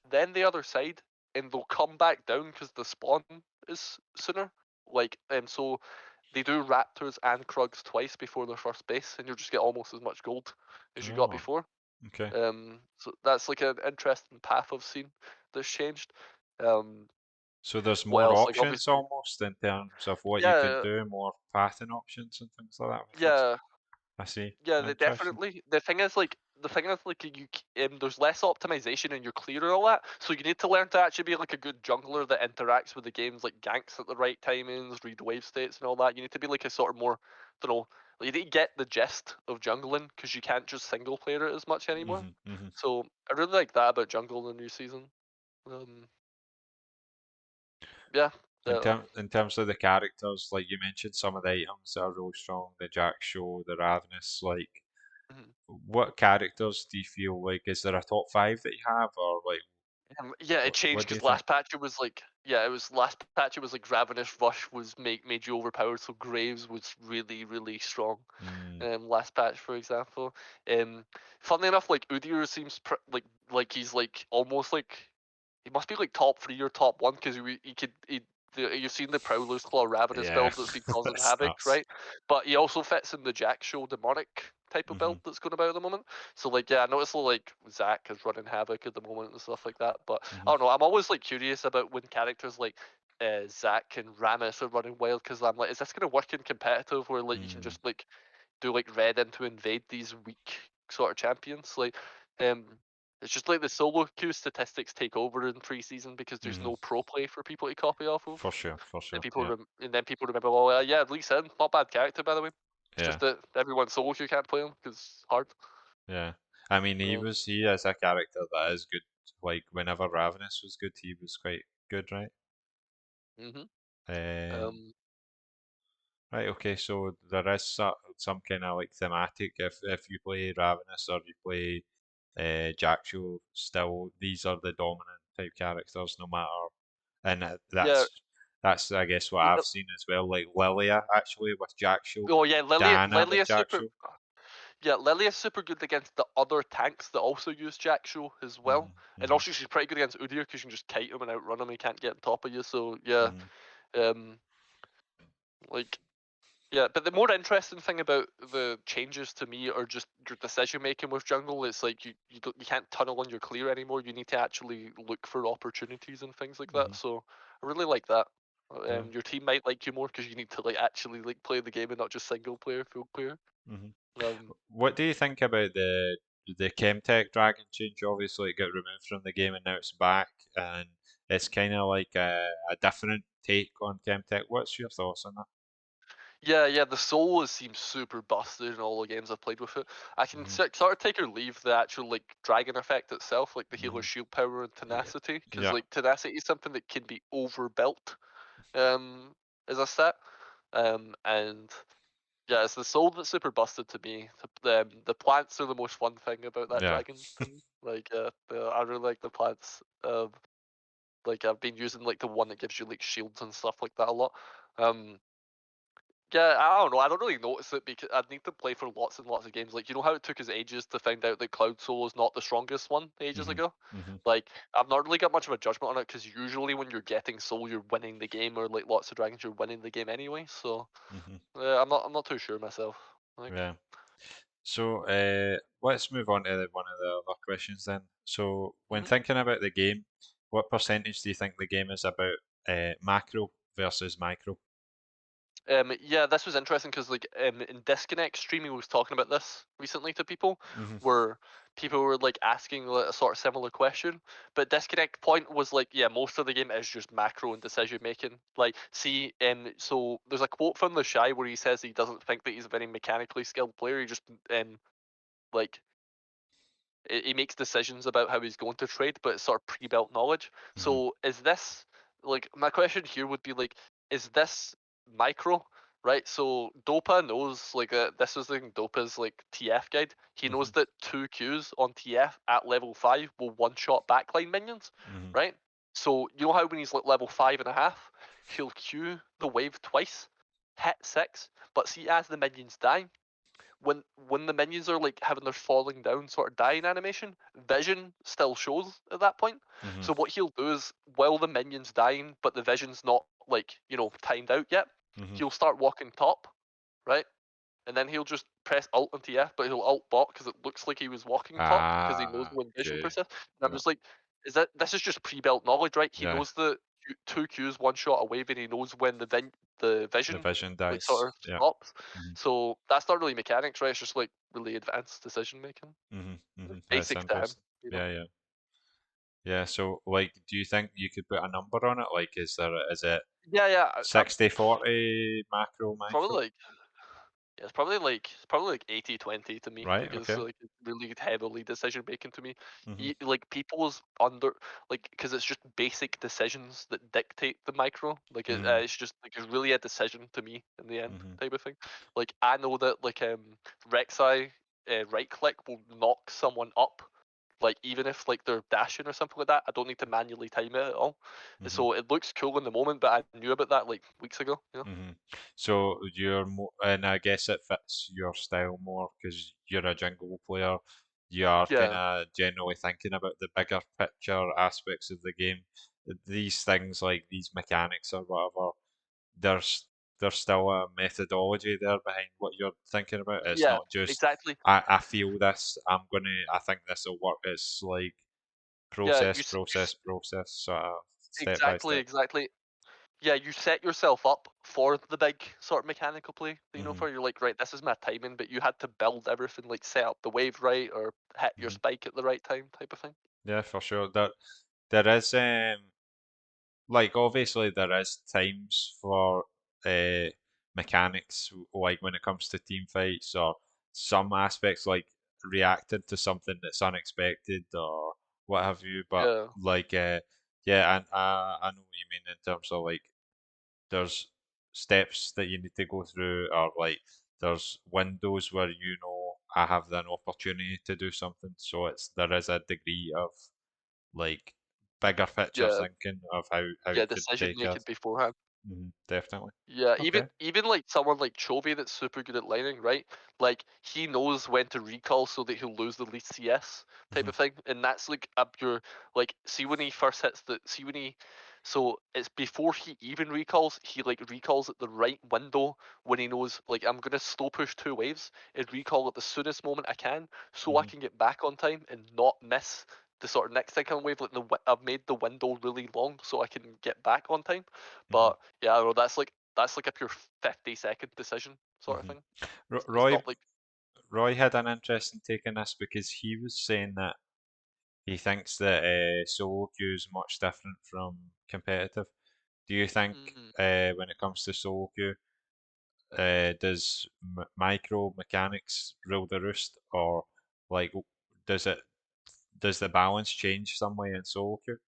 then the other side, and they'll come back down because the spawn is sooner. Like so they do Raptors and Krugs twice before their first base, and you'll just get almost as much gold as you got Oh, before. okay. So that's like an interesting path I've seen that's changed. Um, So there's what more else? Like options obviously, almost in terms of what you can yeah, do, more pathing options and things like that with first. yeah, I see. yeah. They Interesting. definitely. The thing is like there's less optimization in your clear and all that. So you need to learn to actually be like a good jungler that interacts with the games, like ganks at the right timings, read wave states and all that. You need to be like a sort of more, I don't know. Like, you need to get the gist of jungling because you can't just single player it as much anymore. Hmm. Hmm. So I really like that about jungle in the new season. Um, yeah. In terms of the characters, like you mentioned, some of the items that are really strong, the Jack Show, the Ravenous, like Mhm. what characters do you feel like is there a top five that you have, or like Yeah, it changed what do you because think? last patch it was like yeah, it was last patch it was like Ravenous Rush was made you overpowered, so Graves was really really strong. Mm, Last patch for example. Um, Funnily enough, like Udyr seems like he's like almost like he must be like top three or top one because he could you've seen the Prowler's Claw Ravenous yeah, build that's been causing that's havoc, nuts. right? But he also fits in the Jack Show demonic type of Hmm. build that's going about at the moment. So like yeah, I noticed like Zac is running havoc at the moment and stuff like that. But I Hmm. don't know, I'm always like curious about when characters like Zac and Rammus are running wild because I'm like, is this going to work in competitive where like you can Mm, just like do like red in to invade these weak sort of champions. Like, um, it's just like the solo queue statistics take over in preseason because there's hmm. no pro play for people to copy off of. For And sure, yeah, and then people remember, well, yeah, Lee Sin, not bad character by the way. It's yeah, just that everyone solo queue can't play him because it's hard. yeah. I mean, Um, he is a character that is good like whenever Ravenous was good, he was quite good, right? Mhm. Um, Um. right, okay, so there is some kind of like thematic. If you play Ravenous or you play Jackshot, still these are the dominant type characters, no matter. And Yeah. that's I guess what I've Yeah. seen as well. Like Lilia actually with Jackshot, Oh yeah, Lilia. Diana with Lilia's super. Jackshot. Yeah, Lilia's super good against the other tanks that also use Jack Show as well. Hmm. And Hmm. also she's pretty good against Udyr because you can just kite him and outrun him. He can't get on top of you. So yeah, Hmm. um, like yeah. But the more interesting thing about the changes to me are just your decision making with jungle. It's like you can't tunnel on your clear anymore. You need to actually look for opportunities and things like that. Hmm. So I really like that. Yeah. Your team might like you more because you need to like actually like play the game and not just single player, full clear. Hmm. Um, What do you think about the Chemtech Dragon change? Obviously, it got removed from the game and now it's back, and it's kind of like a different take on Chemtech. What's your thoughts on that? Yeah, yeah, the soul seems super busted in all the games I've played with it. I can Hmm. sort of take or leave the actual like dragon effect itself, like the healer Hmm. shield power and tenacity, because Yeah. like tenacity is something that can be overbuilt as a stat. And yeah, it's the soul that's super busted to me. The plants are the most fun thing about that Yeah. dragon to me. Like I really like the plants. Like I've been using like the one that gives you like shields and stuff like that a lot. Um, Yeah, I don't know. I don't really notice it because I'd need to play for lots and lots of games. Like, you know how it took us ages to find out that Cloud Soul is not the strongest one ages Hmm. ago? Hmm. Like, I've not really got much of a judgment on it because usually when you're getting Soul, you're winning the game, or like lots of dragons, you're winning the game anyway. So, Hmm. I'm not too sure myself. Like, Yeah. So let's move on to one of the other questions then. So when mhm. thinking about the game, what percentage do you think the game is about macro versus micro? Yeah, this was interesting because like in Disconnect streaming was talking about this recently to people, Hmm. where people were like asking like, a sort of similar question, but Disconnect point was like, yeah, most of the game is just macro and decision making. Like, see, so there's a quote from the Shy where he says he doesn't think that he's a very mechanically skilled player. He just like he makes decisions about how he's going to trade, but it's sort of pre-built knowledge. Hmm. So is this like my question here would be like, is this micro? Right, so Dopa knows like this is the thing. Dopa's like TF guide. He knows Hmm. that 2 Qs on TF at level 5 will one-shot backline minions, Hmm. right? So you know how when he's like level 5.5, he'll Q the wave twice, hit 6, but see as the minions die, when the minions are like having their falling down sort of dying animation, vision still shows at that point. Hmm. So what he'll do is while the minion's dying, but the vision's not like timed out yet, Hmm. he'll start walking top, right? And then he'll just press Alt and TF, but he'll Alt bot because it looks like he was walking top because he knows Ah, when vision okay. persists. And I'm Yeah. just like, this is just pre-built knowledge, right? He Yeah. knows the 2 Qs one shot a wave, and he knows when the The vision vision like dice. sort of Yeah. stops. Hmm. So that's not really mechanics, right? It's just like really advanced decision making. Hmm. Hmm. That's Basic to him, interesting. Yeah, yeah. Yeah, so like do you think you could put a number on it? Like is it Yeah, yeah. 60-40 macro Probably micro? like yeah, it's probably like 80-20 to me. Right, Like it's okay. like really heavily decision making to me. Hmm. Like people's under like because it's just basic decisions that dictate the micro. Like Hmm. it's just like it's really a decision to me in the end Hmm. type of thing. Like I know that like Rek'Sai right click will knock someone up. Like even if like they're dashing or something like that, I don't need to manually time it at all. Hmm. So it looks cool in the moment, but I knew about that like weeks ago. Hmm. So you're more, and I guess it fits your style more because you're a jungle player. You are kind Yeah. of generally thinking about the bigger picture aspects of the game. These things like these mechanics or whatever, there's there's still a methodology there behind what you're thinking about. It's Yeah, not just exactly. I feel this, I think this will work. It's like Yeah, process, sort of step by exactly, step. exactly. Yeah, you set yourself up for the big sort of mechanical play. Hmm. For you're like, right, this is my timing, but you had to build everything, like set up the wave right or hit your Hmm. spike at the right time, type of thing. Yeah, for sure. There is like obviously there is times for uh mechanics like when it comes to team fights or some aspects like reacting to something that's unexpected or what have you. But Yeah. like, yeah, and I know what you mean in terms of like there's steps that you need to go through, or like there's windows where you know I have an opportunity to do something. So there is a degree of like bigger picture Yeah. thinking of how Yeah. it could Decision take making us. beforehand. Definitely. Yeah, Okay. even like someone like Chovy that's super good at lining, right? Like he knows when to recall so that he'll lose the least CS type hmm of thing, and that's like a pure like see when he first hits the see when he so it's before he even recalls, he like recalls at the right window when he knows like I'm gonna slow push two waves and recall at the soonest moment I can so I hmm can get back on time and not miss the sort of next second wave. Like I've made the window really long so I can get back on time. hmm But yeah, I don't know, that's like a pure 50-second decision sort of hmm thing. It's Roy not like Roy had an interesting take on this because he was saying that he thinks that solo queue is much different from competitive. Do you think mm, when it comes to solo queue, does micro mechanics rule the roost, or like does it does the balance change some way in solo queue?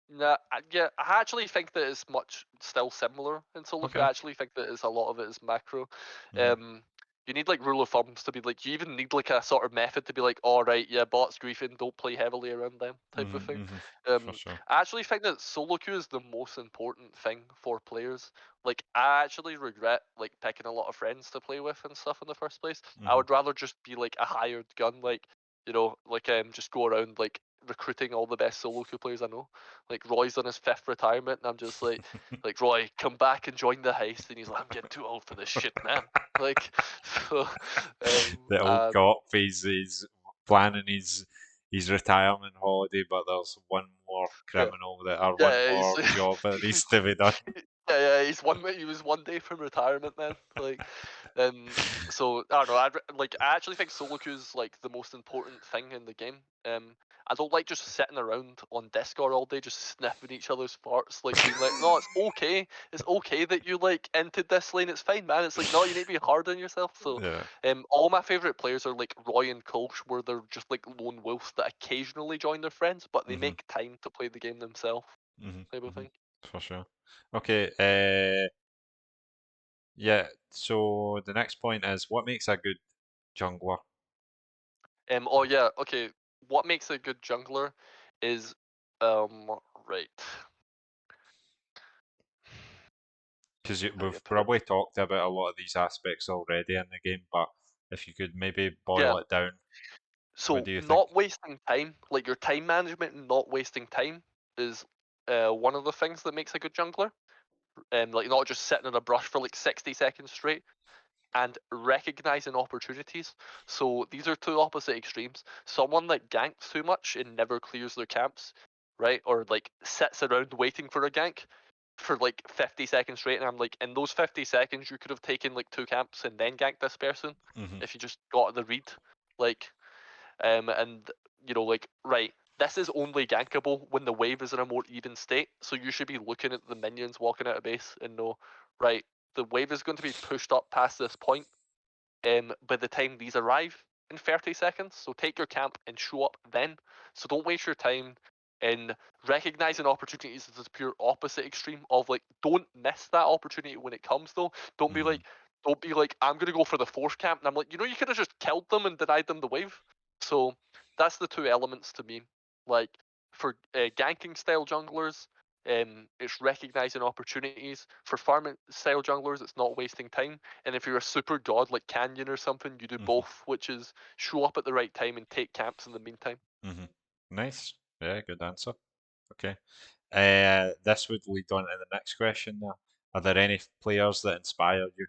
nah, yeah, I actually think that it's much still similar in solo queue. Okay. I actually think that it's a lot of it is macro. hmm Um, you need like rule of thumbs to be like. You even need like a sort of method to be like, all right, yeah, bots griefing, don't play heavily around them type of thing. For sure. I actually think that solo queue is the most important thing for players. Like, I actually regret like picking a lot of friends to play with and stuff in the first place. I hmm would rather just be like a hired gun, like like just go around like recruiting all the best solo queue players I know. Like Roy's on his fifth retirement, and I'm just like Roy, come back and join the heist. And he's like, I'm getting too old for this shit, man. Like, so, The old and cop, he's planning his retirement holiday, but there's one more yeah, criminal that or one yeah, more job that needs to be done. yeah, he was one day from retirement, man. Like, so I don't know. Like, I actually think solo queue is like the most important thing in the game. I don't like just sitting around on Discord all day, just sniffing each other's farts, like being like, no, it's okay that you like entered this lane, it's fine, man. It's like, no, you need to be hard on yourself. So, Yeah. all my favorite players are like Roy and Kolsch, where they're just like lone wolves that occasionally join their friends, but they hmm make time to play the game themselves, hmm type of hmm thing. For sure. Okay. Yeah. So the next point is what makes a good jungler? Oh yeah, okay. What makes a good jungler is right. Because How do I we've put it? probably talked about a lot of these aspects already in the game, but if you could maybe Yeah. boil it down, what So do you think? not wasting time, like your time management and not wasting time is one of the things that makes a good jungler. Like not just sitting in a brush for like 60 seconds straight and recognizing opportunities. So these are two opposite extremes. Someone that ganks too much and never clears their camps, right? Or like sits around waiting for a gank for like 50 seconds straight. And I'm like, in those 50 seconds, you could have taken like two camps and then ganked this person hmm if you just got the read. Like, and like, right, this is only gankable when the wave is in a more even state. So you should be looking at the minions walking out of base and know, right, the wave is going to be pushed up past this point by the time these arrive in 30 seconds. So take your camp and show up then. So don't waste your time in recognizing opportunities as the pure opposite extreme of like don't miss that opportunity when it comes though. Don't be hmm like I'm gonna go for the fourth camp and I'm like, you could have just killed them and denied them the wave. So that's the two elements to me. Like for ganking style junglers, it's recognizing opportunities. For farming style junglers, it's not wasting time. And if you're a super god like Canyon or something, you do hmm both, which is show up at the right time and take camps in the meantime. hmm Nice. Yeah, good answer. Okay. This would lead on to the next question now. Are there any players that inspire you?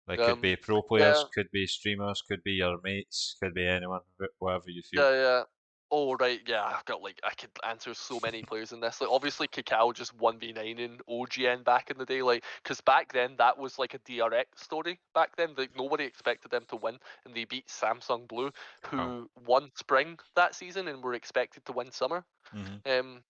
They could be Um, pro players, yeah, could be streamers, could be your mates, could be anyone, whatever you feel. yeah. Oh right, yeah. I've got like I could answer so many players in this. Like obviously Kakao just 1v9 in OGN back in the day, like because back then that was like a DRX story. Back then, like nobody expected them to win, and they beat Samsung Blue, Wow. who won Spring that season and were expected to win Summer. hmm Um,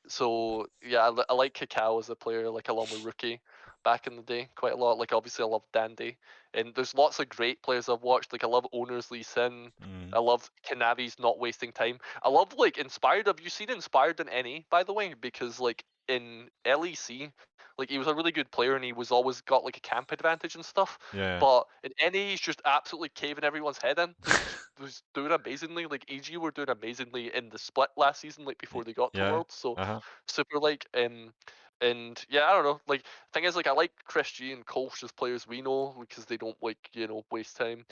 So yeah, I like Cacao as a player, like along with Rookie back in the day quite a lot. Like obviously I love Dandy, and there's lots of great players I've watched. Like I love Owners Lee Sin. Mm. I love Kanavi's not wasting time. I love like Inspired. Have you seen Inspired in any, by the way? Because like in LEC, like he was a really good player and he was always got like a camp advantage and stuff. Yeah. But in NA, he's just absolutely caving everyone's head in. He just was doing amazingly. Like EG were doing amazingly in the split last season, like before they got to Yeah. Worlds. So Uh-huh. super like and yeah, I don't know. Like thing is, like I like Chris G and Kolsch as players we know because they don't like waste time.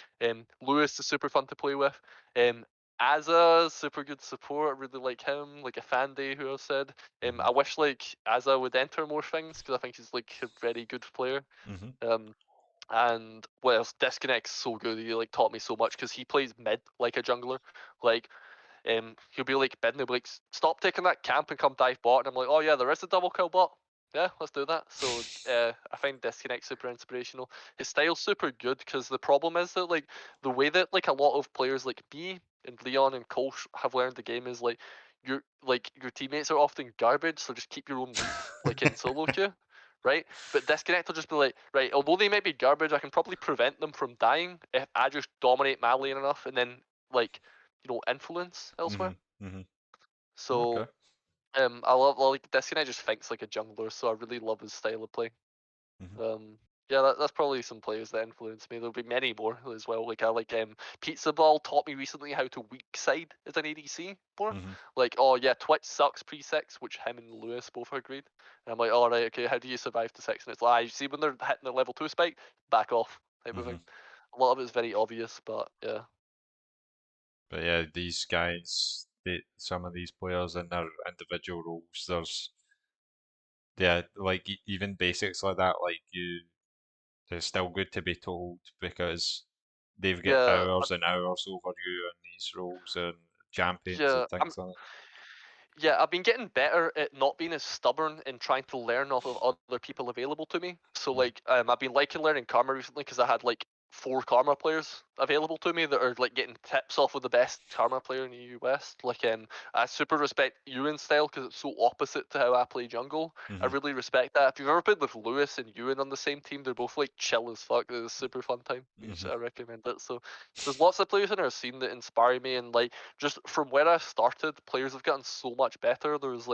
Lewis is super fun to play with. Um, Azza super good support. I really like him. Like Afande, who I said. Mhm. I wish like Azza would enter more things because I think he's like a very good player. Mhm. Um, and what else? Disconnect's so good. He like taught me so much because he plays mid like a jungler. Like he'll be like bidding, he'll be like, stop taking that camp and come dive bot. And I'm like, oh yeah, there is a double kill bot. Yeah, let's do that. So I find Disconnect super inspirational. His style's super good because the problem is that like the way that like a lot of players like me and Leon and Kolsch have learned the game is your teammates are often garbage, so just keep your own lead like in solo queue. Right, but Disconnect will just be like, right, although they might be garbage, I can probably prevent them from dying if I just dominate my lane enough, and then like influence elsewhere. Mhm. Mhm. Okay. So I love like this guy just thinks like a jungler, so I really love his style of play. Mhm. Um, yeah, that's probably some players that influenced me. There'll be many more as well. Like I like Pizza Ball taught me recently how to weak side as an ADC more. Mhm. Like, oh yeah, Twitch sucks pre-6, which him and Lewis both agreed. And I'm like, all right, okay, how do you survive to 6? And it's like, you see when they're hitting the level 2 spike, back off type of thing. Mhm. A lot of it's very obvious, but yeah. But yeah, these guys, some of these players in their individual roles, yeah, like even basics like that, like it's still good to be told because they've got Yeah, hours and hours over you in these roles and champions and yeah. things like Yeah, I've been getting better at not being as stubborn and trying to learn off of other people available to me. So that. like, I've been liking learning Karma recently because I had like 4 Karma players available to me that are like getting tips off of the best Karma player in the US. Like, I super respect Ewan's style because it's so opposite to how I play jungle. I Mhm. really respect that. If you've ever played with Lewis and Ewan on the same team, they're both like chill as fuck. It's a super fun time. Mhm. I recommend it. So there's lots of players in our scene that inspire me and like just from where I started, players have gotten so much better. There was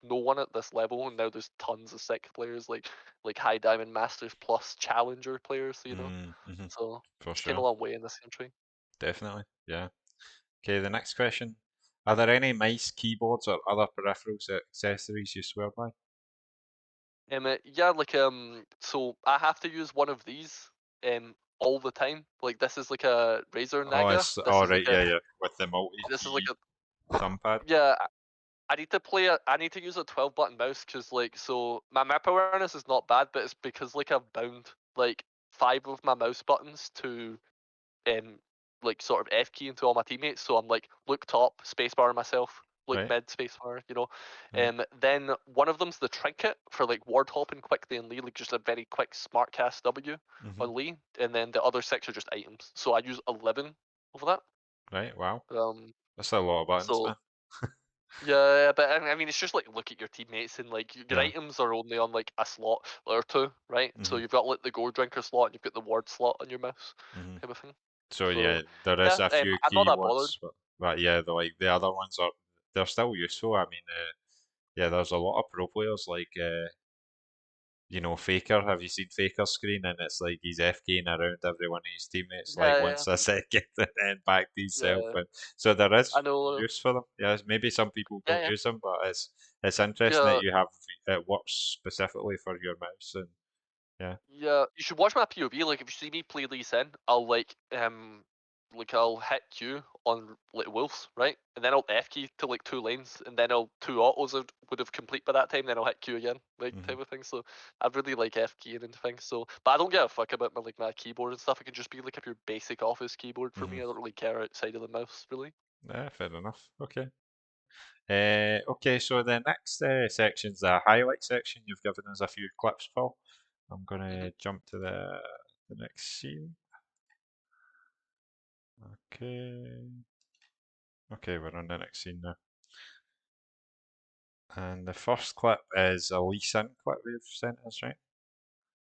no one at this level, and now there's tons of sick players like High Diamond Masters plus Challenger players. Mhm. So For it's came a sure, long way in this country. definitely. Yeah. Okay, the next question. Are there any mice, keyboards, or other peripherals or accessories you swear by? Yeah, so I have to use one of these all the time. Like this is like a Razer Oh, Naga. it's all right. Yeah, yeah. With the This is like multi-key a thumbpad, yeah. I need to I need to use a 12-button mouse because so my map awareness is not bad, but it's because like I've bound like 5 of my mouse buttons to um sort of F key into all my teammates. So I'm like look top, spacebar myself, look right? mid, spacebar. Right. Then one of them's the trinket for like ward hopping quickly and Lee, like just a very quick smart cast W Mhm. on Lee. And then the other 6 are just items. So I use 11 of that. Right. Wow. Um That's a lot of buttons, so man. yeah, but I mean, it's just like look at your teammates and like your Yeah. items are only on like a slot or two, right? So Mhm. you've got like the gold drinker slot and you've got the ward slot on your mouse, Mhm. type of thing. So So yeah, there is yeah, a few I'm not that bothered. keywords, but yeah, the other ones they're still useful. I mean, yeah, there's a lot of pro players like Faker. Have you seen Faker's screen? And it's like he's FKing around every one of his teammates like Yeah, once a second and then back to yeah, himself. yeah. And so there I is know. use for them. Yeah, maybe some people Yeah, don't yeah, use them, but it's interesting that yeah. you have it works specifically for your mouse. And yeah. Yeah, you should watch my POV. Like, if you see me play Lee Sin, I'll hit Q on like wolves, right? And then I'll F key to like 2 lanes, and then I'll 2 autos would have complete by that time. Then I'll hit Q again, like Hmm. type of thing. So I really like F keying and things. So, but I don't give a fuck about my keyboard and stuff. It can just be like a pure basic office keyboard for Hmm. me. I don't really care outside of the mouse, really. Yeah, fair enough. Okay. Okay, so the next section's the highlight section. You've given us a few clips, Paul. I'm Hmm. gonna jump to the next scene. Okay. Okay, we're on the next scene now. And the first clip is a Lee Sin clip we've sent us, right?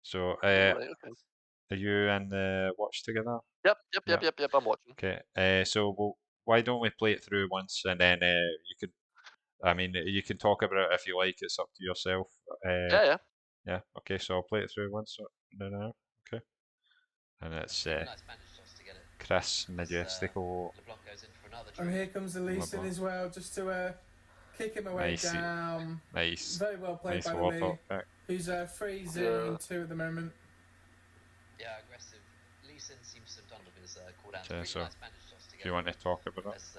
So, Right. Okay. are you and the watch together? Yep. Yep. Yeah. Yep. Yep. Yep. I'm watching. Okay. So why don't we play it through once, and then you could, I mean, you can talk about it if you like. It's up to yourself. Yeah. Yeah. Yeah. Okay. So I'll play it through once. No. Okay. And it's Chris Majestical. And here comes the Lee Sin LeBlanc. as well, just to kick him away Nice, down. nice, Very well played nice by the warp Lee, up pick. who's 3-0 and 2 at the moment. Yeah, aggressive. Lee Sin seems to have done with his cooldowns. Okay, Really so nice manage toss to If get you want to talk about it. as,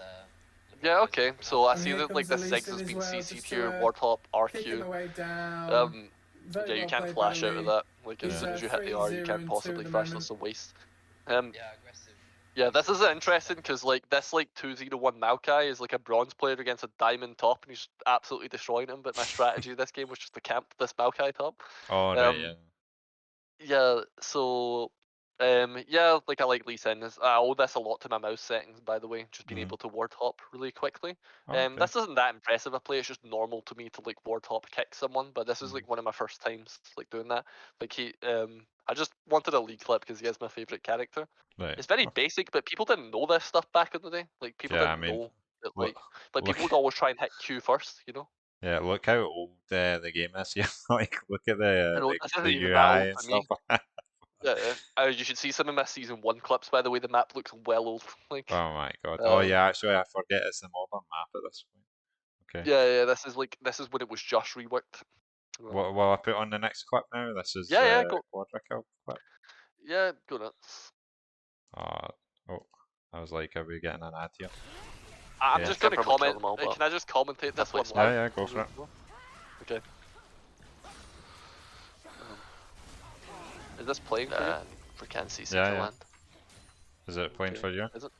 Yeah. Okay. So I And see here that like comes the the Lee Ziggs Sin has as been well, CC'd just here. to Wartop, kick him RQ. away down. Yeah, Very you well can't played flash by out the of Lee. that. Like as He's soon as you hit the R, you 3-0 can't and 2 possibly at the flash. moment. That's a waste. yeah, aggressive. Yeah, this is interesting because like this like 2-0-1 Maokai is like a bronze player against a diamond top, and he's absolutely destroying him. But my strategy this game was just to camp this Maokai top. Oh, right, yeah. Yeah, so yeah, like I like Lee Sin. I owe this a lot to my mouse settings, by the way, just being able to ward hop really quickly. Oh, okay. This isn't that impressive a play, it's just normal to me to like ward hop kick someone, but this is Mhm. like one of my first times like doing that. Like I just wanted a league clip because he is my favourite character. Right. It's very Okay. basic, but people didn't know this stuff back in the day. Like people Yeah, I didn't mean, know that look, like look, people would always try and hit Q first, you know? yeah, look how old the game is. Yeah, like look at I the know the, this isn't the even that UI old and to me. stuff. Yeah, you should see some of my season 1 clips, by the way. The map looks well old. Like, Oh my god. Oh um, yeah, actually I forget it's the modern map at this point. Okay. yeah, this is when it was just reworked. What will I put on the next clip now? This is Yeah, go, Quadrical clip. yeah, go nuts. Uh, oh, I was like, are we getting an ad here? I'm Yeah. just Can't gonna probably kill comment. them all, but Can I just commentate this one definitely live? Yeah, go for it. Okay. Is this playing for you? we can't see Yeah, to yeah. land. Is it playing Okay. for you? Is it?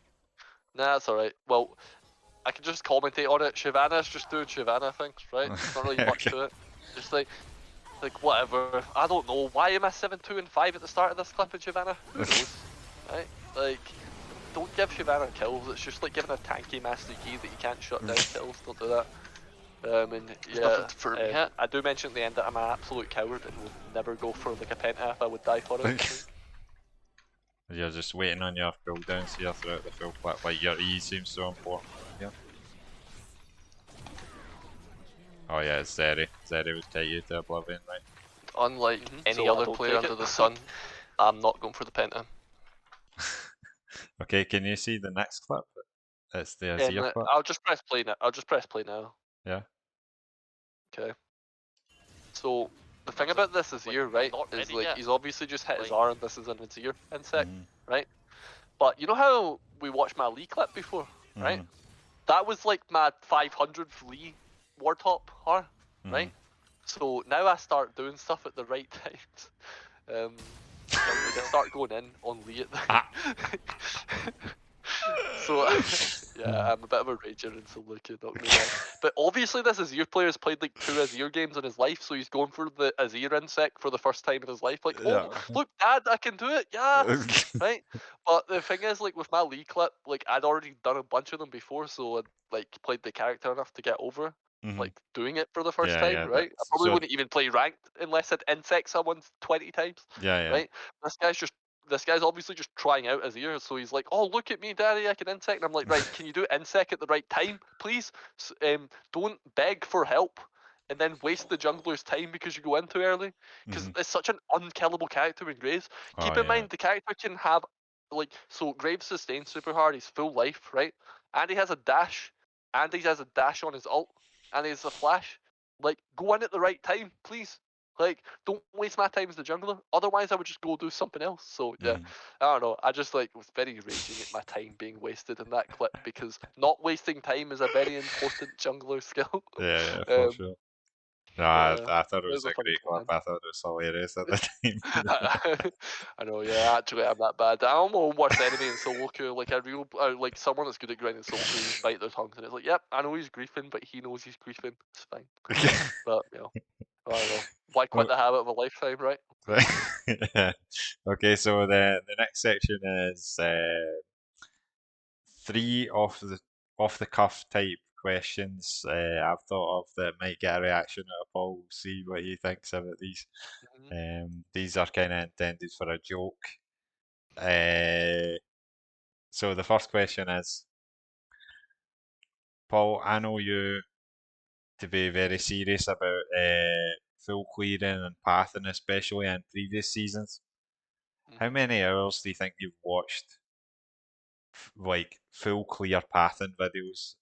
Nah, it's alright. Well, I can just commentate on it. Shyvana's just doing Shyvana things, right? There's not really much Okay. to it. Just like whatever. I don't know. Why am I 7-2 and 5 at the start of this clip in Shyvana? Who knows? Right? Like, don't give Shyvana kills. It's just like giving a tanky Master Key that you can't shut down kills. Don't do that. And yeah, nothing for me yet. I do mention at the end that I'm an absolute coward and will never go for like a penta if I would die for it. You're just waiting on your cooldowns here throughout the full clip. Like your E seems so important here. Oh yeah, it's Zeri. Zeri would take you to oblivion, right? Unlike any So I other don't player take under it. the sun, I'm not going for the penta. Okay, can you see the next clip? It's the Azir clip. I'll just press play now. I'll just press play now. Yeah. Okay. So the thing about this Azir, right, is like he's obviously just hit his R and this is an Azir insect, right? But you know how we watched my Lee clip before, right? That was like my 500th Lee Wartop R, right? So now I start doing stuff at the right times. Like I start going in on Lee at the So yeah, I'm a bit of a rager in solo queue, not gonna lie. But obviously this Azir player has played like 2 Azir games in his life, so he's going for the Azir insect for the first time in his life. Like, oh look, Dad, I can do it, yeah, right. But the thing is, like with my Lee clip, like I'd already done a bunch of them before, so I'd like played the character enough to get over like doing it for the first time, Yeah, right? I probably wouldn't even play ranked unless I'd insect someone 20 times, yeah. right? This guy's obviously just trying out his ears, so he's like, "Oh, look at me, Daddy! I can insect." And I'm like, "Right, can you do insect at the right time, please? Don't beg for help and then waste the jungler's time because you go in too early. Because it's such an unkillable character in Graves. Keep in mind the character can have like so Graves sustains super hard. He's full life, right? And he has a dash, and he has a dash on his ult, and he has a flash. Like, go in at the right time, please. Like, don't waste my time as the jungler. Otherwise, I would just go do something else. So yeah, I don't know. I just like was very raging at my time being wasted in that clip because not wasting time is a very important jungler skill. Yeah, for sure. No, I thought it It was was a a funny great clip. comment. I thought it was hilarious at the time. I know, yeah. Actually, I'm that bad. I'm a worst enemy in solo queue. Like a real, like someone that's good at grinding solo queue, just bite their tongues, and it's like, yep, I know he's griefing, but he knows he's griefing. It's fine. But you know, I don't know. Why quit the habit of a lifetime, right? Yeah. Okay, so the next section is 3 off the cuff type questions I've thought of that might get a reaction out of Paul. We'll see what he thinks about these. These are kind of intended for a joke. So the first question is, Paul, I know you to be very serious about full clearing and pathing, especially in previous seasons. How many hours do you think you've watched like full clear pathing videos?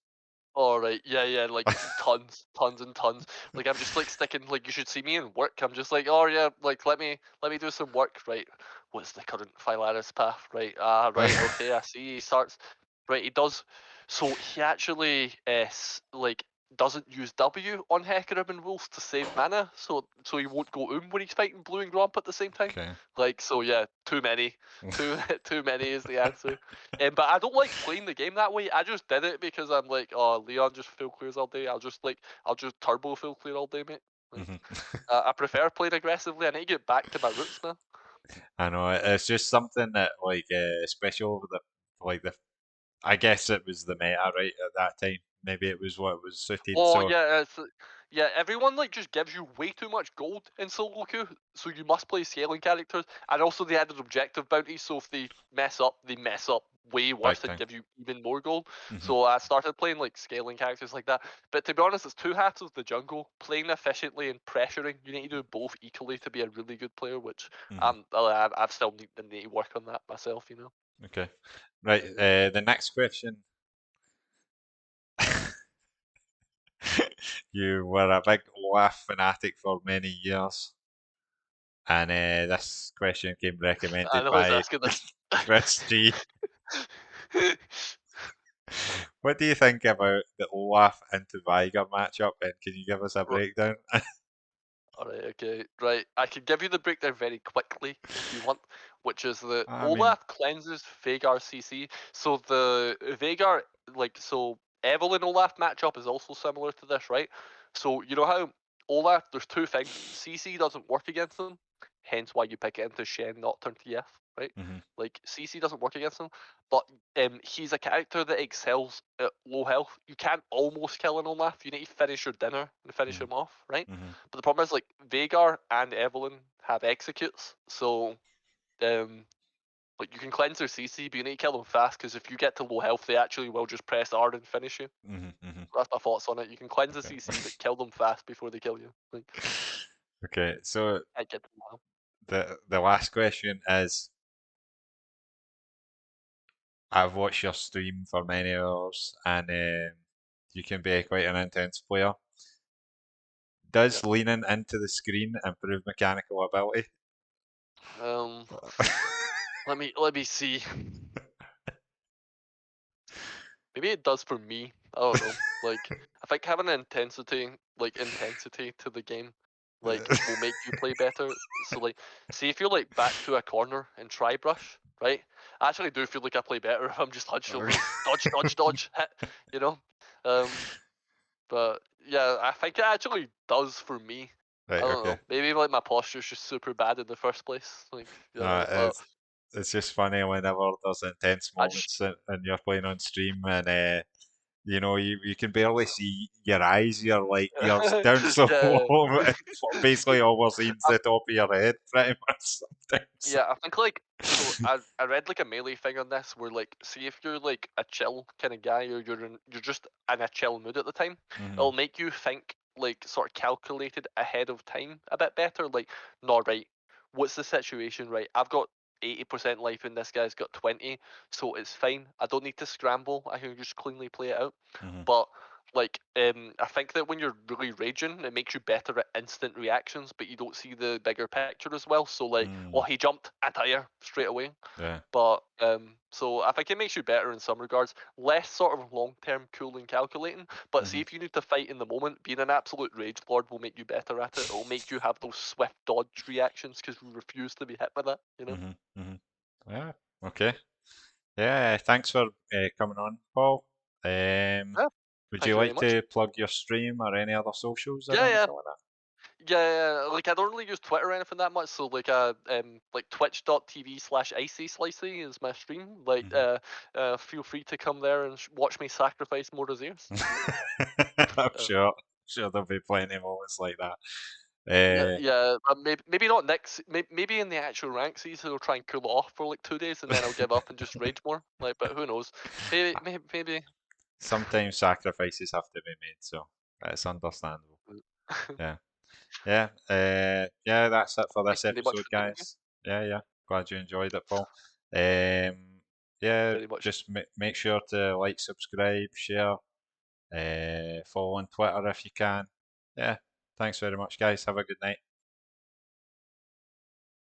All right, yeah, like tons and tons. Like I'm just like sticking. Like you should see me in work. I'm just like, oh yeah, like let me do some work. Right, what's the current Phylaris path? Right, right, okay, I see. He starts. Right, he does. So he actually like doesn't use W on Hecarim and Wolf to save mana, so he won't go when he's fighting Blue and Gromp at the same time. Okay. Like so, yeah, too many, too many is the answer. But I don't like playing the game that way. I just did it because I'm like, oh, Leon just full clears all day. I'll just turbo full clear all day, mate. Like, I prefer playing aggressively. I need to get back to my roots, man. I know it's just something that like especially over the I guess it was the meta right at that time. Maybe it was what was suited. Oh So yeah, yeah. Everyone like just gives you way too much gold in solo queue, so you must play scaling characters. And also they added objective bounties, so if they mess up way worse big and time. give you even more gold. Mhm. So I started playing like scaling characters like that. But to be honest, it's two halves of the jungle: playing efficiently and pressuring. You need to do both equally to be a really good player, which I've still need to work on that myself. You know. Okay. Right. The next question. You were a big Olaf fanatic for many years, and this question came I recommended know who's by asking this. Chris G. What do you think about the Olaf into Viger matchup, and can you give us a breakdown? Alright, okay. Right. I can give you the breakdown very quickly if you want, which is that I mean, Olaf cleanses Vhagar CC. So the Vhagar, so Evelyn Olaf matchup is also similar to this, right? So you know how Olaf, there's two things. CC doesn't work against them, hence why you pick it into Shen, not turn TF, right? mhm, Like CC doesn't work against them, but he's a character that excels at low health. You can't almost kill an Olaf. You need to finish your dinner and finish mhm, him off, right? mhm, But the problem is like Vhagar and Evelyn have executes, so like you can cleanse their CC, but you need to kill them fast because if you get to low health, they actually will just press R and finish you. mhm, mhm. That's my thoughts on it. You can cleanse the Okay. CC, but kill them fast before they kill you. Like Okay. So I get them now. the last question is: I've watched your stream for many hours, and you can be quite an intense player. Yeah. Does leaning into the screen improve mechanical ability? Um. Let me see. Maybe it does for me. I don't know. Like I think having intensity to the game, will make you play better. So like, see if you're like back to a corner and try brush, right? I actually do feel like I play better if I'm just hunched over, like dodge, dodge, dodge, hit, you know. But yeah, I think it actually does for me. I Right. don't Okay. know. Maybe like my posture's just super bad in the first place. Like, you No, know, it's just funny whenever there's intense I just moments and you're playing on stream and you can barely see your eyes. You're like you're down so yeah. low, and basically all we're seeing is the top of your head pretty much sometimes. Yeah, I think like so I read like a melee thing on this where like see if you're like a chill kind of guy or you're just in a chill mood at the time, Mhm, it'll make you think like sort of calculated ahead of time a bit better. Like, no, right, what's the situation, right? I've got 80% life and this guy's got 20, so it's fine. I don't need to scramble. I can just cleanly play it out. mhm, But like I think that when you're really raging, it makes you better at instant reactions, but you don't see the bigger picture as well. So like, oh, mm, he jumped entire straight away. yeah. But so I think it makes you better in some regards, less sort of long term cool and calculating. But see Mhm, if you need to fight in the moment, being an absolute rage lord will make you better at it. It'll make you have those swift dodge reactions because you refuse to be hit by that. You know. mhm, mhm. Yeah. Okay. Yeah. Thanks for coming on, Paul. Yeah. Would Thank you you very like much. to plug your stream or any other socials or Yeah, yeah. anything like that? Yeah, like I don't really use Twitter or anything that much, so like twitch.tv/Icy Slicey is my stream. Like feel free to come there and watch me sacrifice more Azirs. I'm Uh, sure there'll be plenty of moments like that. yeah, maybe not next. Maybe in the actual rank season, I'll try and cool off for like 2 days, and then I'll give up and just rage more. Like, but who knows? Maybe. Sometimes sacrifices have to be made, so it's understandable. Yeah. Yeah, yeah, that's it for Thank this you very much episode, for joining me. guys. Yeah. Glad you enjoyed it, Paul. Yeah, Very much. just make sure to like, subscribe, share, follow on Twitter if you can. Yeah, thanks very much, guys. Have a good night.